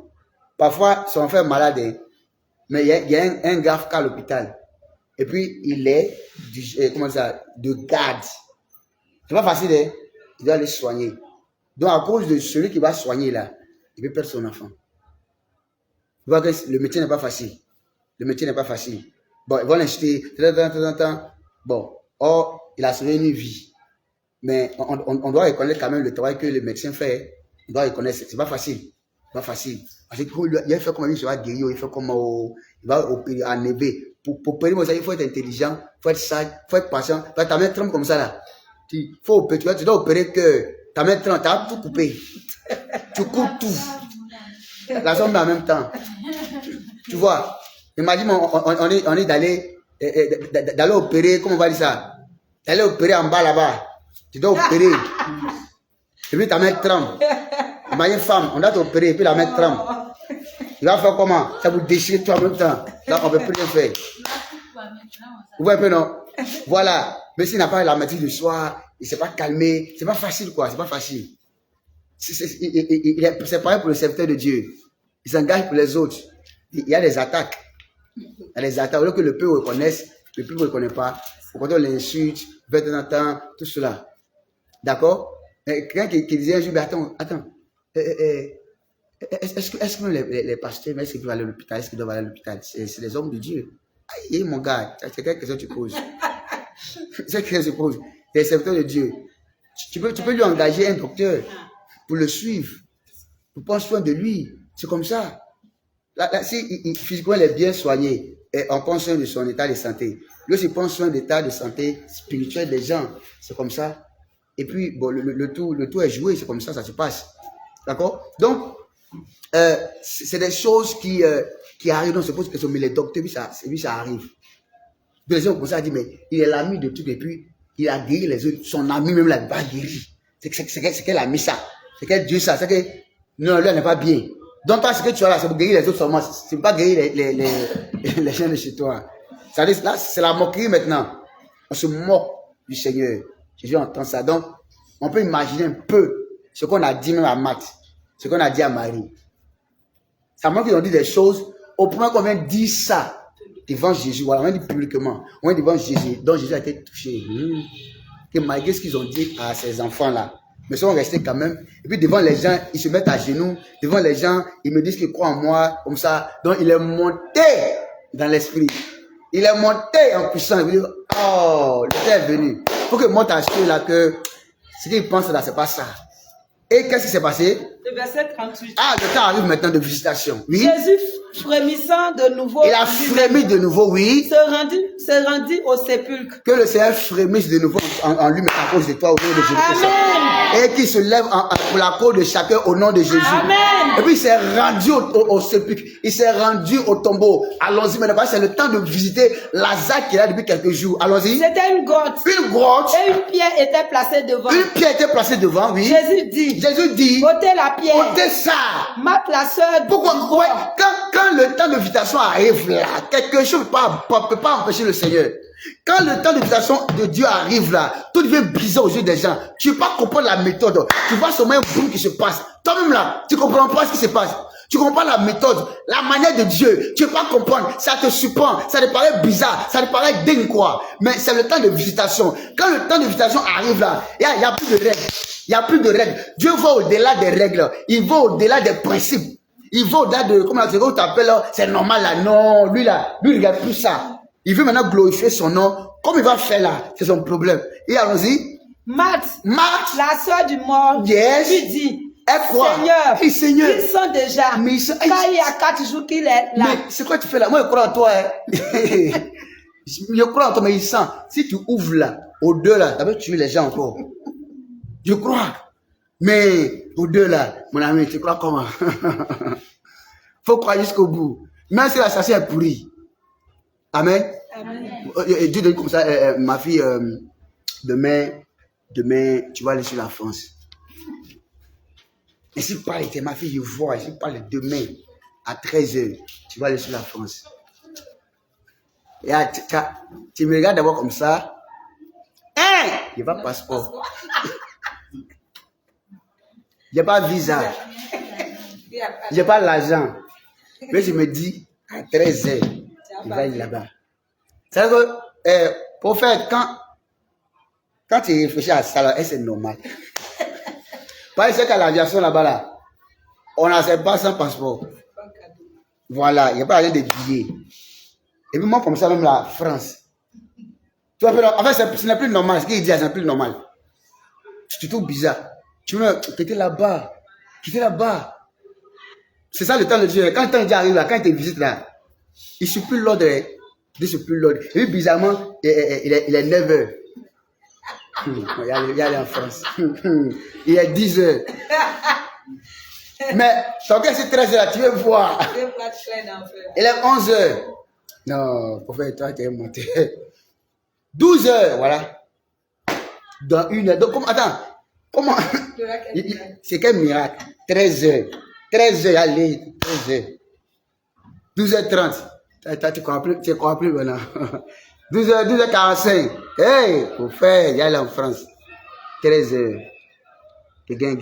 Parfois, son frère est malade, hein, mais il y a un gars à l'hôpital. Et puis, il est de garde. C'est pas facile, hein? Il doit aller soigner. Donc, à cause de celui qui va soigner là, il peut perdre son enfant. Vous voyez que le métier n'est pas facile. Le métier n'est pas facile. Bon, ils vont l'acheter. Bon, or, il a sauvé une vie. Mais on doit reconnaître quand même le travail que le médecin fait. On doit reconnaître. C'est pas facile. Pas facile. Parce qu'il fait comment il se va guérir. Il fait comment il va opérer, enlever. Pour opérer, il faut être intelligent. Il faut être sage. Il faut être patient. Ta main tremble comme ça là. Tu dois opérer que ta main tremble. Tu as tout coupé. Tu coupes tout. La somme en même temps. Tu vois. Imagine, on est d'aller opérer, comment on va dire ça? D'aller opérer en bas là-bas. Tu dois opérer. Et puis ta main tremble. Imagine femme, on doit t'opérer et puis la main tremble. Tu vas faire comment? Ça vous déchire tout en même temps. Là, on ne peut plus rien faire. Vous voyez un peu, non? Voilà. Mais s'il n'a pas la maîtrise du soir, il ne s'est pas calmé. C'est pas facile, quoi. C'est pas facile. C'est pareil pour le serviteur de Dieu. Il s'engage pour les autres. Il y a des attaques. Il y a des attaques. Au lieu que le peuple reconnaisse, le peuple ne reconnaît pas. Au contraire, l'insulte, de temps en temps, tout cela. D'accord? Quelqu'un qui disait un jour, attends. Est-ce que les pasteurs, est-ce qu'ils doivent aller à l'hôpital? Est-ce qu'ils doivent aller à l'hôpital? C'est les hommes de Dieu. Aïe, mon gars, c'est quelle question tu poses? C'est quelle question tu poses? Les serviteurs de Dieu. Tu peux lui engager un docteur pour le suivre, pour prendre soin de lui. C'est comme ça. Là, si physiquement il est bien soigné, et on prend soin de son état de santé. Lui aussi prend soin de l'état de santé spirituel des gens. C'est comme ça. Et puis, bon, le tout est joué, c'est comme ça, ça se passe. D'accord? Donc, c'est des choses qui arrivent, on se pose question, mais les docteurs, lui, ça arrive. Les gens comme ça dit, mais il est l'ami de tout, et puis il a guéri les autres. Son ami même l'a pas guéri. C'est qu'elle a mis ça. C'est qu'elle dit ça. C'est que, non, lui, elle n'est pas bien. Donc, toi, ce que tu as là, c'est pour guérir les autres seulement. C'est pas guérir les gens de chez toi. Ça dit, là, c'est la moquerie maintenant. On se moque du Seigneur. Jésus entend ça. Donc, on peut imaginer un peu ce qu'on a dit même à Matt, ce qu'on a dit à Marie. Ça montre qu'ils ont dit des choses. Au point qu'on vient dire ça devant Jésus, voilà, on vient dire publiquement, on vient devant Jésus, donc Jésus a été touché. Et malgré ce qu'ils ont dit à ces enfants-là, mais ils sont restés quand même. Et puis devant les gens, ils se mettent à genoux. Devant les gens, ils me disent qu'ils croient en moi, comme ça. Donc il est monté dans l'esprit. Il est monté en puissance. Il veut dire, oh, le Père est venu. Il faut que monte à ce là que ce qu'il pense là, c'est pas ça. Et qu'est-ce qui s'est passé? Le verset 38. Ah, le temps arrive maintenant de visitation. Oui. Jésus, frémissant de nouveau. Il a frémi de nouveau, oui. Se rendit au sépulcre. Que le Seigneur frémisse de nouveau en lui, mais à cause de toi, au nom de Jésus. Amen. Et qu'il se lève pour la cause de chacun au nom de Jésus. Amen. Et puis il s'est rendu au sépulcre. Il s'est rendu au tombeau. Allons-y maintenant. C'est le temps de visiter Lazare qui est là depuis quelques jours. Allons-y. C'était une grotte. Une grotte. Et une pierre était placée devant. Une pierre était placée devant, oui. Jésus dit. Ôtez la pierre. Ôtez ça. Marthe, la sœur. Pourquoi? Ouais, quand le temps de visitation arrive là, quelque chose ne peut pas empêcher le Seigneur. Quand le temps de visitation de Dieu arrive là, tout devient bizarre aux yeux des gens. Tu ne peux pas comprendre la méthode. Tu vois seulement un boom qui se passe. Toi-même là, tu ne comprends pas ce qui se passe. Tu ne comprends pas la méthode, la manière de Dieu. Tu ne peux pas comprendre. Ça te surprend. Ça te paraît bizarre. Ça te paraît dingue quoi. Mais c'est le temps de visitation. Quand le temps de visitation arrive là, il n'y a plus de règles. Il n'y a plus de règles. Dieu va au-delà des règles. Il va au-delà des principes. Il va au-delà de, comment tu t'appelles là, c'est normal là. Non, lui il regarde plus ça. Il veut maintenant glorifier son nom. Comme il va faire là, c'est son problème. Et allons-y. Marthe, la sœur du mort, yes, lui dit, Seigneur, ils sont déjà, car il y a 4 jours qu'il est là. Mais c'est quoi tu fais là? Moi je crois en toi. Hein. Je crois en toi, mais il sent. Si tu ouvres là, au-delà, tu vas tuer les gens encore. Je crois. Mais au-delà, mon ami, tu crois comment? Faut croire jusqu'au bout. Même si l'assassin est pourri. Amen. Amen. Dieu dit comme ça, ma fille, demain, tu vas aller sur la France. Et si parle, ma fille, je vois, si parle demain, à 13h, tu vas aller sur la France. Et tu me regardes d'abord comme ça. Hein? Il va passeport. j'ai pas visa. J'ai pas l'argent. Mais je me dis, à 13 h, il va aller là-bas. C'est-à-dire que, prophète, quand tu réfléchis à ça, c'est normal. Parce qu'à l'aviation là-bas, là, on n'accepte pas sans passeport. Voilà, il n'y a pas rien de billets. Et puis moi, comme ça, même la France. Tu vois, en fait, ce n'est plus normal. Ce qu'il dit, c'est plus normal. C'est tout bizarre. Tu veux quitter là-bas. Quitter là-bas. C'est ça le temps de Dieu. Quand le temps de Dieu arrive là, quand il te visite là, il ne suit plus l'ordre. Il ne suit plus l'ordre. Et puis bizarrement, il est 9 h. Il est en France. Il est 10 h. Mais ton gars, c'est 13 h, tu veux voir. Il est 11 h. Non, prophète, toi, tu es monté. 12 h, voilà. Dans 1 heure. Donc, attends. Comment? C'est quel miracle? 13 h. 13 h, allez, 13 h. 12 h 30. Tu comprends plus maintenant. 12 h 45. Hey, prophète, il y a là en France. 13 h. Tu gagnes.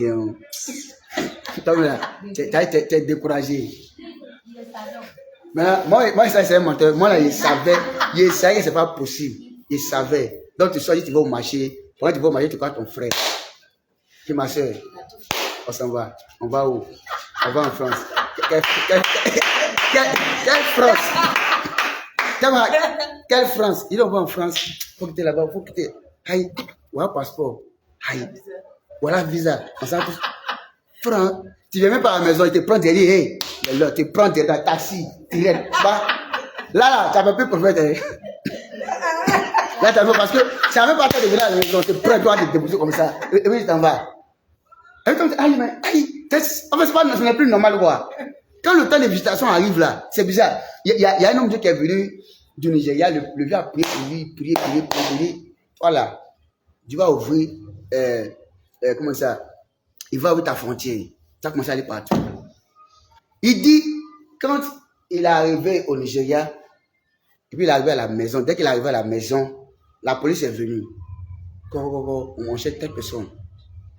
Tu es découragé. Maintenant, moi, ça, c'est un menteur. Moi, là, il savait que c'est pas possible. Il savait. Donc, tu choisis, tu vas au marché. Quand tu vas au marché, tu crois ton frère. Qui ma soeur? On s'en va. On va où? On va en France. Quelle France? Quelle France? Il on va en France. Faut quitter là-bas. Faut quitter. Aïe. Voilà passeport. Aïe. Voilà visa. On s'en fout. France. Tu viens même pas à la maison. Il te prend derrière. Hey. Là, tu prends derrière le taxi. Là, tu n'as pas pu promettre. Là, tu as vu parce que ça ne veut pas te venir à la maison. Tu prends toi de déposer comme ça. Et puis, tu t'en vas. Et puis, aïe, mais aïe. En fait, ce n'est plus normal, quoi. Quand le temps de visitation arrive là, c'est bizarre. Il y a un homme qui est venu du Nigeria. Le vieux a prié pour lui, prié. Voilà. Tu vas ouvrir, comment ça? Il va ouvrir ta frontière. Ça a commencé à aller partout. Il dit, quand il est arrivé au Nigeria, et puis il est arrivé à la maison, dès qu'il est arrivé à la maison, la police est venue. On cherche telle personne.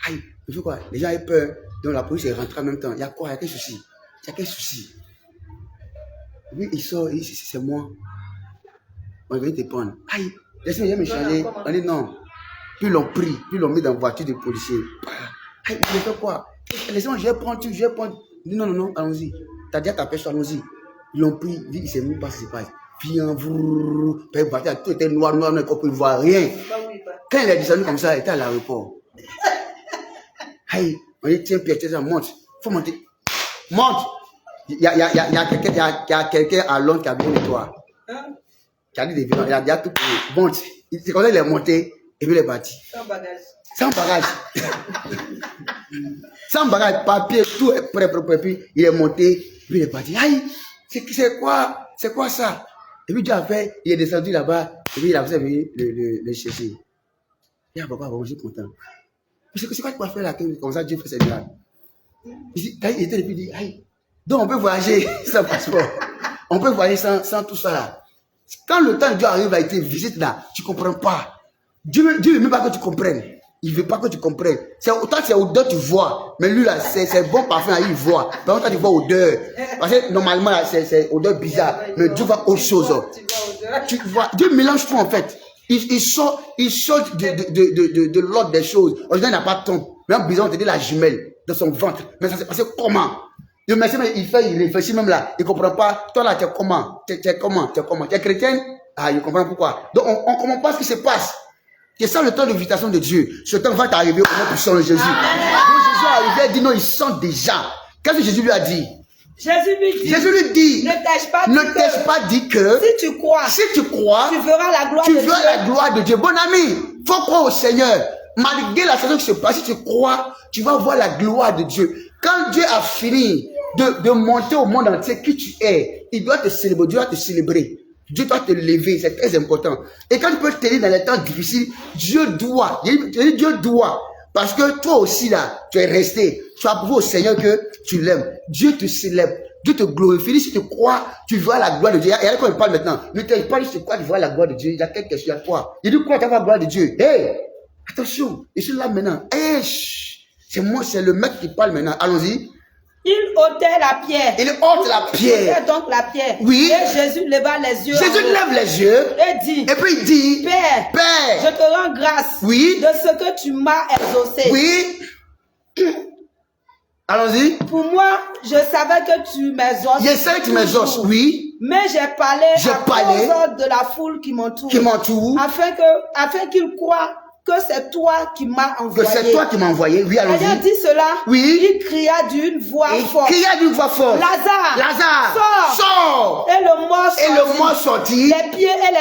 Aïe, il fait quoi? Les gens avaient peur, donc la police est rentrée en même temps. Il y a quoi? Il y a quel souci? Il y a quel souci? Oui, il sort, il dit, c'est moi. On va te prendre. Aïe, laisse-moi me changer. On dit non. Puis l'ont pris, puis l'ont mis dans la voiture de policier. Aïe, il fait quoi? Laisse-moi, je vais prendre. Il dit non, allons-y. T'as déjà ta personne, allons-y. Ils l'ont pris, il dit, il ne sait même pas ce qui se passe. Puis tout était noir, il ne voit rien. Quand il est descendu comme ça, il était à l'aéroport. Aïe, on dit, tiens, Pierre, monte. Il faut monter. Monte. Il y a quelqu'un à Londres qui a besoin de toi. Qui a dit des violons, il a tout payé. Monte. C'est comme ça, il est monté et puis il est parti. Sans bagage. Sans bagage, papier, tout est prêt. Puis il est monté, puis il est parti. Aïe, c'est quoi ça? Et puis Dieu a fait, il est descendu là-bas, et puis il a venir le chercher. Il a papa, bon, je suis content. C'est quoi tu vas faire là, comme ça Dieu fait ses miracles? Il était depuis, il dit, aïe, donc on peut voyager sans passeport. On peut voyager sans tout ça là. Quand le temps de Dieu arrive à être visite là, tu ne comprends pas. Dieu ne veut même pas que tu comprennes. Il ne veut pas que tu comprennes. Autant c'est odeur tu vois. Mais lui là, c'est bon parfum, là, il voit. Par contre, tu vois odeur. Parce que normalement là, c'est odeur bizarre. Mais Dieu voit autre chose. Tu vois, Dieu mélange tout en fait. Il sort de l'ordre des choses. Aujourd'hui, il n'a pas de temps. Mais en bison, on te dit la jumelle dans son ventre. Mais ça s'est passé comment? Le médecin, il réfléchit même là. Il ne comprend pas. Toi là, tu es comment? Tu es chrétienne? Ah, il ne comprend pas pourquoi. Donc, on ne comprend pas ce qui se passe. C'est ça le temps de visitation de Dieu. Ce temps va t'arriver au nom puissant de Jésus. Quand Jésus est arrivé, il dit non, il sent déjà. Qu'est-ce que Jésus lui a dit? Jésus lui dit, ne t'ai-je pas dit que si tu crois, tu verras la gloire de Dieu. Bon ami, il faut croire au Seigneur. Malgré la situation qui se passe, si tu crois, tu vas voir la gloire de Dieu. Quand Dieu a fini de monter au monde entier qui tu es, il doit te célébrer. Dieu doit te célébrer. Dieu doit te lever, c'est très important. Et quand tu peux tenir dans les temps difficiles, Dieu doit. Dieu doit. Parce que toi aussi là, tu es resté. Tu as prouvé au Seigneur que tu l'aimes. Dieu te célèbre. Dieu te glorifie. Si tu crois, tu vois la gloire de Dieu. Et quand il parle maintenant, ne te pas juste quoi, tu vois la gloire de Dieu. Il y a quelque chose à toi. Il dit quoi, tu vas la gloire de Dieu. Hey, attention, je suis là maintenant. Hey, C'est moi, c'est le maître qui parle maintenant. Allons-y. Il ôtait la pierre. Il ôte la pierre. Il ôtait donc la pierre. Oui. Et Jésus leva les yeux. Jésus lève les yeux. Et dit. Et puis il dit. Père. Père. Je te rends grâce. Oui. De ce que tu m'as exaucé. Oui. Allons-y. Pour moi, je savais que tu m'exauces. Je sais que tu m'exauces, oui. Mais j'ai parlé à cause de la foule qui m'entoure. Afin qu'ils croient que c'est toi qui m'as envoyé. Que c'est toi qui m'as envoyé, oui, allons-y. Ayant dit cela, oui. Il cria d'une voix forte. Lazare, Lazare, sors. Et le mort sortit. Les pieds et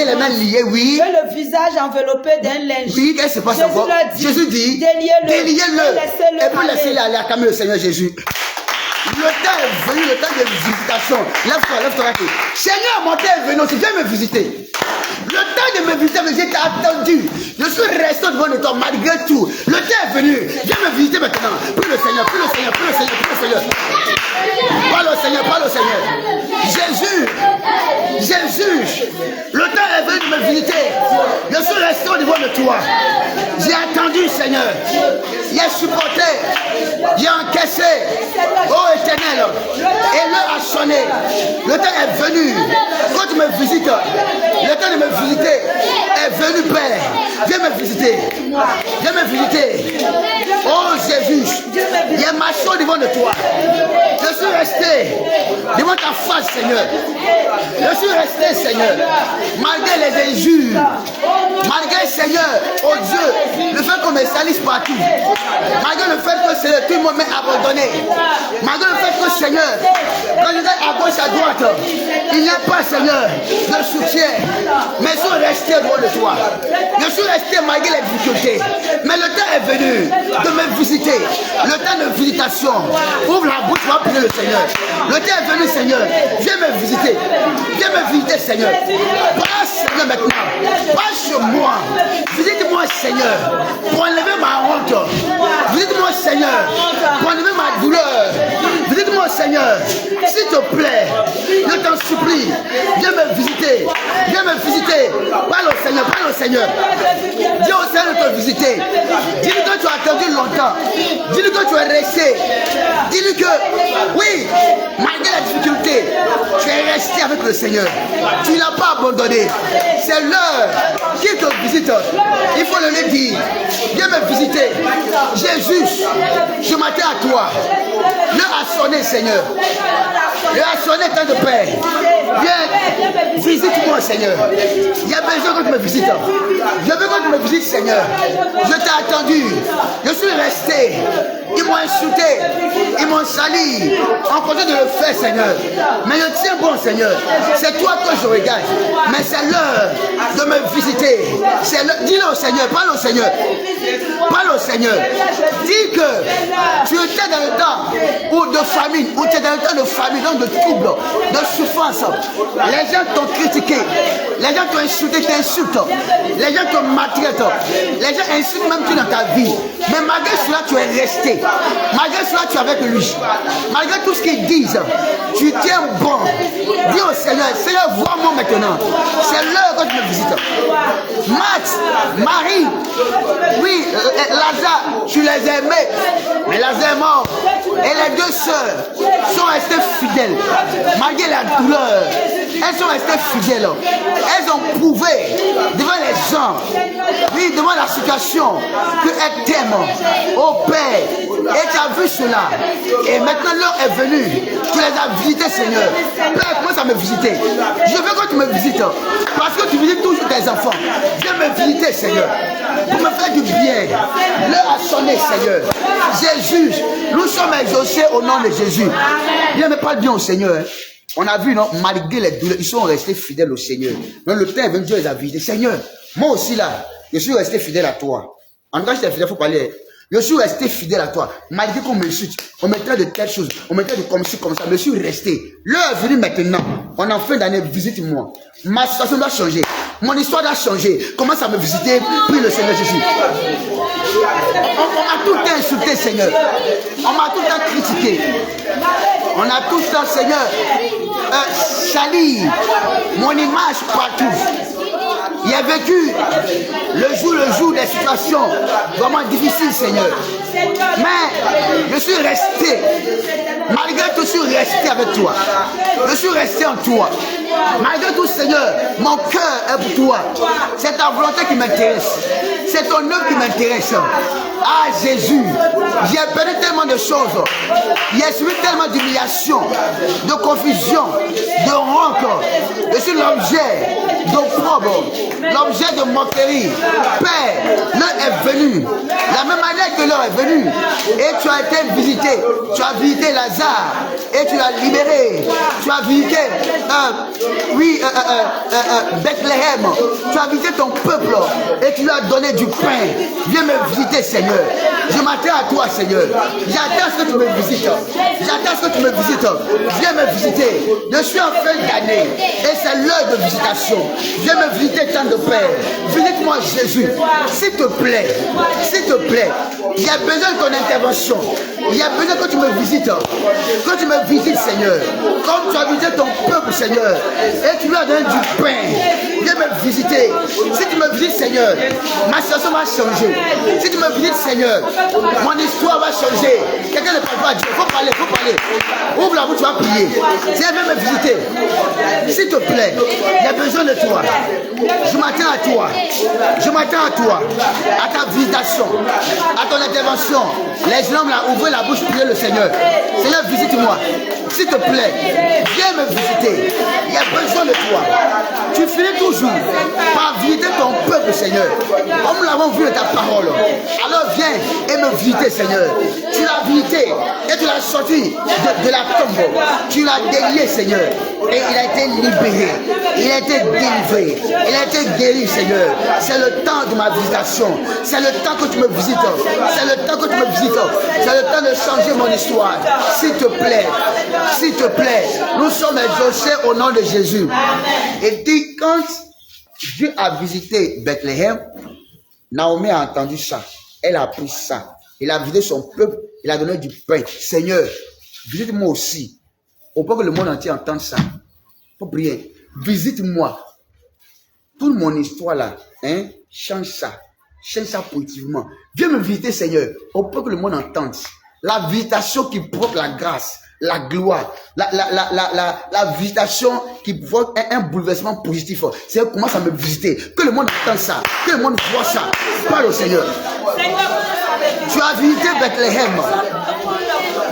les mains liés. Oui. Et le visage enveloppé d'un linge. Oui, qu'est-ce qui se passe encore? Jésus dit, déliez-le. Et puis laissez-le aller acclamer le Seigneur Jésus. Le temps est venu, le temps de visitation. Lève-toi. Seigneur, mon temps est venu aussi, viens me visiter. Le temps de me visiter, mais j'ai attendu. Je suis resté devant le temps malgré tout. Le temps est venu. Viens me visiter maintenant. Prie le Seigneur. Parle au Seigneur. Jésus, le temps est venu de me visiter. Je suis resté devant de toi. J'ai attendu, Seigneur. J'ai supporté. J'ai encaissé. Oh Éternel. Et l'heure a sonné. Le temps est venu. Quand tu me visites, le temps de me visiter est venu, Père. Viens me visiter. Oh Jésus, il y a ma chose devant de toi. Je suis resté devant ta face, Seigneur. Je suis resté, Seigneur, malgré les injures, malgré, Seigneur, oh Dieu, le fait qu'on me salisse partout, malgré le fait que Seigneur, tout le monde m'a abandonné, malgré le fait que, Seigneur, quand je vais à gauche, à droite, il n'y a pas, Seigneur, de soutien, mais je suis resté devant de toi. Je suis resté malgré les difficultés, mais le temps est venu de me visiter, le temps de visitation. Ouvre la bouche, va prier le Seigneur. Le temps est venu, Seigneur. Viens me visiter. Seigneur. Passe, Seigneur, maintenant. Passe sur moi. Visite-moi, Seigneur, pour enlever ma honte. Visite-moi, Seigneur, pour enlever ma douleur. Visite-moi, Seigneur, s'il te plaît. Je t'en supplie. Viens me visiter. Parle au Seigneur. Dis au Seigneur de te visiter. Dis-lui que tu as attendu longtemps. Dis-lui que tu es resté. Dis-lui que, oui, malgré la difficulté, tu es resté avec le Seigneur. Tu ne l'as pas abandonné. C'est l'heure qu'il te visite. Il faut le dire. Viens me visiter. Jésus, je m'attends à toi. L'heure a sonné, Seigneur. L'heure a sonné, tant de Père. Viens, visite-moi, Seigneur. Il y a besoin que tu me visites. Je veux que tu me visites, Seigneur. Je t'ai attendu. Je suis resté. Ils m'ont insulté. Ils m'ont sali. On continue de le faire, Seigneur. Mais je tiens bon, Seigneur. C'est toi que je regarde. Mais c'est l'heure de me visiter. Dis-le au Seigneur. Parle au Seigneur. Dis que tu étais dans le temps ou de famine, ou tu es dans le temps de famine, donc de trouble, de souffrance. Les gens t'ont critiqué. Les gens t'ont insulté, t'insultent. Les gens te maltraitent. Les gens insultent même tu dans ta vie. Mais malgré cela, tu es resté. Malgré cela, tu es avec lui. Malgré tout ce qu'ils disent, tu tiens bon. Dis au Seigneur, Seigneur, vois-moi maintenant. C'est l'heure que tu me visites. Max, Marie, oui, Lazare, tu les aimais. Mais Lazare est mort. Et les deux sœurs sont restées fidèles. Malgré la douleur, elles sont restées fidèles. Elles ont prouvé devant les gens, oui, devant la situation, qu'elles t'aiment. Oh Père, et tu as vu cela. Et maintenant l'heure est venue. Tu les as visités, Seigneur. Père, commence à me visiter. Je veux que tu me visites. Parce que tu visites toujours tes enfants. Viens me visiter, Seigneur. Pour me faire du bien. L'heure a sonné, Seigneur. Jésus, nous sommes exaucés au nom de Jésus. Viens me parle bien au Seigneur. On a vu, non, malgré les douleurs, ils sont restés fidèles au Seigneur. Donc le temps est venu, Dieu les a visités. Seigneur, moi aussi là, je suis resté fidèle à toi. En tout cas, je t'ai fidèle, il faut parler. Je suis resté fidèle à toi. Malgré qu'on m'insulte, on me traite de telle chose, on me traite de comme ci, comme ça, je suis resté. L'heure est venue maintenant. On est en fin d'année, visite-moi. Ma situation doit changer. Mon histoire doit changer. Commence à me visiter, prie le Seigneur Jésus. On m'a tout le temps insulté, Seigneur. On m'a tout le temps critiqué. On a tout le temps, Seigneur, sali mon image partout. Il a vécu le jour des situations vraiment difficiles, Seigneur. Mais je suis resté. Malgré tout, je suis resté avec toi. Je suis resté en toi. Malgré tout, Seigneur, mon cœur est pour toi. C'est ta volonté qui m'intéresse. C'est ton œuvre qui m'intéresse. Ah Jésus, j'ai perdu tellement de choses. J'ai subi tellement d'humiliation, de confusion, de rancœur. Je suis l'objet d'opprobre, l'objet de moquerie. Père, l'heure est venue. La même manière que l'heure est venue. Et tu as été visité. Tu as visité Lazare. Et tu l'as libéré. Tu as visité Bethléem. Tu as visité ton peuple. Et tu lui as donné du pain. Viens me visiter, Seigneur. Je m'attends à toi, Seigneur. J'attends ce que tu me visites. J'attends ce que tu me visites. Viens me visiter. Je suis en fin d'année. Et c'est l'heure de visitation. Viens me visiter, tant de Père. Visite-moi, Jésus. S'il te plaît. S'il te plaît. Il y a besoin de ton intervention. Il y a besoin que tu me visites. Que tu me visites, Seigneur. Comme tu as visité ton peuple, Seigneur. Et tu lui as donné du pain. Viens me visiter. Si tu me visites, Seigneur, ma situation va changer. Si tu me visites, Seigneur, mon histoire va changer. Quelqu'un ne parle pas à Dieu. Il faut parler, il faut parler. Ouvre la bouche, tu vas prier. Seigneur, viens me visiter. S'il te plaît, il y a besoin de toi. Je m'attends à toi. Je m'attends à toi. À ta visitation. À ton intervention. Les hommes là, ouvrez la bouche, priez le Seigneur. Seigneur, visite-moi. S'il te plaît, viens me visiter. Il y a besoin de toi. Tu finis toujours par visiter ton peuple, Seigneur. Comme nous l'avons vu de ta parole. Alors viens et me visiter, Seigneur. Tu l'as visité et tu l'as sorti de la tombe. Tu l'as délié, Seigneur. Et il a été libéré. Il a été délivré. Il a été guéri, Seigneur. C'est le temps de ma visitation. C'est le temps que tu me visites. C'est le temps que tu me visites. C'est le temps de changer mon histoire. S'il te plaît. S'il te plaît. Nous sommes exaucés au nom de Jésus. Et dit, quand Dieu a visité Bethléem, Naomi a entendu ça. Elle a appris ça. Il a visité son peuple. Il a donné du pain. Seigneur, visite-moi aussi. Au point que le monde entier entende ça. Il faut prier. Visite-moi. Toute mon histoire là, hein, change ça. Change ça positivement. Viens me visiter, Seigneur. Au point que le monde entende. La visitation qui provoque la grâce, la gloire, la visitation qui provoque un bouleversement positif. Seigneur, commence à me visiter. Que le monde entende ça. Que le monde voit ça. Parle au Seigneur. Tu as visité Bethléem.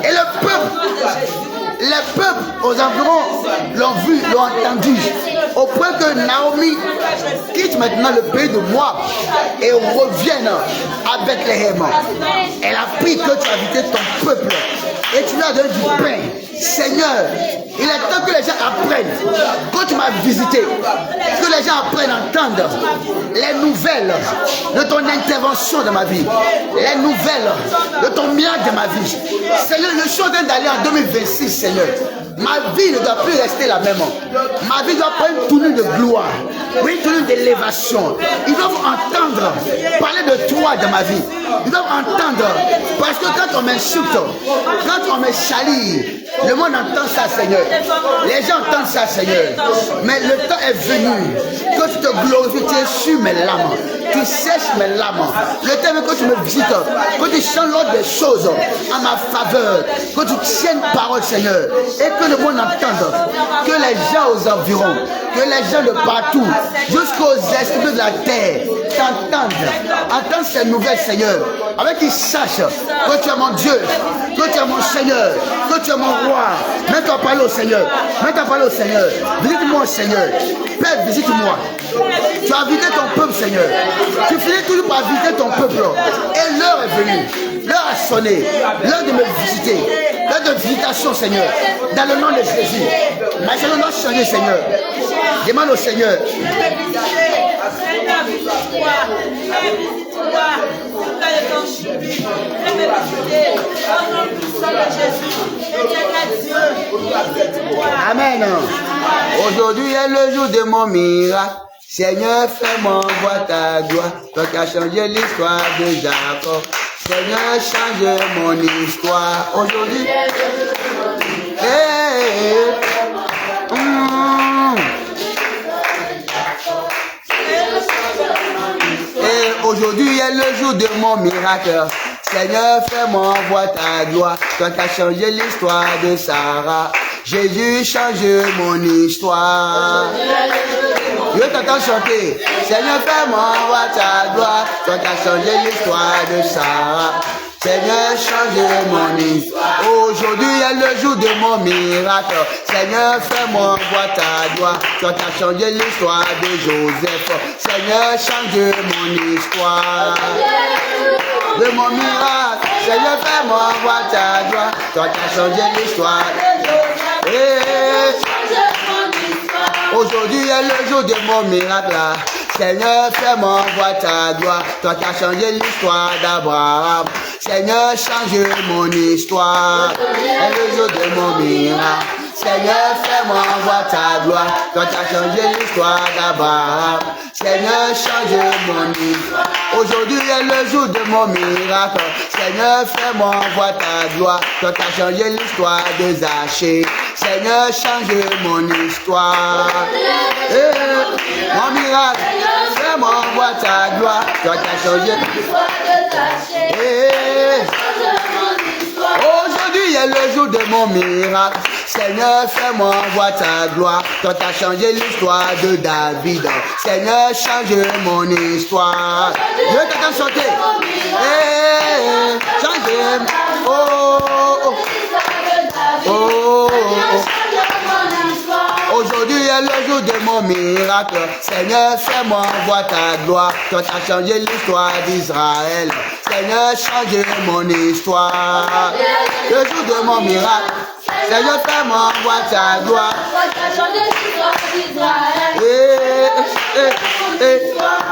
Et le peuple. Les peuples aux environs l'ont vu, l'ont entendu, au point que Naomi quitte maintenant le pays de Moab et revienne à Bethléem. Elle a appris que tu as visité ton peuple et tu lui as donné du pain. Seigneur, il est temps que les gens apprennent, quand tu m'as visité, que les gens apprennent à entendre les nouvelles de ton intervention dans ma vie, les nouvelles de ton miracle dans ma vie. Seigneur, je suis en train d'aller en 2026, Seigneur. Ma vie ne doit plus rester la même. Ma vie doit prendre une tournure de gloire, une tournure d'élévation. Ils doivent entendre parler de toi dans ma vie. Ils doivent entendre, parce que quand on m'insulte, quand on me salit, le monde entend ça, Seigneur. Les gens entendent ça, Seigneur. Mais le temps est venu que tu te glorifies, tu essuies mes larmes, tu sèches mes larmes. Le temps est venu que tu me visites, que tu changes l'ordre des choses en ma faveur, que tu tiennes parole, Seigneur, et que le monde entende, que les gens aux environs, que les gens de partout, jusqu'aux esprits de la terre, t'entendent, entendent ces nouvelles, Seigneur, avec qu'ils sachent que tu es mon Dieu, que tu es mon Seigneur, que tu es mon roi. Mets-toi à parler au Seigneur, mets-toi à parler au Seigneur. Visite-moi, Seigneur. Père, visite-moi. Tu as visité ton peuple, Seigneur. Tu finis toujours par visiter ton peuple. Et l'heure est venue, l'heure a sonné, l'heure de me visiter, l'heure de visitation, Seigneur, dans le nom de Jésus. Ma vie doit changer, Seigneur. Demande au Seigneur. Amen. Aujourd'hui est le jour de mon miracle. Seigneur, fais-moi voir ta gloire. Toi qui as changé l'histoire de Jacob. Seigneur, change mon histoire. Aujourd'hui. Aujourd'hui est le jour de mon miracle. Seigneur, fais-moi voir ta gloire. Toi, t'as changé l'histoire de Sarah. Jésus change mon histoire. Je t'entends chanter. Seigneur, fais-moi voir ta gloire. Toi, t'as changé l'histoire de Sarah. Seigneur, change mon histoire. Aujourd'hui est le jour de mon miracle. Seigneur, fais-moi voir ta gloire. Toi, t'as changé l'histoire de Joseph. Seigneur, change mon histoire. De mon miracle. Seigneur, fais-moi voir ta gloire. Toi, t'as changé l'histoire. Aujourd'hui est le jour de mon miracle. Seigneur, fais-moi voir ta gloire. Toi qui as changé l'histoire d'Abraham. Seigneur, change mon histoire. C'est le jour de mon miracle. Seigneur, fais-moi voir ta gloire. Toi qui as changé l'histoire d'Abraham. Seigneur, change mon histoire. Aujourd'hui est le jour de mon miracle. Seigneur, fais-moi voir ta gloire. Toi qui as changé l'histoire de Zachée. Seigneur, change mon histoire. Mon miracle. Fais-moi voir ta gloire. Toi qui as changé l'histoire de Zachée. Aujourd'hui est le jour de mon miracle. Seigneur, fais-moi voir ta gloire. Toi, t'as changé l'histoire de David. Seigneur, change mon histoire. Je t'entends chanter. Change. Aujourd'hui est le jour de mon miracle. Seigneur, fais-moi voir ta gloire. Toi, t'as changé l'histoire d'Israël. Seigneur, change mon histoire. Le jour de mon miracle. Seigneur, fais-moi voir ta gloire.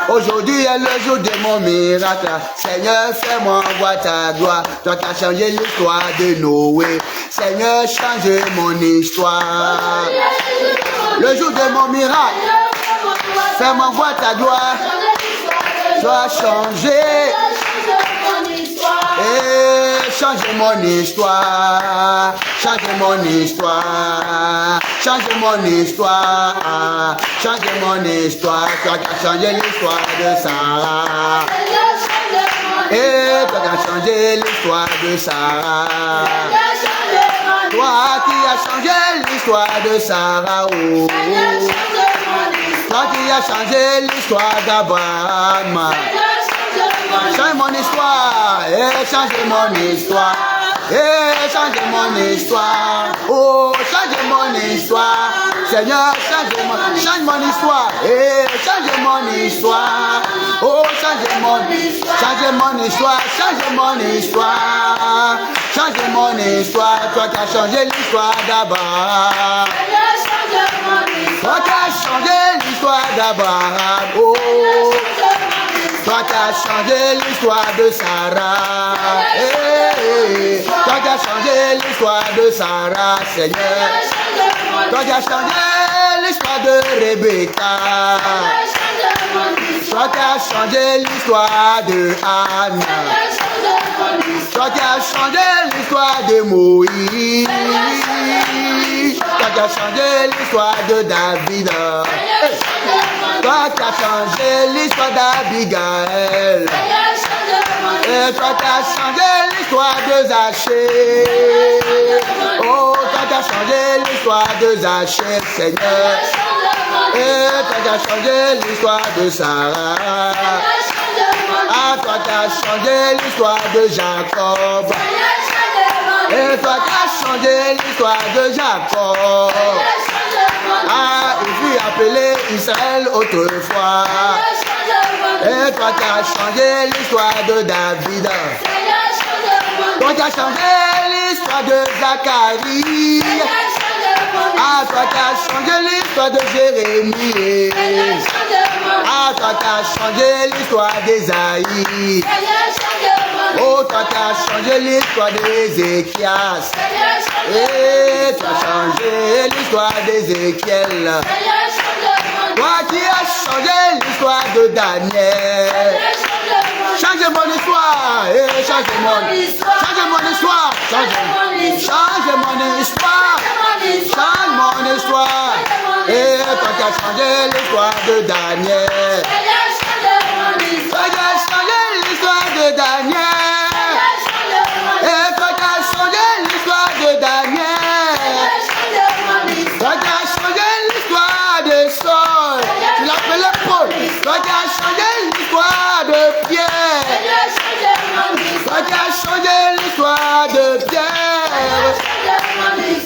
Aujourd'hui est le jour de mon miracle. Seigneur, fais-moi voir ta gloire. Toi, t'as changé l'histoire de Noé. Seigneur, change mon histoire. Le jour de mon miracle. Fais-moi voir ta gloire. Toi, changer. Change mon histoire, change mon histoire, change mon histoire, change mon histoire. Toi qui as changé l'histoire de Sarah. Et toi qui as changé l'histoire de Sarah. Toi qui as changé l'histoire de Sarah. Oh. Toi qui as changé l'histoire d'Abraham. Change mon histoire, change mon histoire, change mon histoire, oh, change mon histoire, Seigneur, change mon histoire, change mon histoire, oh, change mon histoire, change mon histoire, change mon histoire, toi qui as changé l'histoire d'Abraham, toi qui as changé l'histoire d'Abraham, oh. Toi qui as changé l'histoire de Sarah. Toi qui as changé l'histoire de Sarah, Seigneur. Toi qui as changé l'histoire de Rebecca. Toi qui as changé l'histoire de Anne. Toi qui as changé l'histoire de Moïse. Toi qui as changé l'histoire de David. Toi qui as changé l'histoire d'Abigail. Et toi qui as changé l'histoire de Zachée. Oh, toi qui as changé l'histoire de Zachée, Seigneur. Et toi qui as changé l'histoire de Sarah. Ah, toi qui as changé l'histoire de Jacob. Et toi qui as changé l'histoire de Jacob. Ah, il fut appelé Israël autrefois. Et toi qui as changé l'histoire de David. Toi qui as changé l'histoire de Zacharie. Ah, toi qui as changé l'histoire de Jérémie. Ah, toi qui as changé l'histoire d'Ésaïe. Oh, toi qui as changé l'histoire d'Ézéchias. Et tu as changé l'histoire d'Ézéchiel. Toi qui as changé l'histoire de Daniel. Change mon histoire. Change mon histoire. Change mon histoire. Change mon histoire. Change mon histoire. Et toi qui as changé l'histoire de Daniel. Toi qui as de Daniel. Et toi qui as changé l'histoire de Daniel. Toi qui as changé l'histoire de Saul. Tu l'appelais Paul. Toi qui as changé l'histoire de Pierre. Toi qui as changé l'histoire de Pierre.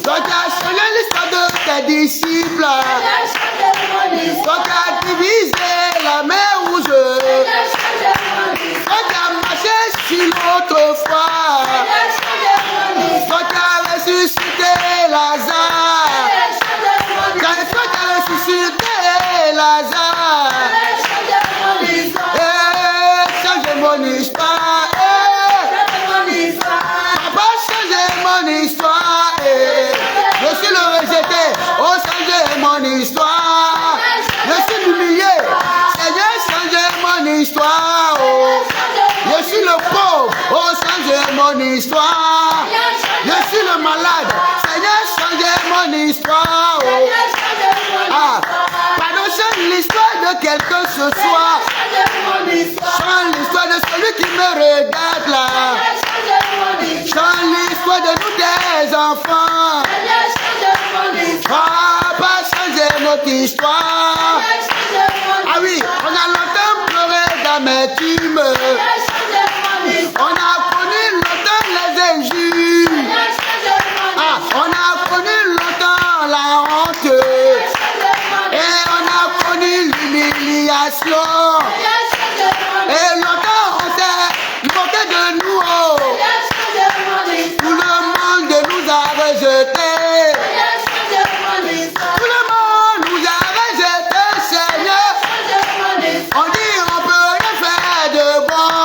Toi qui as changé l'histoire de tes disciples. Toi qui as divisé la mer rouge. Toi qui as marché sur l'autre foi. Toi qui as ressuscité Lazare. Toi qui as ressuscité Lazare. Change mon histoire. Papa, change mon histoire. Je suis le rejeté. Oh, change mon histoire. Je suis humilié. Seigneur, change mon histoire. Oh. Je suis le pauvre. Oh, change mon histoire. Je suis le malade. Seigneur, change mon histoire. Oh. Ah, pardon, change l'histoire de quelqu'un ce soir. Change l'histoire de celui qui me regarde là. Change l'histoire de nous tes enfants. Papa, change notre histoire. Ah oui, on a longtemps pleuré d'amertume. On a connu longtemps les injures. Ah, on a connu longtemps la honte. Et on a connu l'humiliation. Et longtemps on s'est moqué de nous. Oh. Tout le monde nous a rejetés. Tout le monde nous a rejetés, Seigneur. On dit on peut rien faire de bon.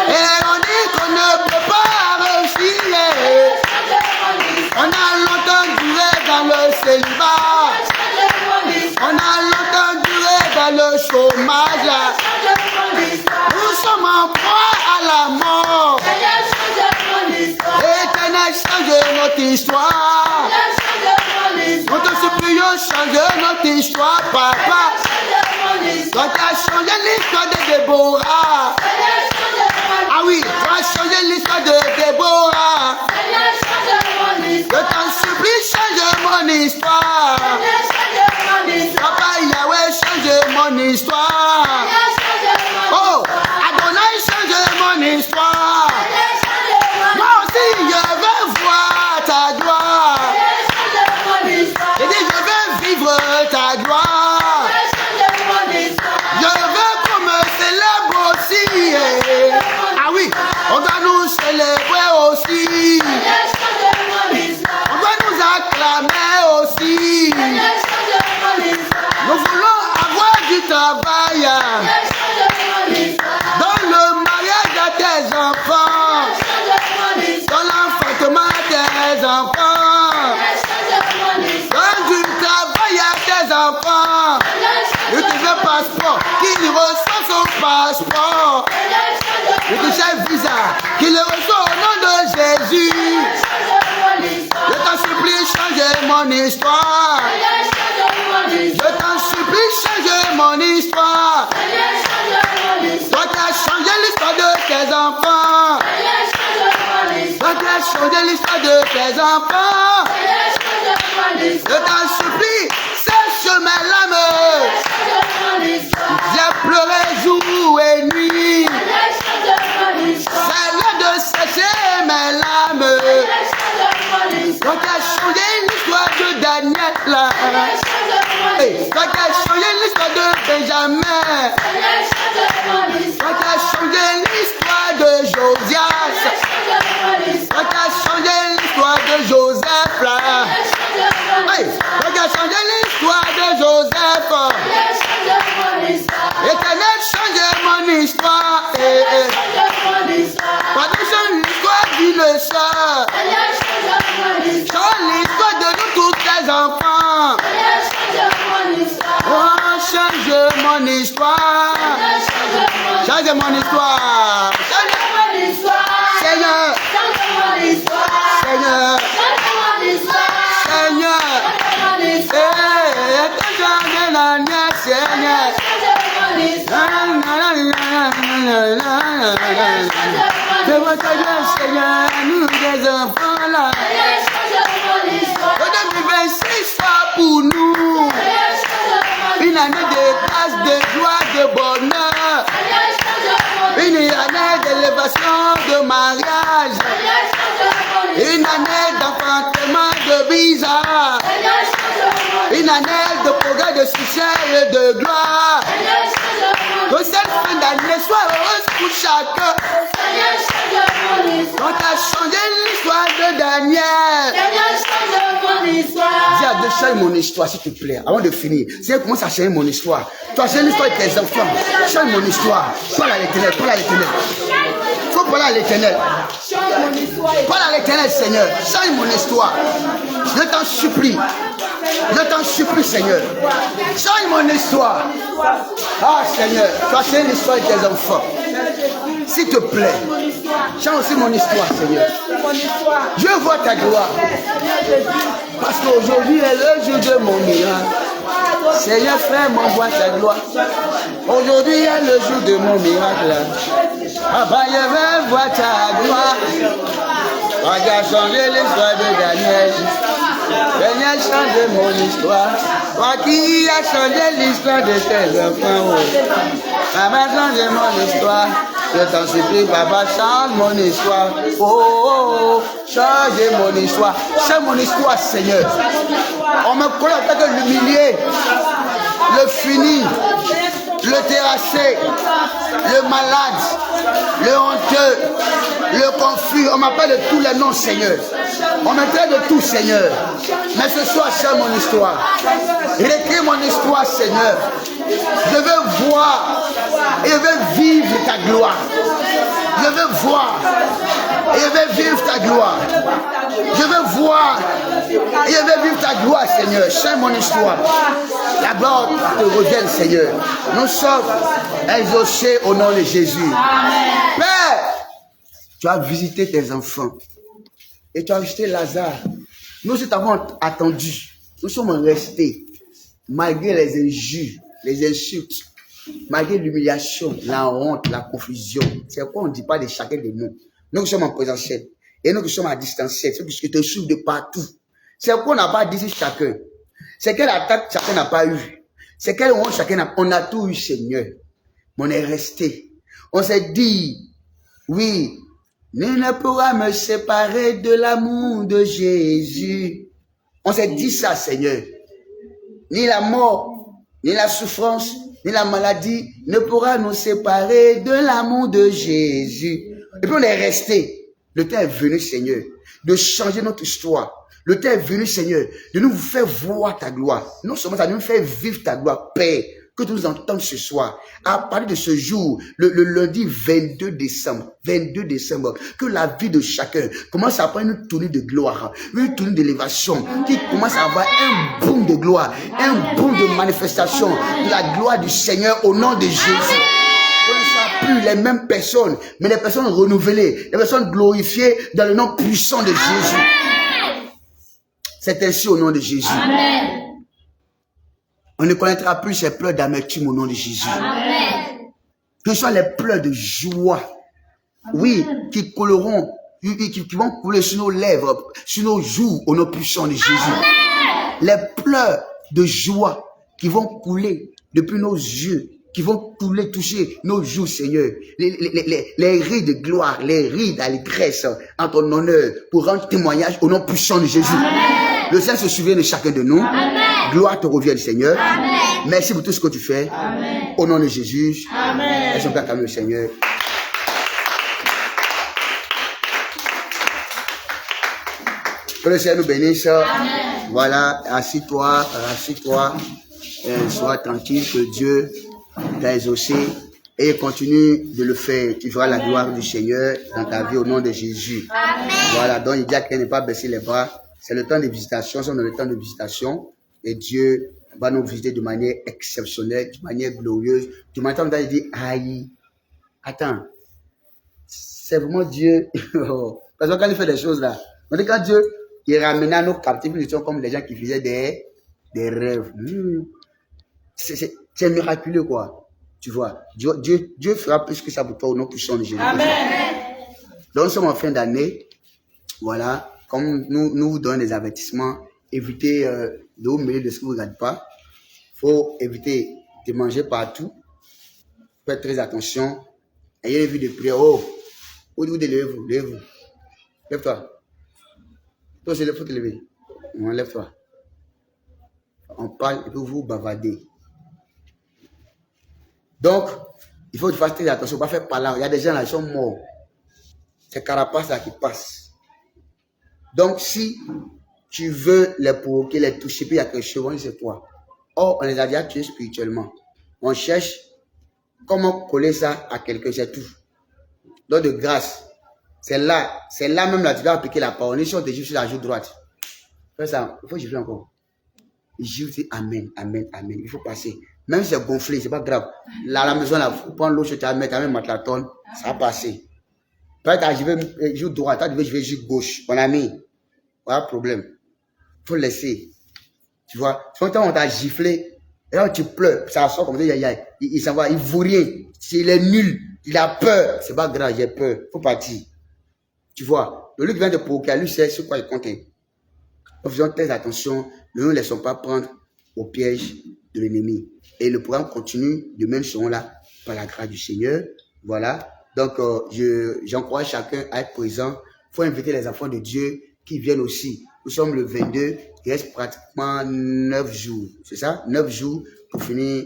Et on dit qu'on ne peut pas réussir. On a longtemps duré dans le célibat. On a longtemps duré dans le chômage. Nous sommes en proie à la mort. Éternel, change notre histoire. Nous te supplions, change notre histoire, papa. Toi qui as changé l'histoire de Déborah. Ah oui, tu as changé l'histoire de Déborah. Je t'en supplie, change mon histoire. Papa Yahweh, change mon histoire. Oh, Adonai, change mon histoire. Moi aussi, je veux voir ta gloire. J'ai dit, je veux vivre ta gloire. Je veux qu'on me célèbre aussi. Ah oui, on doit nous célébrer aussi. On doit nous acclamer aussi. Nous voulons avoir du travail. Dans le mariage de tes enfants. Dans l'enfantement de tes enfants. Dans du travail à tes enfants. Le TV passeport, qu'il reçoit son passeport. Le chef visa, qu'il le reçoit au nom de Jésus. Je t'en supplie, change mon histoire. Je t'en supplie, change mon histoire. Toi qui as changé l'histoire de tes enfants. Toi qui as changé l'histoire de tes enfants. Je t'en supplie, sèche mes larmes. J'ai pleuré jour et nuit. C'est l'heure de sécher mes larmes. Toi qui as changé l'histoire de Daniel là. Toi qui as changé l'histoire de Benjamin. Toi qui as changé l'histoire de Josias. Toi qui as changé l'histoire de Joseph là. Toi qui as changé l'histoire de Joseph. Éternel, change mon histoire. Pardon, change l'histoire d'une sœur. Change l'histoire de nous tous tes enfants. Oh, change mon histoire. Change mon histoire. Seigneur. Seigneur. Seigneur. Seigneur. C'est votre grâce, Seigneur, nous des enfants là. Le 2026 soit pour nous une année de grâce, de joie, de bonheur. Une année d'élévation, de mariage. Une année d'enfantement, de visa. Une année de progrès, de succès et de gloire. Que cette fin d'année soit heureuse pour chacun. On a changé l'histoire de Daniel. Dis à Dieu, change mon histoire, s'il te plaît. Avant de finir, Seigneur, commence à changer mon histoire. Toi, change l'histoire de tes enfants. Change mon histoire. Parle à l'Éternel, parle à l'Éternel. Il faut parler à l'Éternel. Parle à l'Éternel, Seigneur. Change mon histoire. Je t'en supplie. Je t'en supplie, Seigneur. Change mon histoire. Ah, Seigneur, toi, change l'histoire de tes enfants. S'il te plaît, change aussi mon histoire, Seigneur. Je vois ta gloire. Parce qu'aujourd'hui est le jour de mon miracle. Seigneur, frère, m'envoie ta gloire. Aujourd'hui est le jour de mon miracle. Papa, je veux voir ta gloire. Regarde changer l'histoire de Daniel. Seigneur, change mon histoire. Toi qui as changé l'histoire de tes enfants. Papa, change mon histoire. Je t'en supplie, papa, change mon histoire. Oh, change mon histoire. Change mon histoire, Seigneur. On me connaît en tant que l'humilié, le fini, le terrassé, le malade, le honteux, le confus. On m'appelle de tous les noms, Seigneur. On me traite de tout, Seigneur. Mais ce soir, change mon histoire. Récris mon histoire, Seigneur. Je veux voir et je veux vivre ta gloire. Je veux voir et je veux vivre ta gloire. Je veux voir et je veux vivre ta gloire, Seigneur. Change mon histoire. La gloire te revienne, Seigneur. Nous sommes exaucés au nom de Jésus. Père, tu as visité tes enfants et tu as visité Lazare. Nous aussi t'avons attendu. Nous sommes restés malgré les injures, les insultes, malgré l'humiliation, la honte, la confusion. C'est pourquoi on ne dit pas de chacun de nous. Nous qui sommes en présentiel et nous qui sommes à distanciel, ceux qui te suivent de partout. C'est pourquoi on n'a pas dit chacun. C'est quelle attaque chacun n'a pas eu. C'est quelle honte chacun n'a pas eu. On a tout eu, Seigneur. Mais on est resté. On s'est dit, oui, nul ne pourra me séparer de l'amour de Jésus. On s'est dit ça, Seigneur. Ni la mort, ni la souffrance, ni la maladie ne pourra nous séparer de l'amour de Jésus. Et puis on est resté. Le temps est venu, Seigneur, de changer notre histoire. Le temps est venu, Seigneur, de nous faire voir ta gloire. Non seulement ça, de nous faire vivre ta gloire, Père. Que tu nous entendes ce soir, à partir de ce jour, le lundi 22 décembre, que la vie de chacun commence à prendre une tournée de gloire, une tournée d'élévation, qui commence à avoir un boom de gloire, un boom de manifestation de la gloire du Seigneur au nom de Jésus. On ne sera plus les mêmes personnes, mais des personnes renouvelées, des personnes glorifiées dans le nom puissant de Jésus. C'est ainsi au nom de Jésus. Amen. On ne connaîtra plus ces pleurs d'amertume au nom de Jésus. Amen. Que ce soit les pleurs de joie, oui, qui couleront, qui vont couler sur nos lèvres, sur nos joues au nom puissant de Jésus. Amen. Les pleurs de joie qui vont couler depuis nos yeux, qui vont couler, toucher nos joues, Seigneur. Les rires de gloire, les rires d'allégresse en ton honneur pour rendre témoignage au nom puissant de Jésus. Amen. Le Seigneur se souvient de chacun de nous. Amen. Gloire te revienne, Seigneur. Amen. Merci pour tout ce que tu fais. Amen. Au nom de Jésus. Amen. Et son Père, le Seigneur. Que le Seigneur nous bénisse. Amen. Voilà, assis-toi. Sois tranquille, que Dieu t'a exaucé et continue de le faire. Tu verras la gloire du Seigneur dans ta vie au nom de Jésus. Amen. Voilà, donc il dit à quelqu'un de ne pas baisser les bras. C'est le temps de visitation, c'est le temps de visitation et Dieu va nous visiter de manière exceptionnelle, de manière glorieuse. Tu m'entends dire, il dit, aïe, attends, c'est vraiment Dieu. Parce que quand il fait des choses là, on dit quand Dieu, il ramena nos captifs, ils sont comme les gens qui faisaient des rêves. C'est miraculeux quoi. Tu vois, Dieu fera plus que ça pour toi au nom puissant de Jésus. Amen. Donc, nous sommes en fin d'année. Voilà, comme nous vous donnons des avertissements, évitez de vous mêler de ce que vous ne regardez pas. Il faut éviter de manger partout. Faites très attention. Ayez une vie de prière. Oh, où levez-vous, levez-vous. Lève-toi. Toi, il faut te lever. Lève-toi. On parle et puis vous bavardez. Donc, il faut que tu fasses très attention. Pas faire par là. Il y a des gens là, ils sont morts. C'est carapace là qui passe. Donc, si tu veux les provoquer, les toucher, puis il y a quelque chose, c'est toi. Or, on les a déjà tués spirituellement. On cherche comment coller ça à quelqu'un, c'est tout. Donc, de grâce, c'est là même là, tu dois appliquer la parole. Si on te gifle sur la joue droite, fais ça, il faut gifler encore. Il gifle, c'est amen, amen, amen. Il faut passer. Même si c'est gonflé, c'est pas grave. Là, à la maison, là, il faut prendre l'eau, tu vas mettre, mettre la tonne, ça va passer. Peut-être que je vais jouer droite, je vais jouer gauche. Mon ami, voilà le problème. Il faut laisser. Tu vois, quand on t'a giflé, et là tu pleures, ça sort comme ça, il s'en va, il vaut rien. Il est nul, il a peur. C'est pas grave, j'ai peur. Il faut partir. Tu vois, le lieu qui vient de provoquer, lui, c'est sur quoi il compte. Donc, faisons très attention, ne nous laissons pas prendre au piège de l'ennemi. Et le programme continue, demain nous serons là par la grâce du Seigneur. Voilà. Donc, j'encourage chacun à être présent. Il faut inviter les enfants de Dieu qui viennent aussi. Nous sommes le 22, il reste pratiquement 9 jours. C'est ça? 9 jours pour finir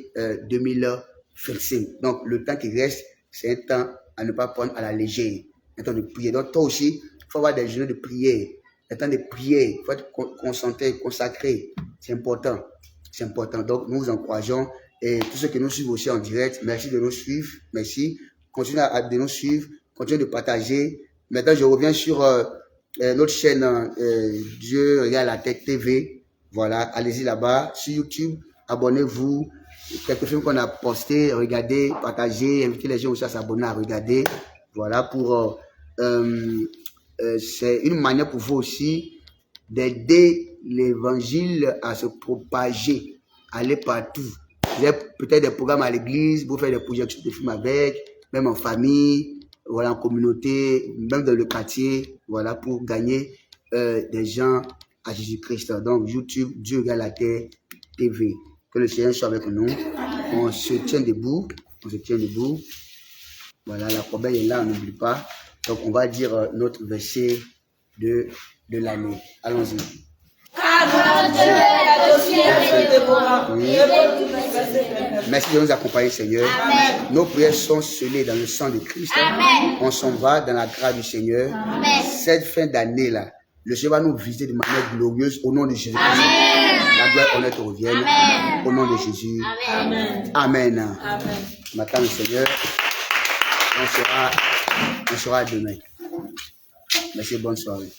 2025. Donc, le temps qui reste, c'est un temps à ne pas prendre à la légère. Un temps de prière. Donc, toi aussi, il faut avoir des journées de prière. Un temps de prière. Il faut être concentré, consacré. C'est important. C'est important. Donc, nous vous encourageons. Et tous ceux qui nous suivent aussi en direct, merci de nous suivre. Merci. Continuez de nous suivre. Continuez de partager. Maintenant, je reviens sur notre chaîne Dieu regarde la tête TV. Voilà, allez-y là-bas. Sur YouTube, abonnez-vous. Quelques films qu'on a postés, regardez, partagez, invitez les gens aussi à s'abonner, à regarder. Voilà, pour c'est une manière pour vous aussi d'aider l'évangile à se propager, aller partout. Vous avez peut-être des programmes à l'église, vous faites des projections de films avec, même en famille, voilà, en communauté, même dans le quartier, voilà, pour gagner des gens à Jésus-Christ. Donc, YouTube, Dieu regarde la terre, TV. Que le Seigneur soit avec nous. On se tient debout. On se tient debout. Voilà, la corbeille est là, on n'oublie pas. Donc, on va dire notre verset de l'année. Allons-y. Merci de nous accompagner, Seigneur. Amen. Nos prières sont scellées dans le sang de Christ. Amen. On s'en va dans la grâce du Seigneur. Amen. Cette fin d'année-là, le Seigneur va nous visiter de manière glorieuse au nom de Jésus. La gloire et l'honneur te reviennent. Au nom de Jésus. Amen. Amen. Amen. Maintenant, le Seigneur, on sera demain. Merci, bonne soirée.